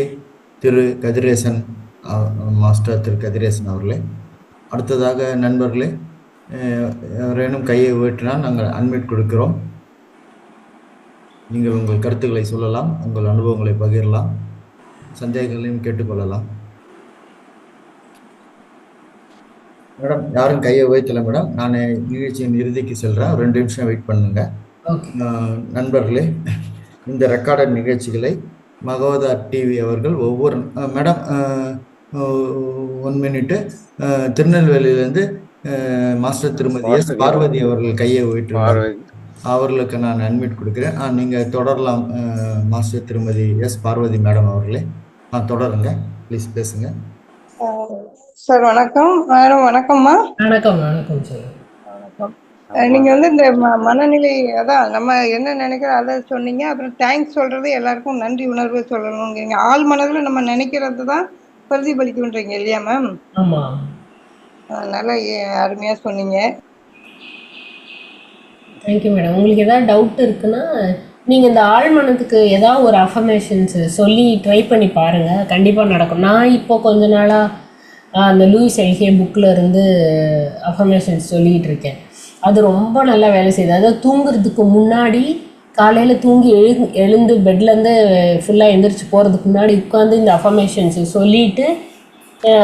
திரு கதிரேசன் மாஸ்டர் திரு கதிரேசன் அவர்களே. அடுத்ததாக நண்பர்களே, யாரேனும் கையை உயர்த்தினால் நாங்கள் அன்மியூட் கொடுக்கிறோம். நீங்கள் உங்கள் கருத்துக்களை சொல்லலாம், உங்கள் அனுபவங்களை பகிரலாம், சந்தேகங்களையும் கேட்டுக்கொள்ளலாம். மேடம், யாரும் கையை உயர்த்தலை மேடம். நான் நிகழ்ச்சியின் இறுதிக்கு செல்கிறேன், 2 நிமிஷம் வெயிட் பண்ணுங்க. நண்பர்களே, இந்த ரெக்கார்டட் நிகழ்ச்சிகளை மகவதார் டிவி அவர்கள் ஒவ்வொரு மேடம் 1 மினிட்டு, திருநெல்வேலியிலேருந்து மாஸ்டர் திருமதி எஸ் பார்வதி அவர்கள் கையை உயர்த்துவார். அவர்களுக்கு நான் அன்மியூட் கொடுக்குறேன். நீங்கள் தொடரலாம் மாஸ்டர் திருமதி எஸ் பார்வதி மேடம் அவர்களே. தொடருங்க ப்ளீஸ், பேசுங்க. சார் வணக்கம். மேடம் வணக்கம்மா. வணக்கம். வணக்கம் சார். வணக்கம். நீங்க வந்து இந்த மனநிலை, அதான் நம்ம என்ன நினைக்கிறோம் அதை சொன்னீங்க. அப்புறம் தேங்க்ஸ் சொல்றது எல்லாருக்கும் நன்றி உணர்வு சொல்லணுங்கிறீங்க. ஆள் மனதுல நம்ம நினைக்கிறது தான் பிரதிபலிக்குன்றீங்க இல்லையா மேம்? ஆமா, நல்லா அருமையா சொன்னீங்க. Thank you madam. உங்களுக்கு ஏதாவது டவுட் இருக்குன்னா நீங்கள் இந்த ஆழ்மனத்துக்கு ஏதாவது ஒரு அஃபர்மேஷன்ஸ் சொல்லி ட்ரை பண்ணி பாருங்கள், கண்டிப்பாக நடக்கும். நான் இப்போ கொஞ்ச நாளாக அந்த லூயிஸ் எல்ஹே புக்கில் இருந்து அஃபர்மேஷன்ஸ் சொல்லிகிட்டு இருக்கேன். அது ரொம்ப நல்லா வேலை செய்யுது. அதாவது தூங்குறதுக்கு முன்னாடி, காலையில் தூங்கி எழுந்து பெட்லேருந்து ஃபுல்லாக எழுந்திரிச்சு போகிறதுக்கு முன்னாடி உட்காந்து இந்த அஃபர்மேஷன்ஸ் சொல்லிவிட்டு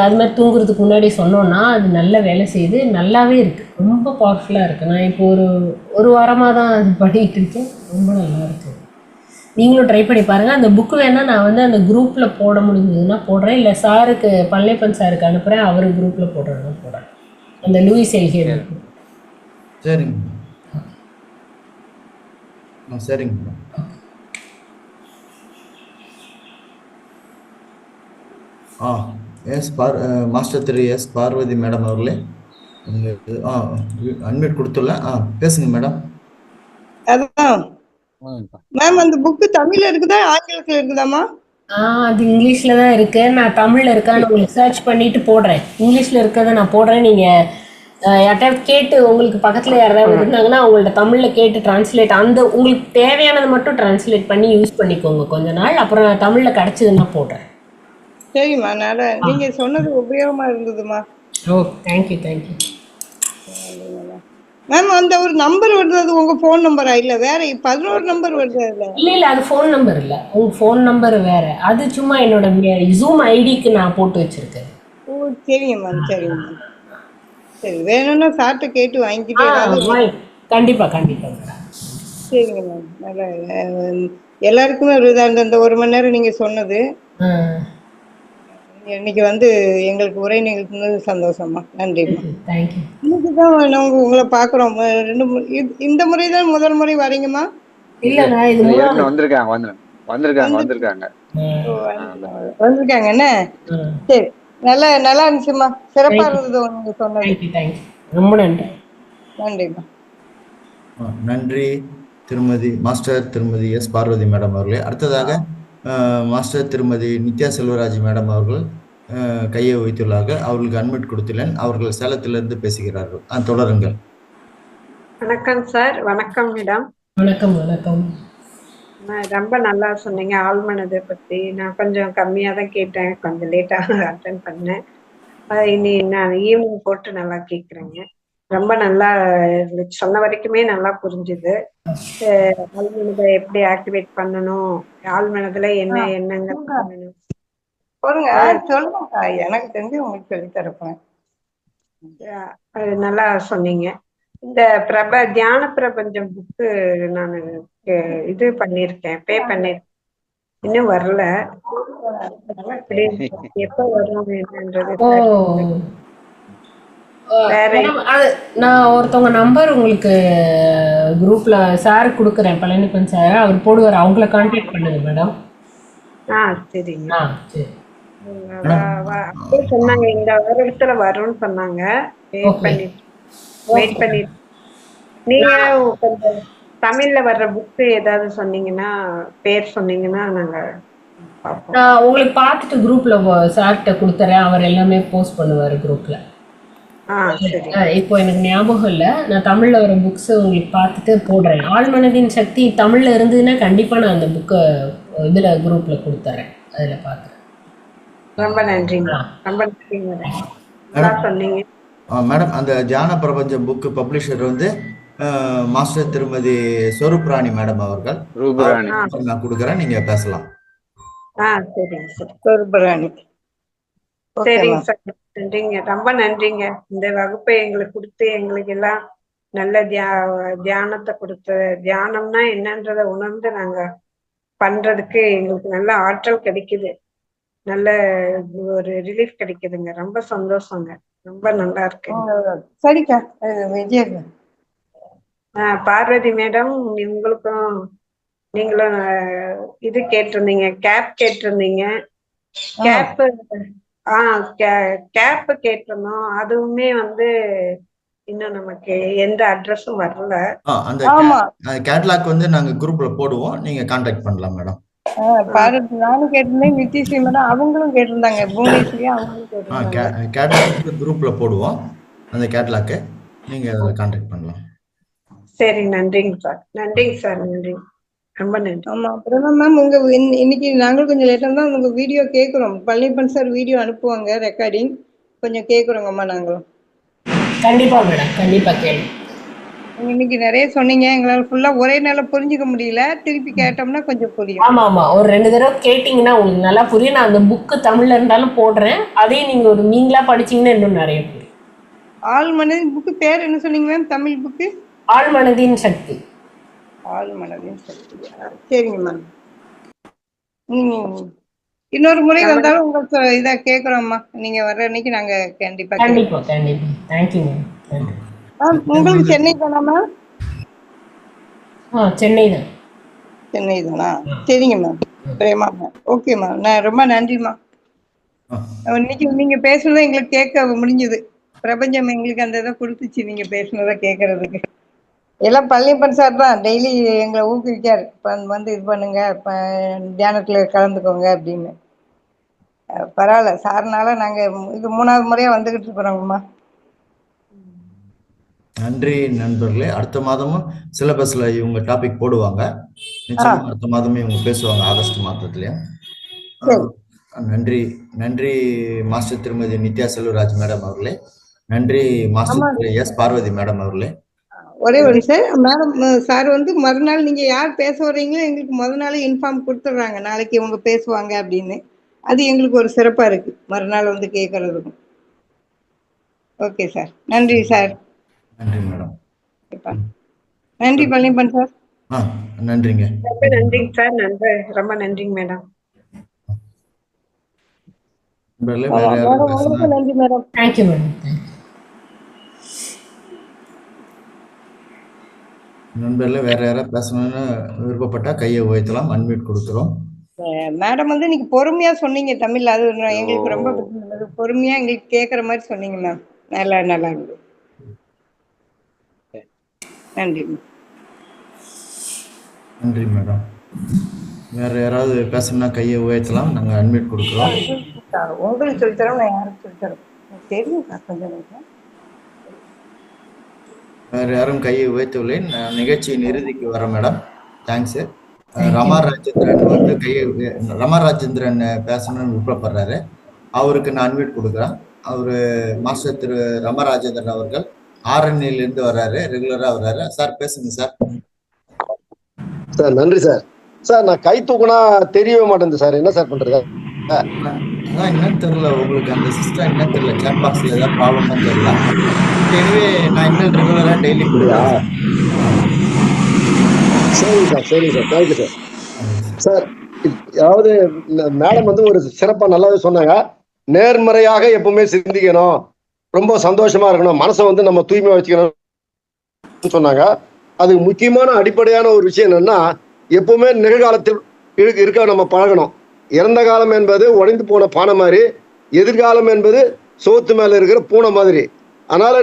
அது மாதிரி தூங்குறதுக்கு முன்னாடி சொன்னோன்னா அது நல்ல வேலை செய்யுது, நல்லாவே இருக்குது, ரொம்ப பவர்ஃபுல்லாக இருக்குது. நான் இப்போ ஒரு வாரமாக தான் அது பண்ணிகிட்டு இருக்கேன், ரொம்ப நல்லா இருக்குது. நீங்களும் ட்ரை பண்ணி பாருங்கள். அந்த புக்கு வேணால் நான் வந்து அந்த குரூப்பில் போட முடிஞ்சதுன்னா போடுறேன், இல்லை சாருக்கு பழனியப்பன் சாருக்கு அனுப்புகிறேன், அவர் குரூப்பில் போடுறேன்னா போடுறேன், அந்த லூயிஸ் எல்ஹே புக்கு. சரிங்க சரிங்க. மாஸ்டர் திரு எஸ் பார்வதி மேடம் அவர்களே, அன்மியூட் கொடுத்துடலாம், பேசுங்க மேடம். அதான் மேம், அந்த புக்கு தமிழ்ல இருக்குதா ஆங்கிலத்துல இருக்குதாமா? அது இங்கிலீஷில் தான் இருக்குது. நான் தமிழில் இருக்கான்னு உங்களுக்கு சர்ச் பண்ணிவிட்டு போடுறேன். இங்கிலீஷில் இருக்கிறத நான் போடுறேன். நீங்கள் யார்கிட்ட கேட்டு, உங்களுக்கு பக்கத்தில் யாராவது இருந்தாங்கன்னா அவங்கள்ட்ட தமிழில் கேட்டு டிரான்ஸ்லேட், அந்த உங்களுக்கு தேவையானது மட்டும் டிரான்ஸ்லேட் பண்ணி யூஸ் பண்ணிக்கோங்க கொஞ்ச நாள். அப்புறம் நான் தமிழில் கிடச்சிதுன்னா போடுறேன். சரிம்மா, நல்லா நீங்க சொன்னது உபயோகமா இருந்ததுமா. ஓ, தேங்க்யூ தேங்க்யூ மேம். அந்த ஒரு நம்பர் வருது, அது உங்க ஃபோன் நம்பரா? இல்லை வேற 11 நம்பர் வருது அதுல? இல்லை, அது ஃபோன் நம்பர் இல்லை, உங்கள் ஃபோன் நம்பர் வேறு. அது சும்மா என்னோட ஜூம் ஐடிக்கு நான் போட்டு வச்சுருக்கேன். ஓ, சரிங்க மேம், சரிங்க மேம். சரி, வேணும்னா சார்ட்ட கேட்டு வாங்கிக்கிட்டே. கண்டிப்பாக கண்டிப்பாக. சரிங்க மேம், நல்லா எல்லாருக்குமே ஒரு இதாக இந்த 1 மணி நேரம் நீங்கள் சொன்னது இன்னைக்கு வந்து எங்களுக்கு உரை நிகழ்த்தினது சந்தோஷமா. நன்றிம்மா. தேங்க்யூ. இன்னைக்கு தான் நாங்கள் உங்களை பார்க்குறோம். இந்த முறை தான் முதல் முறை வரீங்கம்மா? இல்லைண்ணா, இது வந்திருக்காங்க என்ன? சரி, நல்லா இருந்துச்சுமா, சிறப்பாக இருந்தது நீங்கள் சொன்னது. ரொம்ப நன்றி. நன்றிம்மா. நன்றி திருமதி மாஸ்டர் திருமதி எஸ் பார்வதி மேடம் அவர்களே. அடுத்ததாக மாஸ்டர் திருமதி நித்யா செல்வராஜ் மேடம் அவர்கள் கையை வைத்துள்ளார்கள். அவர்களுக்கு அன்மியூட் கொடுத்துள்ளேன். அவர்கள் சேலத்திலிருந்து பேசுகிறார்கள். தொடருங்கள். வணக்கம் சார். வணக்கம் மேடம். வணக்கம். வணக்கம். ரொம்ப நல்லா சொன்னீங்க ஆழ்மனதை பத்தி. நான் கொஞ்சம் கம்மியா தான் கேட்டேன், கொஞ்சம் லேட்டா அட்டன் பண்ணேன். இனி நான் ஈவினிங் போட்டு நல்லா கேட்குறேங்க. ரொம்ப நல்லா சொன்ன வரைக்குமே நல்லா புரிஞ்சுது. ஆழ்மனதை எப்படி ஆக்டிவேட் பண்ணணும், ஆழ்மனதுல என்ன எண்ணங்கள் பண்ணணும் சொல்லுங்க. எனக்கு தெரிஞ்சு உங்களுக்கு சொல்லி தரப்பேன். நல்லா சொன்னீங்க. இந்த தியான பிரபஞ்சம் புக்கு நான் இது பண்ணிருக்கேன், பே பண்ணிருக்கேன், இன்னும் வரல. எப்ப வரும் என்னன்றது வேற மேடம் நான் ஒருத்தவங்க நம்பர் உங்களுக்கு குரூப்ல சார் கொடுக்குறேன், பழனிப்பன் சார், அவர் போடுவார், அவங்கள கான்டாக்ட் பண்ணுங்க மேடம். சரிங்க. சரி. அப்படியே சொன்னாங்க இந்த வாரத்துல வரும்னு சொன்னாங்க. வெயிட் பண்ணி நீங்க கொஞ்சம் தமிழ்ல வர்ற புக்கு ஏதாவது சொன்னீங்கன்னா, பேர் சொன்னீங்கன்னா நாங்க பார்ப்போம். நான் உங்களுக்கு பார்த்துட்டு குரூப்ல சார்கிட்ட கொடுத்துறேன், அவர் எல்லாமே போஸ்ட் பண்ணுவார் குரூப்ல. சரி. இப்போ எனக்கு ஞாபகம் இல்லை, நான் தமிழ்ல வர புக்ஸ் உங்களுக்கு பார்த்துட்டு போடுறேன். ஆழ்மனதின் சக்தி தமிழ்ல இருந்ததுன்னா கண்டிப்பா நான் அந்த புக்கை இதுல குரூப்ல கொடுத்துறேன், அதுல பார்க்குறேன். ரொம்ப நன்றிங்க, ரொம்ப நன்றிங்க மேடம், நல்லா சொன்னீங்க. மேடம் அந்த தியான பிரபஞ்சம் புக்கு பப்ளிஷர் வந்து மாஸ்டர் திருமதி சொருப்ராணி மேடம் அவர்கள். நான் கொடுக்குறேன், நீங்க பேசலாம். சரிங்க சார். சொருபராணி. சரிங்க சார், நன்றிங்க, ரொம்ப நன்றிங்க. இந்த வகுப்பை எங்களுக்கு கொடுத்து எங்களுக்கு எல்லாம் நல்ல தியானத்தை கொடுத்து, தியானம்னா என்னன்றதை உணர்ந்து நாங்க பண்றதுக்கு எங்களுக்கு நல்ல ஆற்றல் கிடைக்குது, நல்ல ஒரு ரிலீஃப் கிடைக்குதுங்க. ரொம்ப சந்தோஷங்க, ரொம்ப நல்லா இருக்கு. சரிக்கா விஜய். பார்வதி மேடம், உங்களுக்கும் நீங்களும் இது கேட்டிருந்தீங்க, கேப் கேட்டிருந்தீங்க. கேப் கேட்டிருந்தோம், அதுவுமே வந்து இன்னும் நமக்கு எந்த அட்ரஸும் வரல. அந்த கேட்லாக் வந்து நாங்க குரூப்ல போடுவோம், நீங்க கான்டாக்ட் பண்ணலாம் மேடம். நானும் கேட்டிருந்தேன், நிதிஸ்ரீ மேடம் அவங்களும் கேட்டிருந்தாங்க, புவனேஸ்வரி அவங்களும் கேட்டிருந்தாங்க. கேட்லாக் குரூப்ல போடுவோம், அந்த கேட்லாக் நீங்க அதில் கான்டாக்ட் பண்ணலாம். சரி, நன்றிங்க சார், நன்றிங்க சார், நன்றி, ரொம்ப நன்றி. ஆமா, அப்புறம் மேம் உங்க இன்னைக்கு நாங்களும் கொஞ்சம் லேட்டா தான் உங்க வீடியோ கேட்குறோம். பழனிப்பன் சார் வீடியோ அனுப்புவாங்க ரெக்கார்டிங், கொஞ்சம் கேட்குறோங்கம்மா நாங்களும். கண்டிப்பா மேடம், கண்டிப்பா கேள்வி. இன்னைக்கு நிறைய சொன்னீங்க, எங்களால் ஃபுல்லா ஒரே நாளில் புரிஞ்சுக்க முடியல, திருப்பி கேட்டோம்னா கொஞ்சம் புரியும். ஆமா, ஒரு 2 தடவை கேட்டீங்கன்னா உங்களுக்கு நல்லா புரியும். நான் அந்த புக்கு தமிழ்ல இருந்தாலும் போடுறேன், அதையும் நீங்களா படிச்சீங்கன்னா இன்னும் நிறைய புரியும். ஆழ்மனதின் புக்கு பேர் என்ன சொன்னீங்க மேம்? தமிழ் புக்கு ஆழ்மனதின் சக்தி. ஆழ்மனதின் சக்தி. சரிங்க மேம், இன்னொரு முறை வந்தாலும் உங்களுக்கு இதை கேட்குறோம்மா, நீங்க வர்ற அன்னைக்கு நாங்க கண்டிப்பா. Thank you ma'am. உங்களுக்கு சென்னை தானா மேம்? சென்னை தான். சென்னை தானா? சரிங்க ma'am, Prema ma'am. Okay ma'am, நான் ரொம்ப நன்றிம்மா. இன்னைக்கு நீங்க பேசுனதை எங்களுக்கு கேட்க முடிஞ்சது, பிரபஞ்சம் எங்களுக்கு அந்த இதை கொடுத்துச்சு, நீங்க பேசுனதை கேட்கறதுக்கு. எல்லாம் பழனிப்பன் சார் தான் டெய்லி எங்களை ஊக்குவிக்காரு, வந்து இது பண்ணுங்க, தியானத்துல கலந்துக்கோங்க அப்படின்னு. பரவாயில்ல, சார்னால நாங்க இது 3வது முறையா வந்துகிட்டு இருக்கிறோங்கம்மா. நன்றி நண்பர்களே. அடுத்த மாதமும் சிலபஸ்ல இவங்க டாபிக் போடுவாங்க, நிச்சயமா அடுத்த மாதமே இவங்க பேசுவாங்க, ஆகஸ்ட் மாதத்துலயும். நன்றி மாஸ்டர் திருமதி நித்யா செல்வராஜ் மேடம் அவர்களே. நன்றி மாஸ்டர் எஸ் பார்வதி மேடம் அவர்களே. ஒரே ஒரு சார் மேடம், சார் வந்து மறுநாள் நீங்க யார் பேச வர்றீங்களோ எங்களுக்கு முதல் நாளே இன்ஃபார்ம் கொடுத்துட்றாங்க, நாளைக்கு இவங்க பேசுவாங்க அப்படின்னு. அது எங்களுக்கு ஒரு சிறப்பா இருக்கு, மறுநாள் வந்து கேட்கறதுக்கும். ஓகே சார், நன்றி சார். நன்றி மேடம். நன்றி பழனிப்பன் சார். நன்றிங்க. ரொம்ப நன்றிங்க சார், நன்றி, ரொம்ப நன்றிங்க மேடம். நன்றி மேடம். Thank you madam. நண்பர்களே, வேற யாராவது பேசணும்னு விருப்பப்பட்டா கையை உயர்த்தலாம், அன்மியூட் கொடுக்குறோம். மேடம் வந்து இன்னைக்கு பொறுமையா சொன்னீங்க தமிழ்ல, அது எங்களுக்கு ரொம்ப பொறுமையா எங்களுக்கு கேட்கற மாதிரி சொன்னீங்க மேம், நல்லா இருந்தது. நன்றி மேடம். வேற யாராவது பேசணும்னா கையை உயர்த்தலாம், நாங்க அன்மியூட் கொடுக்குறோம். உங்களுக்கு சொல்லித்தரோம், நான் யாருக்கு சொல்லித்தரோம் தெரியும் சார், கொஞ்சம். வேற யாரும் கையை உயர்த்தவில்லை. நிகழ்ச்சியின் இறுதிக்கு வர மேடம். தேங்க்ஸ். ரமாராஜேந்திரன் வந்து ரமாராஜேந்திரன் பேசணும்னு விருப்பப்படுறாரு, அவருக்கு நான் அன்மியூட் கொடுக்குறேன். அவரு மாஸ்டர் திரு ரமாராஜேந்திரன் அவர்கள் ஆரண்யிலிருந்து வர்றாரு, ரெகுலரா வர்றாரு. சார் பேசுங்க சார். சார் நன்றி சார். சார் நான் கை தூக்குனா தெரியவே மாட்டேங்குது சார், என்ன சார் பண்றது? என்னன்னு தெரியல, உங்களுக்கு அந்த சிஸ்டம் என்னன்னு தெரியல, சாட் பாக்ஸ்ல ஏதாவது ப்ராப்ளம்னு தெரியல. எனவே நான் இன்னும் ரெகுலரா டெய்லி கொடுக்குறேன். சரிங்க சார், சரிங்க சார், தேங்க்யூ சார். சார் அதாவது மேடம் வந்து ஒரு சிறப்பா நல்லாவே சொன்னாங்க, நேர்மறையாக எப்பவுமே சிந்திக்கணும், ரொம்ப சந்தோஷமா இருக்கணும், மனசை வந்து நம்ம தூய்மையா வச்சுக்கணும்னு சொன்னாங்க. அதுக்கு முக்கியமான அடிப்படையான ஒரு விஷயம் என்னன்னா, எப்பவுமே நிகழ்காலத்தில் இருக்க நம்ம பழகணும். இறந்த காலம் என்பது உடைந்து போன பானை மாதிரி, எதிர்காலம் என்பது சோத்து மேல இருக்கிற பூனை மாதிரி. அதனால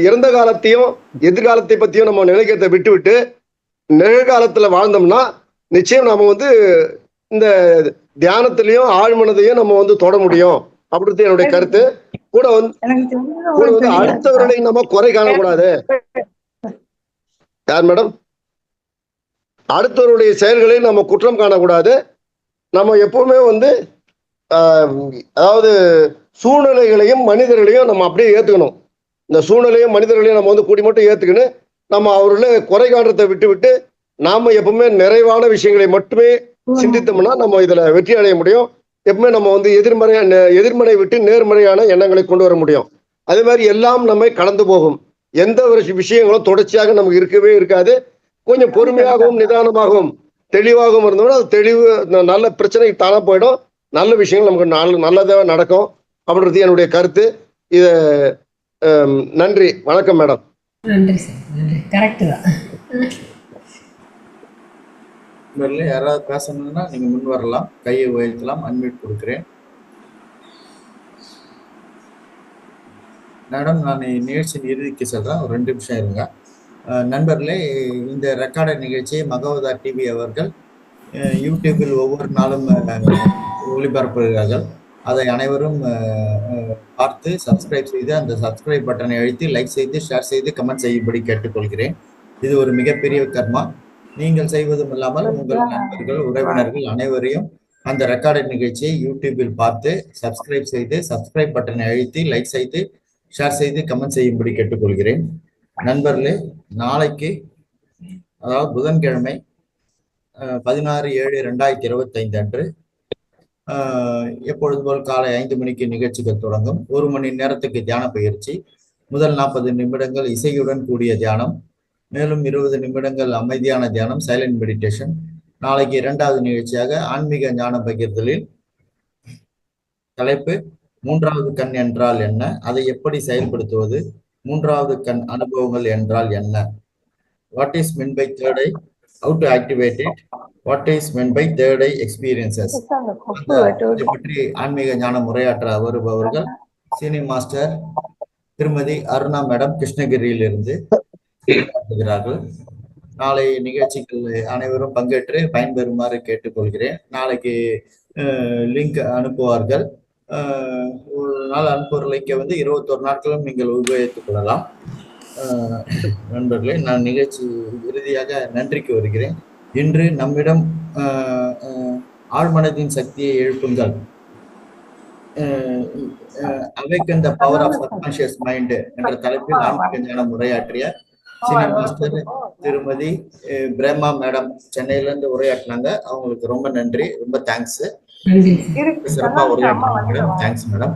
இறந்த காலத்தையும் எதிர்காலத்தை பத்தியும் நம்ம நினைக்கிறத விட்டு நிகழ்காலத்துல வாழ்ந்தோம்னா நிச்சயம் நம்ம வந்து இந்த தியானத்திலையும் ஆழ்மனதையும் நம்ம வந்து தொட முடியும் அப்படின்றது என்னுடைய கருத்து. கூட வந்து அடுத்தவர்களை நம்ம குறை காணக்கூடாது. யார் மேடம்? அடுத்தவருடைய செயல்களை நம்ம குற்றம் காணக்கூடாது. நம்ம எப்பவுமே வந்து அதாவது சூழ்நிலைகளையும் மனிதர்களையும் நம்ம அப்படியே ஏத்துக்கணும். இந்த சூழ்நிலையும் மனிதர்களையும் நம்ம வந்து கூடி மட்டும் ஏத்துக்கணும். நம்ம அவர்களை குறை காண்றதை விட்டு நாம எப்பவுமே நிறைவான விஷயங்களை மட்டுமே சிந்தித்தோம்னா நம்ம இதுல வெற்றி அடைய முடியும். எப்பவுமே நம்ம வந்து எதிர்மறை விட்டு நேர்மறையான எண்ணங்களை கொண்டு வர முடியும். அதே மாதிரி எல்லாம் நம்மை கடந்து போகும். எந்த ஒரு விஷயங்களும் தொடர்ச்சியாக நமக்கு இருக்கவே இருக்காது. கொஞ்சம் பொறுமையாகவும் நிதானமாகவும் தெளிவாகவும் இருந்தோம்னா அது தெளிவு நல்ல பிரச்சனை தானே போயிடும். நல்ல விஷயங்கள் நமக்கு நல்லதாக நடக்கும் அப்படின்றது என்னுடைய கருத்து. இதை நன்றி, வணக்கம் மேடம். நன்றி சார், நன்றி. கரெக்டு தான். யாராவது பேசணும்னா நீங்க முன் வரலாம், கையை உயர்த்தலாம், அன்மியூட் கொடுக்குறேன். மேடம், நான் நிகழ்ச்சியின் இறுதிக்கு சொல்றேன், ஒரு 2 நிமிஷம் இருங்க. நண்பர்களே, இந்த ரெக்கார்டர் நிகழ்ச்சியை மகவதா டிவி அவர்கள் யூடியூபில் ஒவ்வொரு நாளும் ஒளிபரப்புகிறார்கள். அதை அனைவரும் பார்த்து சப்ஸ்கிரைப் செய்து அந்த சப்ஸ்கிரைப் பட்டனை அழுத்தி லைக் செய்து ஷேர் செய்து கமெண்ட் செய்யும்படி கேட்டுக்கொள்கிறேன். இது ஒரு மிகப்பெரிய கர்மா. நீங்கள் செய்வதும் இல்லாமல் உங்கள் நண்பர்கள், உறவினர்கள் அனைவரையும் அந்த ரெக்கார்டட் நிகழ்ச்சியை யூடியூபில் பார்த்து சப்ஸ்கிரைப் செய்து சப்ஸ்கிரைப் பட்டனை அழுத்தி லைக் செய்து ஷேர் செய்து கமெண்ட் செய்யும்படி கேட்டுக்கொள்கிறேன். நண்பர்களே, நாளைக்கு அதாவது புதன்கிழமை 16/7/2025 அன்று எப்பொழுது போல் காலை 5 மணிக்கு நிகழ்ச்சிகள் தொடங்கும். 1 மணி நேரத்துக்கு தியான பயிற்சி. முதல் 40 நிமிடங்கள் இசையுடன் கூடிய தியானம், மேலும் 20 நிமிடங்கள் அமைதியான தியானம், சைலண்ட் மெடிடேஷன். நாளைக்கு 2வது நிகழ்ச்சியாக ஆன்மீக ஞான பகிர்தலில் தலைப்பு 3வது கண் என்றால் என்ன, அதை எப்படி செயல்படுத்துவது, 3வது கண் அனுபவங்கள் என்றால் என்ன, what is mean by third eye, how to activate it, what is meant by third eye experiences. இதை பற்றி ஆன்மீக ஞானம் உரையாற்ற வருபவர்கள் சீனி மாஸ்டர் திருமதி அருணா மேடம் கிருஷ்ணகிரியிலிருந்து இருக்கிறார்கள். நாளை நிகழ்ச்சிகள் அனைவரும் பங்கேற்று பயன்பெறுமாறு கேட்டுக்கொள்கிறேன். நாளைக்கு லிங்க் அனுப்புவார்கள். ஒரு நாள் அனுப்புகிற லிங்கை வந்து 21 நாட்களும் நீங்கள் உபயோகித்துக் கொள்ளலாம். நண்பர்களே, நான் நிகழ்ச்சி இறுதியாக நன்றிக்கு வருகிறேன். இன்று நம்மிடம் ஆழ்மனதின் சக்தியை எழுப்புங்கள், awaken the power of subconscious mind என்ற தலைப்பில் ஆன்மீக ஞானம் உரையாற்றிய சீனியர் மாஸ்டர் திருமதி பிரேமா மேடம் சென்னையில இருந்து உரையாற்றினாங்க. அவங்களுக்கு ரொம்ப நன்றி, ரொம்ப தேங்க்ஸ். சிறப்பாக உரையாற்றினாங்க மேடம். Thanks madam.